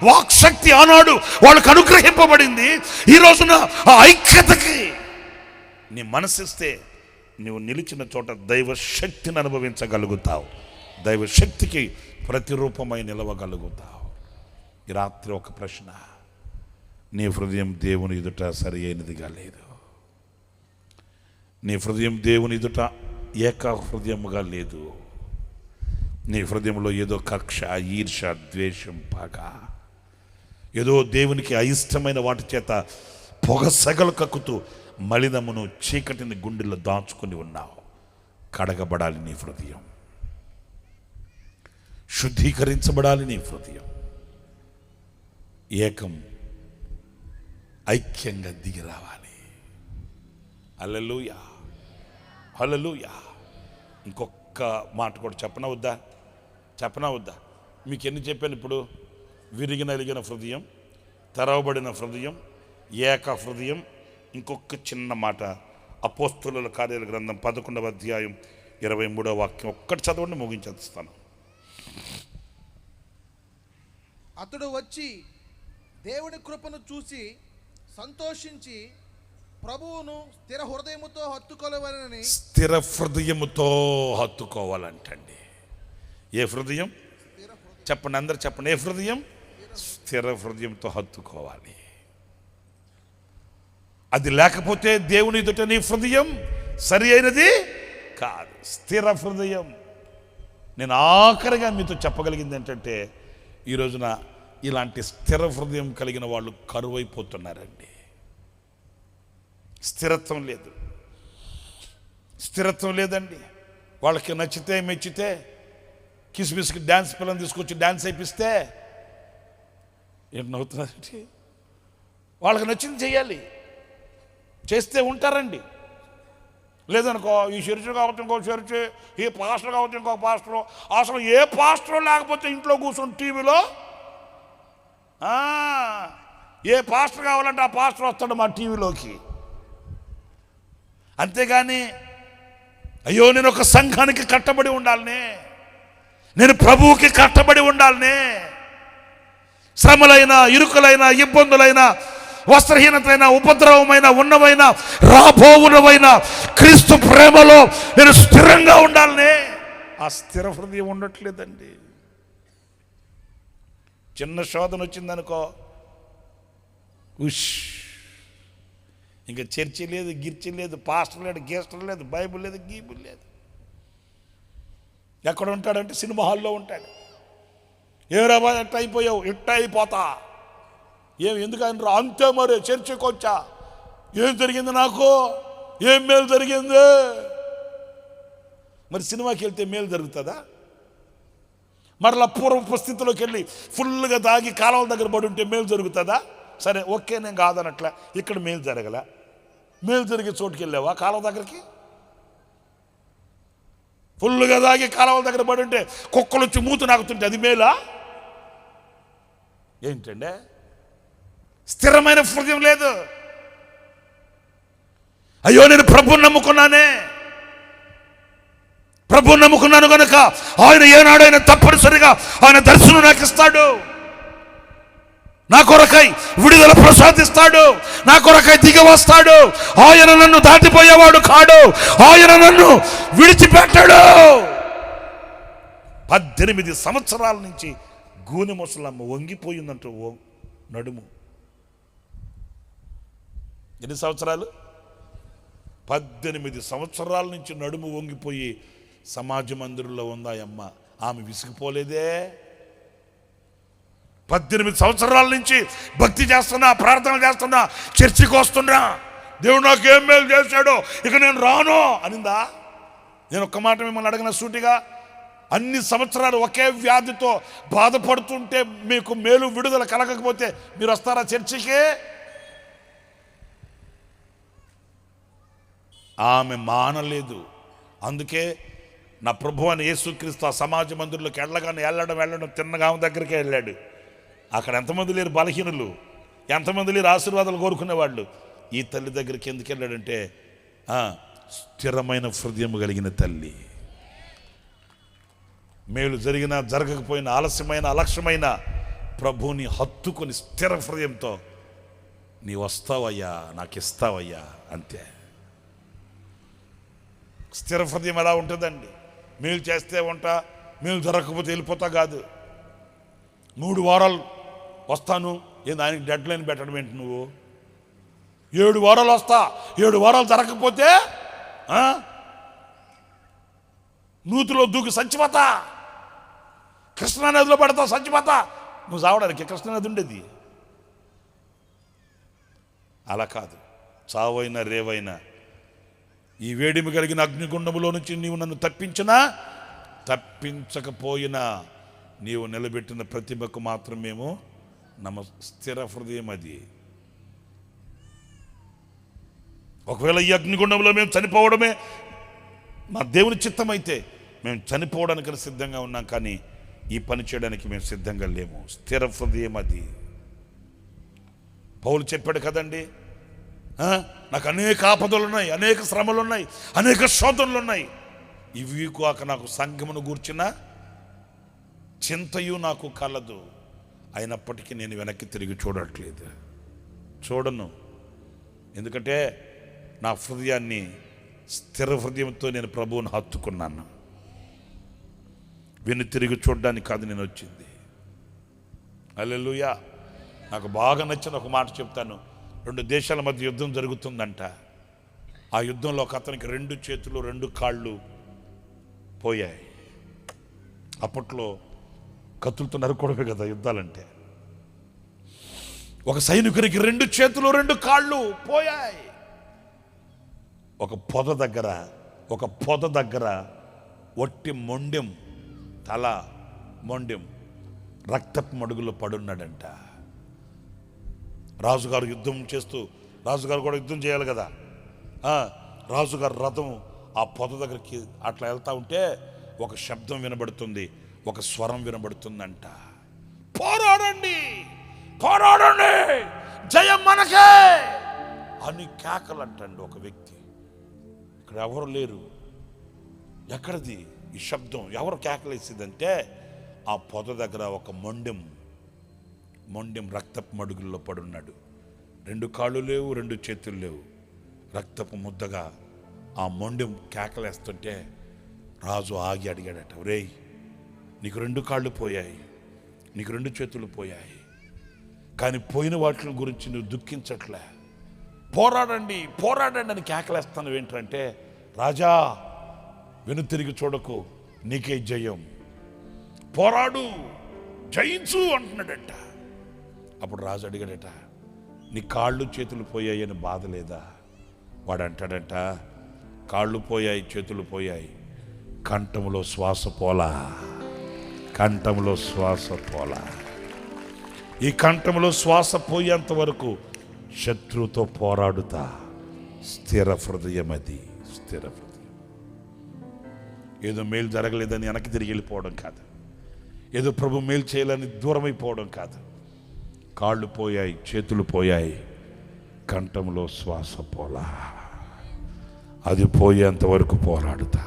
వాక్ శక్తి ఆనాడు వాళ్ళకు అనుగ్రహింపబడింది. ఈ రోజున ఆ ఐక్యతకి నీ మనసిస్తే నువ్వు నిలిచిన చోట దైవ శక్తిని అనుభవించగలుగుతావు. దైవ శక్తికి ప్రతిరూపమై నిలవగలుగుతావు. ఈ రాత్రి ఒక ప్రశ్న, నీ హృదయం దేవుని ఎదుట సరి అయినదిగా లేదు. నీ హృదయం దేవుని ఎదుట ఏక హృదయముగా లేదు. నీ హృదయంలో ఏదో కక్ష, ఈర్ష, ద్వేషం, పగ, ఏదో దేవునికి అయిష్టమైన వాటి చేత పొగసగలు కక్కుతూ మలినమును, చీకటిని గుండెల్లో దాచుకొని ఉన్నావు. కడగబడాలి నీ హృదయం, శుద్ధీకరించబడాలి నీ హృదయం. ఏకం, ఐక్యంగా దిగి రావాలి. హల్లెలూయా, హల్లెలూయా. ఇంకొక మాట కూడా చెప్పనా వద్దా? మీకు ఎన్ని చెప్పాను ఇప్పుడు? విరిగి నలిగిన హృదయం, తెరవబడిన హృదయం, ఏక హృదయం. ఇంకొక చిన్న మాట, అపోస్తలుల కార్యాల గ్రంథం 11వ అధ్యాయం 23వ వాక్యం ఒక్కటి చదవండి, ముగించేస్తాను. అతడు వచ్చి దేవుని కృపను చూసి సంతోషించి ప్రభువును స్థిర హృదయముతో హత్తుకోవాలని. స్థిర హృదయముతో హత్తుకోవాలంటండి. ఏ హృదయం చెప్పండి, అందరు చెప్పండి. ఏ హృదయం? స్థిర హృదయంతో హత్తుకోవాలి. అది లేకపోతే దేవుని ఎదుట నీ హృదయం సరి అయినది కాదు. స్థిర హృదయం. నేను ఆఖరిగా మీతో చెప్పగలిగింది ఏంటంటే, ఈ రోజున ఇలాంటి స్థిర హృదయం కలిగిన వాళ్ళు కరువైపోతున్నారండి. స్థిరత్వం లేదండి. వాళ్ళకి నచ్చితే మెచ్చితే, కిస్మిస్కి డ్యాన్స్ పిల్లలు తీసుకొచ్చి డ్యాన్స్ అయిపిస్తే ఏంటి నవ్వుతున్నారండి? వాళ్ళకి నచ్చింది చేయాలి, చేస్తే ఉంటారండి. లేదనుకో, ఈ చర్చ్ కావచ్చు ఇంకో చర్చ్, ఈ పాస్టర్ కావచ్చు ఇంకో పాస్టర్, అసలు ఏ పాస్టర్ లేకపోతే ఇంట్లో కూర్చొని టీవీలో ఏ పాస్టర్ కావాలంటే ఆ పాస్టర్ వస్తాడు మా టీవీలోకి. అంతేగాని అయ్యో నేను ఒక సంఘానికి కట్టబడి ఉండాలనే, నేను ప్రభువుకి కట్టబడి ఉండాలనే, శ్రమలైన, ఇరుకులైన, ఇబ్బందులైన, వస్త్రహీనతైన, ఉపద్రవమైన, ఉన్నమైన, రాబోవునమైన క్రీస్తు ప్రేమలో నేను స్థిరంగా ఉండాలనే, ఆ స్థిర హృదయం ఉండట్లేదండి. చిన్న శోధన వచ్చిందనుకో, ఇంకా చర్చి లేదు, గిర్చి లేదు, పాస్టర్ లేడు, గేస్టర్ లేదు, బైబుల్ లేదు, గీబుల్ లేదు. ఎక్కడ ఉంటాడంటే సినిమా హాల్లో ఉంటాడు. ఏ రాబా ఎట్ట అయిపోయావు? ఎట్ట అయిపోతా. ఎందుకని అంతే మరి, చర్చికి వచ్చా, ఏం జరిగింది నాకు? ఏం మేలు జరిగింది? మరి సినిమాకి వెళ్తే మేలు జరుగుతుందా? మరలా పూర్వపు స్థితిలోకి వెళ్ళి ఫుల్గా తాగి కాలువల దగ్గర పడి ఉంటే మేలు జరుగుతుందా? సరే ఓకే, నేను కాదనట్లా. ఇక్కడ మేలు జరగల. మేలు జరిగే చోటుకి వెళ్ళావా? కాలువ దగ్గరికి ఫుల్గా తాగి కాలువల దగ్గర పడి ఉంటే కుక్కలు వచ్చి మూత నాకుతుంటే అది మేలా? ఏంటంటే స్థిరమైన హృదయం లేదు. అయ్యో నేను ప్రభువుని నమ్ముకున్నాను కనుక ఆయన ఏనాడైనా తప్పనిసరిగా ఆయన దర్శనం నాకు ఇస్తాడు, నా కొరకై విడుదల ప్రసాదిస్తాడు, నా కొరకై దిగి వస్తాడు. ఆయన నన్ను దాటిపోయేవాడు కాడు, ఆయన నన్ను విడిచిపెట్టాడు. 18 సంవత్సరాల నుంచి గూనె ముసలమ్మ వంగిపోయిందంటూ నడుము. ఎన్ని సంవత్సరాలు? 18 సంవత్సరాల నుంచి నడుము వంగిపోయి సమాజ మందిరంలో ఉందాయమ్మ. ఆమె విసిగిపోలేదే. 18 సంవత్సరాల నుంచి భక్తి చేస్తున్నా, ప్రార్థన చేస్తున్నా, చర్చికి వస్తున్నా, దేవుడు నాకు ఏం మేలు చేశాడో ఇక నేను రాను అనిందా? నేను ఒక్క మాట మిమ్మల్ని అడగన సూటిగా, అన్ని సంవత్సరాలు ఒకే వ్యాధితో బాధపడుతుంటే మీకు మేలు విడుదల కలగకపోతే మీరు వస్తారా చర్చికి? ఆమె మానలేదు. అందుకే నా ప్రభు అని యేసుక్రీస్తు ఆ సమాజ మందిరంలోకి వెళ్ళడం తిన్నగా ఆమె దగ్గరికి వెళ్ళాడు. అక్కడ ఎంతమంది లేరు బలహీనులు, ఎంతమంది లేరు ఆశీర్వాదాలు కోరుకునేవాళ్ళు. ఈ తల్లి దగ్గరికి ఎందుకు వెళ్ళాడంటే స్థిరమైన హృదయం కలిగిన తల్లి. మేలు జరిగినా జరగకపోయినా, ఆలస్యమైన అలక్ష్యమైన ప్రభువుని హత్తుకొని స్థిర హృదయంతో నీ వస్తావయ్యా, నాకు ఇస్తావయ్యా, అంతే. స్థిర హృదయం ఎలా ఉంటుందండి? మేలు చేస్తే ఉంటా, మేలు జరగకపోతే వెళ్ళిపోతా కాదు. 3 వారాలు వస్తాను, ఏంది ఆయనకి డెడ్ లైన్ పెట్టడం ఏంటి నువ్వు? 7 వారాలు వస్తా, 7 వారాలు జరగకపోతే నూతిలో దూకి చచ్చిపోతా, కృష్ణానదిలో పడతా చచ్చిపోతా. నువ్వు చావడానికి కృష్ణానది ఉండేది. అలా కాదు. చావైనా రేవైనా ఈ వేడిమి కలిగిన అగ్నిగుండములో నుంచి నీవు నన్ను తప్పించకపోయినా నీవు నిలబెట్టిన ప్రతిభకు మాత్రం మేము స్థిర హృదయం అది. ఒకవేళ ఈ అగ్నిగుండంలో మేము చనిపోవడమే మా దేవుని చిత్తమైతే మేము చనిపోవడానికి సిద్ధంగా ఉన్నాం, కానీ ఈ పని చేయడానికి మేము సిద్ధంగా లేము. స్థిర హృదయం అది. పౌలు చెప్పాడు కదండి, నాకు అనేక ఆపదలు ఉన్నాయి, అనేక శ్రమలు ఉన్నాయి, అనేక శోధనలు ఉన్నాయి. ఇవి కాక నాకు సంఘమును గూర్చిన చింతయు నాకు కలదు. అయినప్పటికీ నేను వెనక్కి తిరిగి చూడను. ఎందుకంటే నా హృదయాన్ని స్థిర హృదయంతో నేను ప్రభువుని హత్తుకున్నాను. తిరిగి చూడడానికి కాదు నేను వచ్చింది. హల్లెలూయా. నాకు బాగా నచ్చిన ఒక మాట చెప్తాను. 2 దేశాల మధ్య యుద్ధం జరుగుతుందంట. ఆ యుద్ధంలో ఒక అతనికి 2 చేతులు 2 కాళ్ళు పోయాయి. అప్పట్లో కత్తులతో నరుకోవడమే కదా యుద్ధాలంటే. ఒక సైనికునికి 2 చేతులు 2 కాళ్ళు పోయాయి. ఒక పొద దగ్గర ఒట్టి మొండెం, తల మొండెం రక్తపు మడుగులో పడున్నాడంట. రాజుగారు యుద్ధం చేస్తూ, రాజుగారు కూడా యుద్ధం చేయాలి కదా, రాజుగారు రథం ఆ పొద దగ్గరికి అట్లా వెళ్తా ఉంటే ఒక శబ్దం వినబడుతుంది, ఒక స్వరం వినబడుతుందంట. పోరాడండి, జయం మనకే అని కేకలంటండి ఒక వ్యక్తి. ఇక్కడ ఎవరు లేరు. ఎక్కడిది ఈ శబ్దం? ఎవరు కేకలేసిందంటే ఆ పొద దగ్గర ఒక మొండెం రక్తపు మడుగుల్లో పడున్నాడు. 2 కాళ్ళు లేవు, 2 చేతులు లేవు, రక్తపు ముద్దగా ఆ మొండెం కేకలేస్తుంటే రాజు ఆగి అడిగాడట, ఒరేయ్, నీకు 2 కాళ్ళు పోయాయి, నీకు 2 చేతులు పోయాయి, కానీ పోయిన వాటి గురించి నువ్వు దుఃఖించట్లే. పోరాడండి అని కేకలేస్తాను ఏంటంటే, రాజా తిరిగి చూడకు, నీకే జయం, పోరాడు, జయించు అంటున్నాడట. అప్పుడు రాజు అడిగాడట, నీ కాళ్ళు చేతులు పోయాయి అని బాధ లేదా? వాడు అంటాడంట, కాళ్ళు పోయాయి, చేతులు పోయాయి, కంఠంలో శ్వాస పోలా. ఈ కంఠంలో శ్వాస పోయేంత వరకు శత్రువుతో పోరాడుతా. స్థిర హృదయం అది. స్థిర హృదయం. ఏదో మేలు జరగలేదని వెనక్కి తిరిగి వెళ్ళిపోవడం కాదు, ఏదో ప్రభు మేలు చేయాలని దూరమైపోవడం కాదు. కాళ్ళు పోయాయి, చేతులు పోయాయి, కంఠంలో శ్వాస పోలా. అది పోయేంత వరకు పోరాడుతా.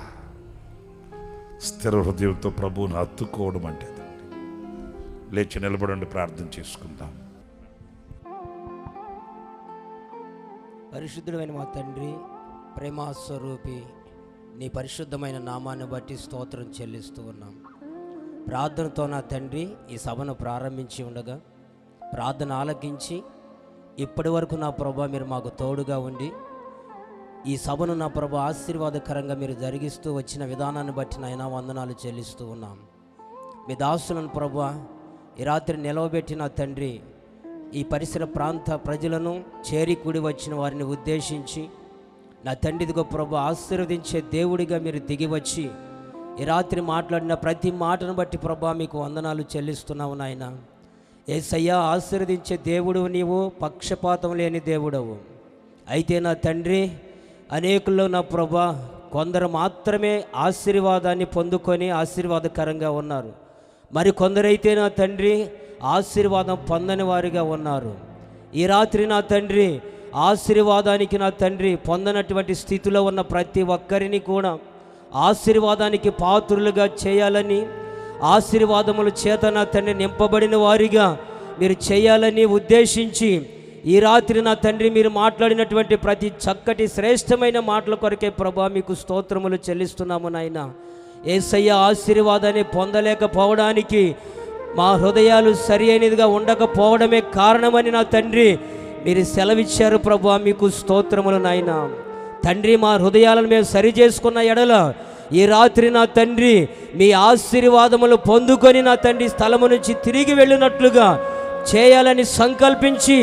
స్థిర హృదయంతో ప్రభువుని హత్తుకోవడం అంటే లేచి నిలబడండి, ప్రార్థన చేసుకుందాం. పరిశుద్ధుడైన మా తండ్రి, ప్రేమస్వరూపి, నీ పరిశుద్ధమైన నామాన్ని బట్టి స్తోత్రం చెల్లిస్తూ ఉన్నాం. ప్రార్థనతో నా తండ్రి ఈ సభను ప్రారంభించి ఉండగా ప్రార్థన ఆలకించి ఇప్పటి వరకు నా ప్రభా మీరు మాకు తోడుగా ఉండి ఈ సభను నా ప్రభా ఆశీర్వాదకరంగా మీరు జరిగిస్తూ వచ్చిన విధానాన్ని బట్టి నాయనా వందనాలు చెల్లిస్తూ ఉన్నాం. మీ దాసులను ప్రభా ఈ రాత్రి నిలవబెట్టిన తండ్రి ఈ పరిసర ప్రాంత ప్రజలను చేరి కూడి వచ్చిన వారిని ఉద్దేశించి నా తండ్రిదిగో ప్రభా ఆశీర్వదించే దేవుడిగా మీరు దిగి వచ్చి ఈ రాత్రి మాట్లాడిన ప్రతి మాటను బట్టి ప్రభా మీకు వందనాలు చెల్లిస్తున్నావు నాయన. యేసయ్యా, ఆశీర్వదించే దేవుడు నీవు, పక్షపాతం లేని దేవుడవు. అయితే నా తండ్రి అనేకుల్లో నా ప్రభా కొందరు మాత్రమే ఆశీర్వాదాన్ని పొందుకొని ఆశీర్వాదకరంగా ఉన్నారు. మరి కొందరైతే నా తండ్రి ఆశీర్వాదం పొందని వారిగా ఉన్నారు. ఈ రాత్రి నా తండ్రి ఆశీర్వాదానికి నా తండ్రి పొందనటువంటి స్థితిలో ఉన్న ప్రతి ఒక్కరిని కూడా ఆశీర్వాదానికి పాత్రులుగా చేయాలని, ఆశీర్వాదముల చేత నా తండ్రి నింపబడిన వారిగా మీరు చేయాలని ఉద్దేశించి ఈ రాత్రి నా తండ్రి మీరు మాట్లాడినటువంటి ప్రతి చక్కటి శ్రేష్టమైన మాటల కొరకే ప్రభా మీకు స్తోత్రములు చెల్లిస్తున్నాము నాయన. యేసయ్య ఆశీర్వాదాన్ని పొందలేకపోవడానికి మా హృదయాలు సరి అయినదిగా ఉండకపోవడమే కారణమని నా తండ్రి మీరు సెలవిచ్చారు ప్రభా, మీకు స్తోత్రములు నాయన. తండ్రి మా హృదయాలను మేము సరి చేసుకున్న ఎడల ఈ రాత్రి నా తండ్రి మీ ఆశీర్వాదములు పొందుకొని నా తండ్రి స్థలము నుంచి తిరిగి వెళ్ళినట్లుగా చేయాలని సంకల్పించి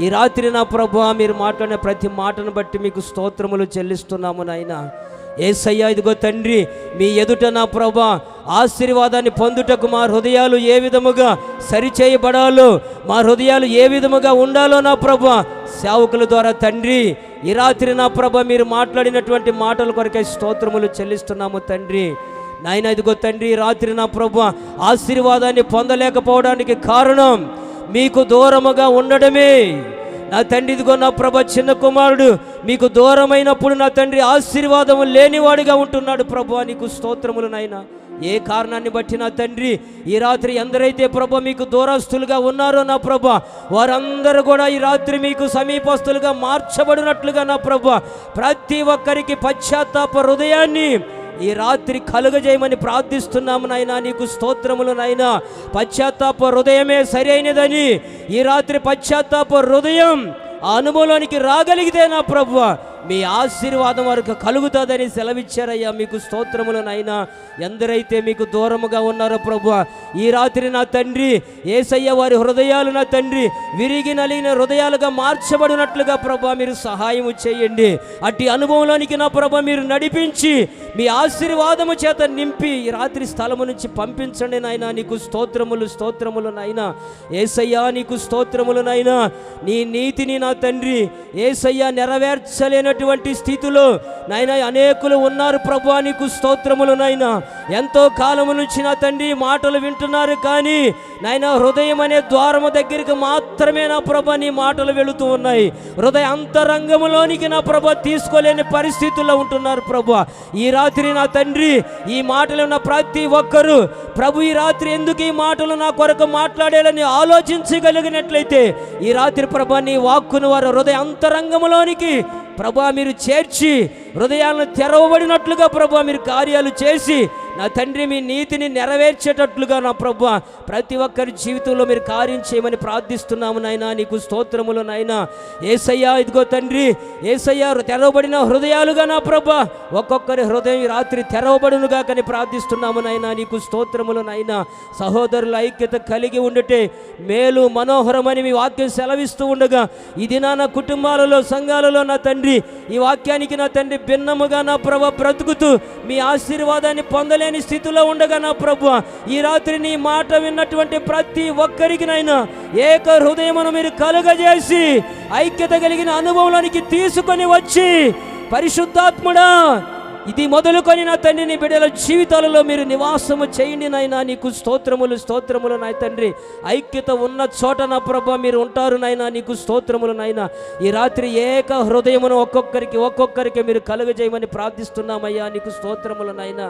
ఈ రాత్రి నా ప్రభా మీరు మాట్లాడిన ప్రతి మాటను బట్టి మీకు స్తోత్రములు చెల్లిస్తున్నాము నాయన. యేసయ్య ఇదిగో తండ్రి మీ ఎదుట నా ప్రభా ఆశీర్వాదాన్ని పొందుటకు మా హృదయాలు ఏ విధముగా సరిచేయబడాలో, మా హృదయాలు ఏ విధముగా ఉండాలో నా ప్రభా సేవకుల ద్వారా తండ్రి ఈ రాత్రి నా ప్రభా మీరు మాట్లాడినటువంటి మాటల కొరకై స్తోత్రములు చెల్లిస్తున్నాము తండ్రి. నాయన ఇదిగో తండ్రి రాత్రి నా ప్రభా ఆశీర్వాదాన్ని పొందలేకపోవడానికి కారణం మీకు దూరముగా ఉండడమే నా తండ్రి. ఇదిగో నా ప్రభా చిన్న కుమారుడు మీకు దూరమైనప్పుడు నా తండ్రి ఆశీర్వాదము లేనివాడిగా ఉంటున్నాడు ప్రభా, నీకు స్తోత్రములు నాయన. ఏ కారణాన్ని బట్టి నా తండ్రి ఈ రాత్రి ఎందరైతే ప్రభా మీకు దూరస్తులుగా ఉన్నారో నా ప్రభా వారందరూ కూడా ఈ రాత్రి మీకు సమీపస్తులుగా మార్చబడినట్లుగా నా ప్రభా ప్రతి ఒక్కరికి పశ్చాత్తాప హృదయాన్ని ఈ రాత్రి కలుగజేయమని ప్రార్థిస్తున్నాము నాయన. నీకు స్తోత్రములు నాయన. పశ్చాత్తాప హృదయమే సరి అయినదని ఈ రాత్రి పశ్చాత్తాప హృదయం ఆ అనుభవంలోనికి రాగలిగితే నా ప్రభువా మీ ఆశీర్వాదం వరకు కలుగుతుందని సెలవిచ్చారయ్యా. మీకు స్తోత్రములు నాయన. ఎందరైతే మీకు దూరముగా ఉన్నారో ప్రభువా ఈ రాత్రి నా తండ్రి యేసయ్య వారి హృదయాలు నా తండ్రి విరిగి నలిగిన హృదయాలుగా మార్చబడినట్లుగా ప్రభువా మీరు సహాయము చేయండి. అట్టి అనుభవంలోనికి నా ప్రభువా మీరు నడిపించి మీ ఆశీర్వాదము చేత నింపి ఈ రాత్రి స్థలము నుంచి పంపించండి నాయన. నీకు స్తోత్రములు స్తోత్రములు నాయన. యేసయ్యా నీకు స్తోత్రములు నాయన. నీ నీతిని నా తండ్రి యేసయ్య నెరవేర్చలేనటువంటి స్థితిలో నాయన అనేకులు ఉన్నారు ప్రభువా. నీకు స్తోత్రములు నాయన. ఎంతో కాలము నుంచి నా తండ్రి మాటలు వింటున్నారు కానీ నాయన హృదయం అనే ద్వారము దగ్గరికి మాత్రమే నా ప్రభా నీ మాటలు వెళుతూ ఉన్నాయి. హృదయ అంతరంగంలోనికి నా ప్రభా తీసుకోలేని పరిస్థితుల్లో ఉంటున్నారు ప్రభువా. ఈ రాత్రి నా తండ్రి ఈ మాటలు ఉన్న ప్రతి ఒక్కరూ ప్రభు ఈ రాత్రి ఎందుకు ఈ మాటలు నా కొరకు మాట్లాడాలని ఆలోచించగలిగినట్లయితే ఈ రాత్రి ప్రభా నీ వాక్కును వారు హృదయ అంతరంగంలోనికి ప్రభా మీరు చేర్చి హృదయాలను తెరవబడినట్లుగా ప్రభా మీరు కార్యాలు చేసి నా తండ్రి మీ నీతిని నెరవేర్చేటట్లుగా నా ప్రభా ప్రతి ఒక్కరి జీవితంలో మీరు కార్యం చేయమని ప్రార్థిస్తున్నాము నాయన. నీకు స్తోత్రములు నాయన. యేసయ్యా ఇదిగో తండ్రి యేసయ్యా తెరవబడిన హృదయాలుగా నా ప్రభా ఒక్కొక్కరి హృదయం ఈ రాత్రి తెరవబడునుగా కానీ ప్రార్థిస్తున్నాము నాయన. నీకు స్తోత్రములు నాయన. సహోదరుల ఐక్యత కలిగి ఉండుటే మేలు మనోహరమని మీ వాక్యం సెలవిస్తూ ఉండగా ఈ దినాన కుటుంబాలలో సంఘాలలో నా తండ్రి ఈ వాక్యానికి నా తండ్రి భిన్నముగా నా ప్రభా బ్రతుకుతూ మీ ఆశీర్వాదాన్ని పొందలేని స్థితిలో ఉండగా నా ప్రభు ఈ రాత్రి నీ మాట విన్నటువంటి ప్రతి ఒక్కరికి నైనా ఏక హృదయమును మీరు కలుగజేసి ఐక్యత కలిగిన అనుభవంలోనికి తీసుకొని వచ్చి పరిశుద్ధాత్ముడా ఇది మొదలుకొని నా తండ్రి నీ బిడ్డల జీవితాలలో మీరు నివాసము చేయండి నాయనా. నీకు స్తోత్రములు స్తోత్రములు నాయ తండ్రి. ఐక్యత ఉన్న చోట నా ప్రభా మీరు ఉంటారు నాయనా. నీకు స్తోత్రములు నాయనా. ఈ రాత్రి ఏక హృదయమును ఒక్కొక్కరికి మీరు కలుగజేయమని ప్రార్థిస్తున్నామయ్యా. నీకు స్తోత్రములు నాయనా.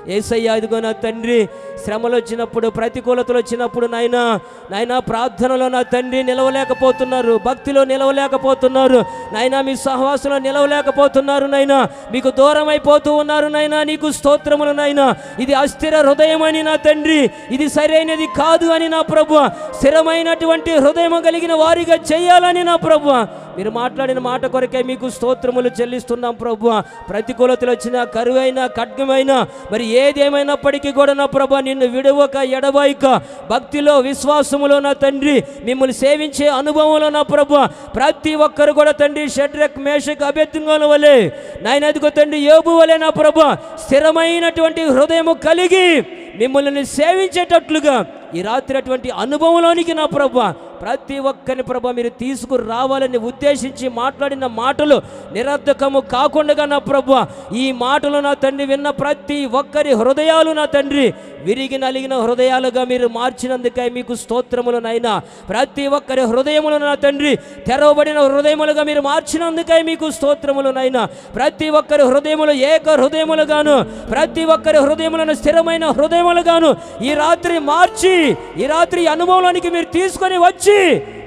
యేసయ్యా ఇదిగో నా తండ్రి శ్రమలు వచ్చినప్పుడు ప్రతికూలతలు వచ్చినప్పుడు నాయనా ప్రార్థనలో నా తండ్రి నిలవలేకపోతున్నారు, భక్తిలో నిలవలేకపోతున్నారు నాయనా, మీ సహవాసంలో నిలవలేకపోతున్నారు నాయనా, మీకు దూరం అయిపోతున్నారు ఉన్నారు నాయనా. నీకు స్తోత్రములు నాయనా. ఇది అస్థిర హృదయం అని నా తండ్రి ఇది సరైనది కాదు అని నా ప్రభువా స్థిరమైనటువంటి హృదయం కలిగిన వారిగా చేయాలని నా ప్రభువా మీరు మాట్లాడిన మాట కొరకే మీకు స్తోత్రములు చెల్లిస్తున్నాం ప్రభువా. ప్రతికూలతలు వచ్చినా కరువైనా ఖడ్గమైనా మరి ఏదేమైనప్పటికీ కూడా నా ప్రభువా నిన్ను విడవక ఎడబాయిక భక్తిలో విశ్వాసములో నా తండ్రి మిమ్మల్ని సేవించే అనుభవంలో నా ప్రభువా ప్రతి ఒక్కరు కూడా తండ్రి షడ్రక్ మేషక్ అబేద్నెగోల వలె నాయన ఎదుగో తండ్రి యోబు వలె నా ప్రభువా స్థిరమైనటువంటి హృదయము కలిగి మిమ్మల్ని సేవించేటట్లుగా ఈ రాత్రి అటువంటి అనుభవంలోనికి నా ప్రభువా ప్రతి ఒక్కరిని ప్రభా మీరు తీసుకురావాలని ఉద్దేశించి మాట్లాడిన మాటలు నిరర్ధకము కాకుండా నా ప్రభా ఈ మాటలు నా తండ్రి విన్న ప్రతి ఒక్కరి హృదయాలు నా తండ్రి విరిగి నలిగిన హృదయాలుగా మీరు మార్చినందుకై మీకు స్తోత్రములు నాయనా. ప్రతి ఒక్కరి హృదయములు నా తండ్రి తెరవబడిన హృదయములుగా మీరు మార్చినందుకై మీకు స్తోత్రములు నాయనా. ప్రతి ఒక్కరి హృదయములు ఏక హృదయములుగాను, ప్రతి ఒక్కరి హృదయములను స్థిరమైన హృదయములుగాను ఈ రాత్రి మార్చి ఈ రాత్రి అనుభవంలోనికి మీరు తీసుకొని వచ్చి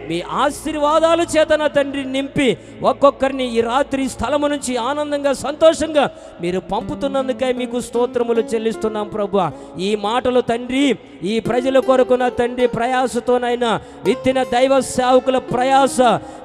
మీ ఆశీర్వాదాల చేత నా తండ్రి నింపి ఒక్కొక్కరిని ఈ రాత్రి స్థలము నుంచి ఆనందంగా సంతోషంగా మీరు పంపుతున్నందుకై మీకు స్తోత్రములు చెల్లిస్తున్నాం ప్రభువా. ఈ మాటలు తండ్రి ఈ ప్రజల కొరకు నా తండ్రి ప్రయాసతోనైనా విత్తిన దైవ సేవకుల ప్రయాస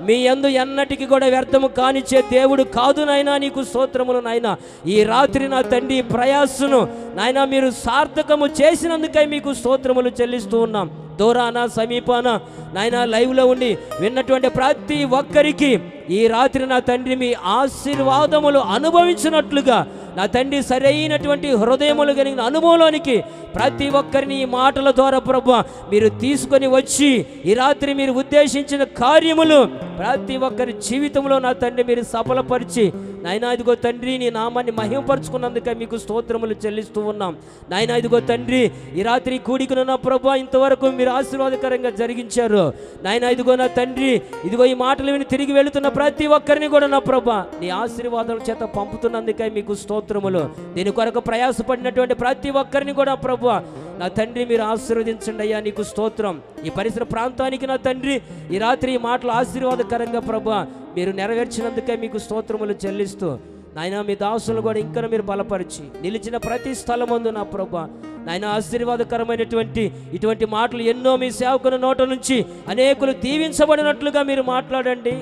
మీ యందు ఎన్నటికి కూడా వ్యర్థము కానిచ్చే దేవుడు కాదు నాయనా. నీకు స్తోత్రములు నాయనా. ఈ రాత్రి నా తండ్రి ప్రయాసను నాయనా మీరు సార్థకము చేసినందుకై మీకు స్తోత్రములు చెల్లిస్తూ ఉన్నాం. దూరాన సమీపాన నాయన లైవ్లో ఉండి విన్నటువంటి ప్రతి ఒక్కరికి ఈ రాత్రి నా తండ్రి మీ ఆశీర్వాదములు అనుభవించినట్లుగా నా తండ్రి సరైనటువంటి హృదయములు కలిగిన అనుభవంలోనికి ప్రతి ఒక్కరిని ఈ మాటల ద్వారా ప్రభువా మీరు తీసుకొని వచ్చి ఈ రాత్రి మీరు ఉద్దేశించిన కార్యములు ప్రతి ఒక్కరి జీవితంలో నా తండ్రి మీరు సఫలపరిచి నాయనా ఇదిగో తండ్రి నీ నామాన్ని మహిమపరుచుకున్నందుకే మీకు స్తోత్రములు చెల్లిస్తూ ఉన్నాం. నాయనా ఇదిగో తండ్రి ఈ రాత్రి కూడికనున్న ప్రభువా ఇంతవరకు మీరు ఆశీర్వాదకరంగా జరిగించారు నాయనా. ఇదిగో నా తండ్రి ఇదిగో ఈ మాటలు విని తిరిగి వెళుతున్న ప్రతి ఒక్కరిని కూడా నా ప్రభువా నీ ఆశీర్వాదాల చేత పంపుతున్నందుకే మీకు స్తోత్రములు. దీని కొరకు ప్రయాసపడినటువంటి ప్రతి ఒక్కరిని కూడా ప్రభువా నా తండ్రి మీరు ఆశీర్వదించండి అయ్యా. నీకు స్తోత్రం. ఈ పరిసర ప్రాంతానికి నా తండ్రి ఈ రాత్రి ఈ మాటలు ఆశీర్వాదకరంగా ప్రభువా మీరు నెరవేర్చినందుకే మీకు స్తోత్రములు చెల్లిస్తూ నాయన మీ దాసులు కూడా ఇంకా మీరు బలపరిచి నిలిచిన ప్రతి స్థలమందు నా ప్రభువా నాయన ఆశీర్వాదకరమైనటువంటి ఇటువంటి మాటలు ఎన్నో మీ సేవకుల నోట నుంచి అనేకులు దీవించబడినట్లుగా మీరు మాట్లాడండి,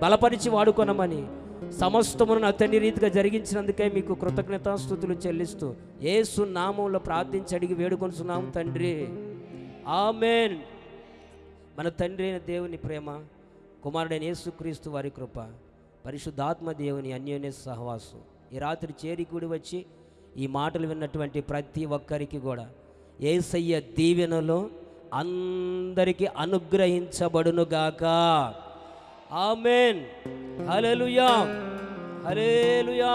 బలపరిచి వాడుకొనమని సమస్తమును నా తండ్రి రీతిగా జరిగించినందుకే మీకు కృతజ్ఞతాస్తుతులు చెల్లిస్తూ యేసు నామములో ప్రార్థించి అడిగి వేడుకొనుచున్నాం తండ్రి, ఆమేన్. మన తండ్రి అయిన దేవుని ప్రేమ, కుమారుడైన యేసుక్రీస్తు వారి కృప, పరిశుద్ధాత్మ దేవుని అన్యోన్య సహవాసం ఈ రాత్రి చేరి కూడి వచ్చి ఈ మాటలు విన్నటువంటి ప్రతి ఒక్కరికి కూడా యేసయ్య దీవెనలో అందరికీ అనుగ్రహించబడునుగాక. ఆమేన్. హల్లెలూయా, హల్లెలూయా.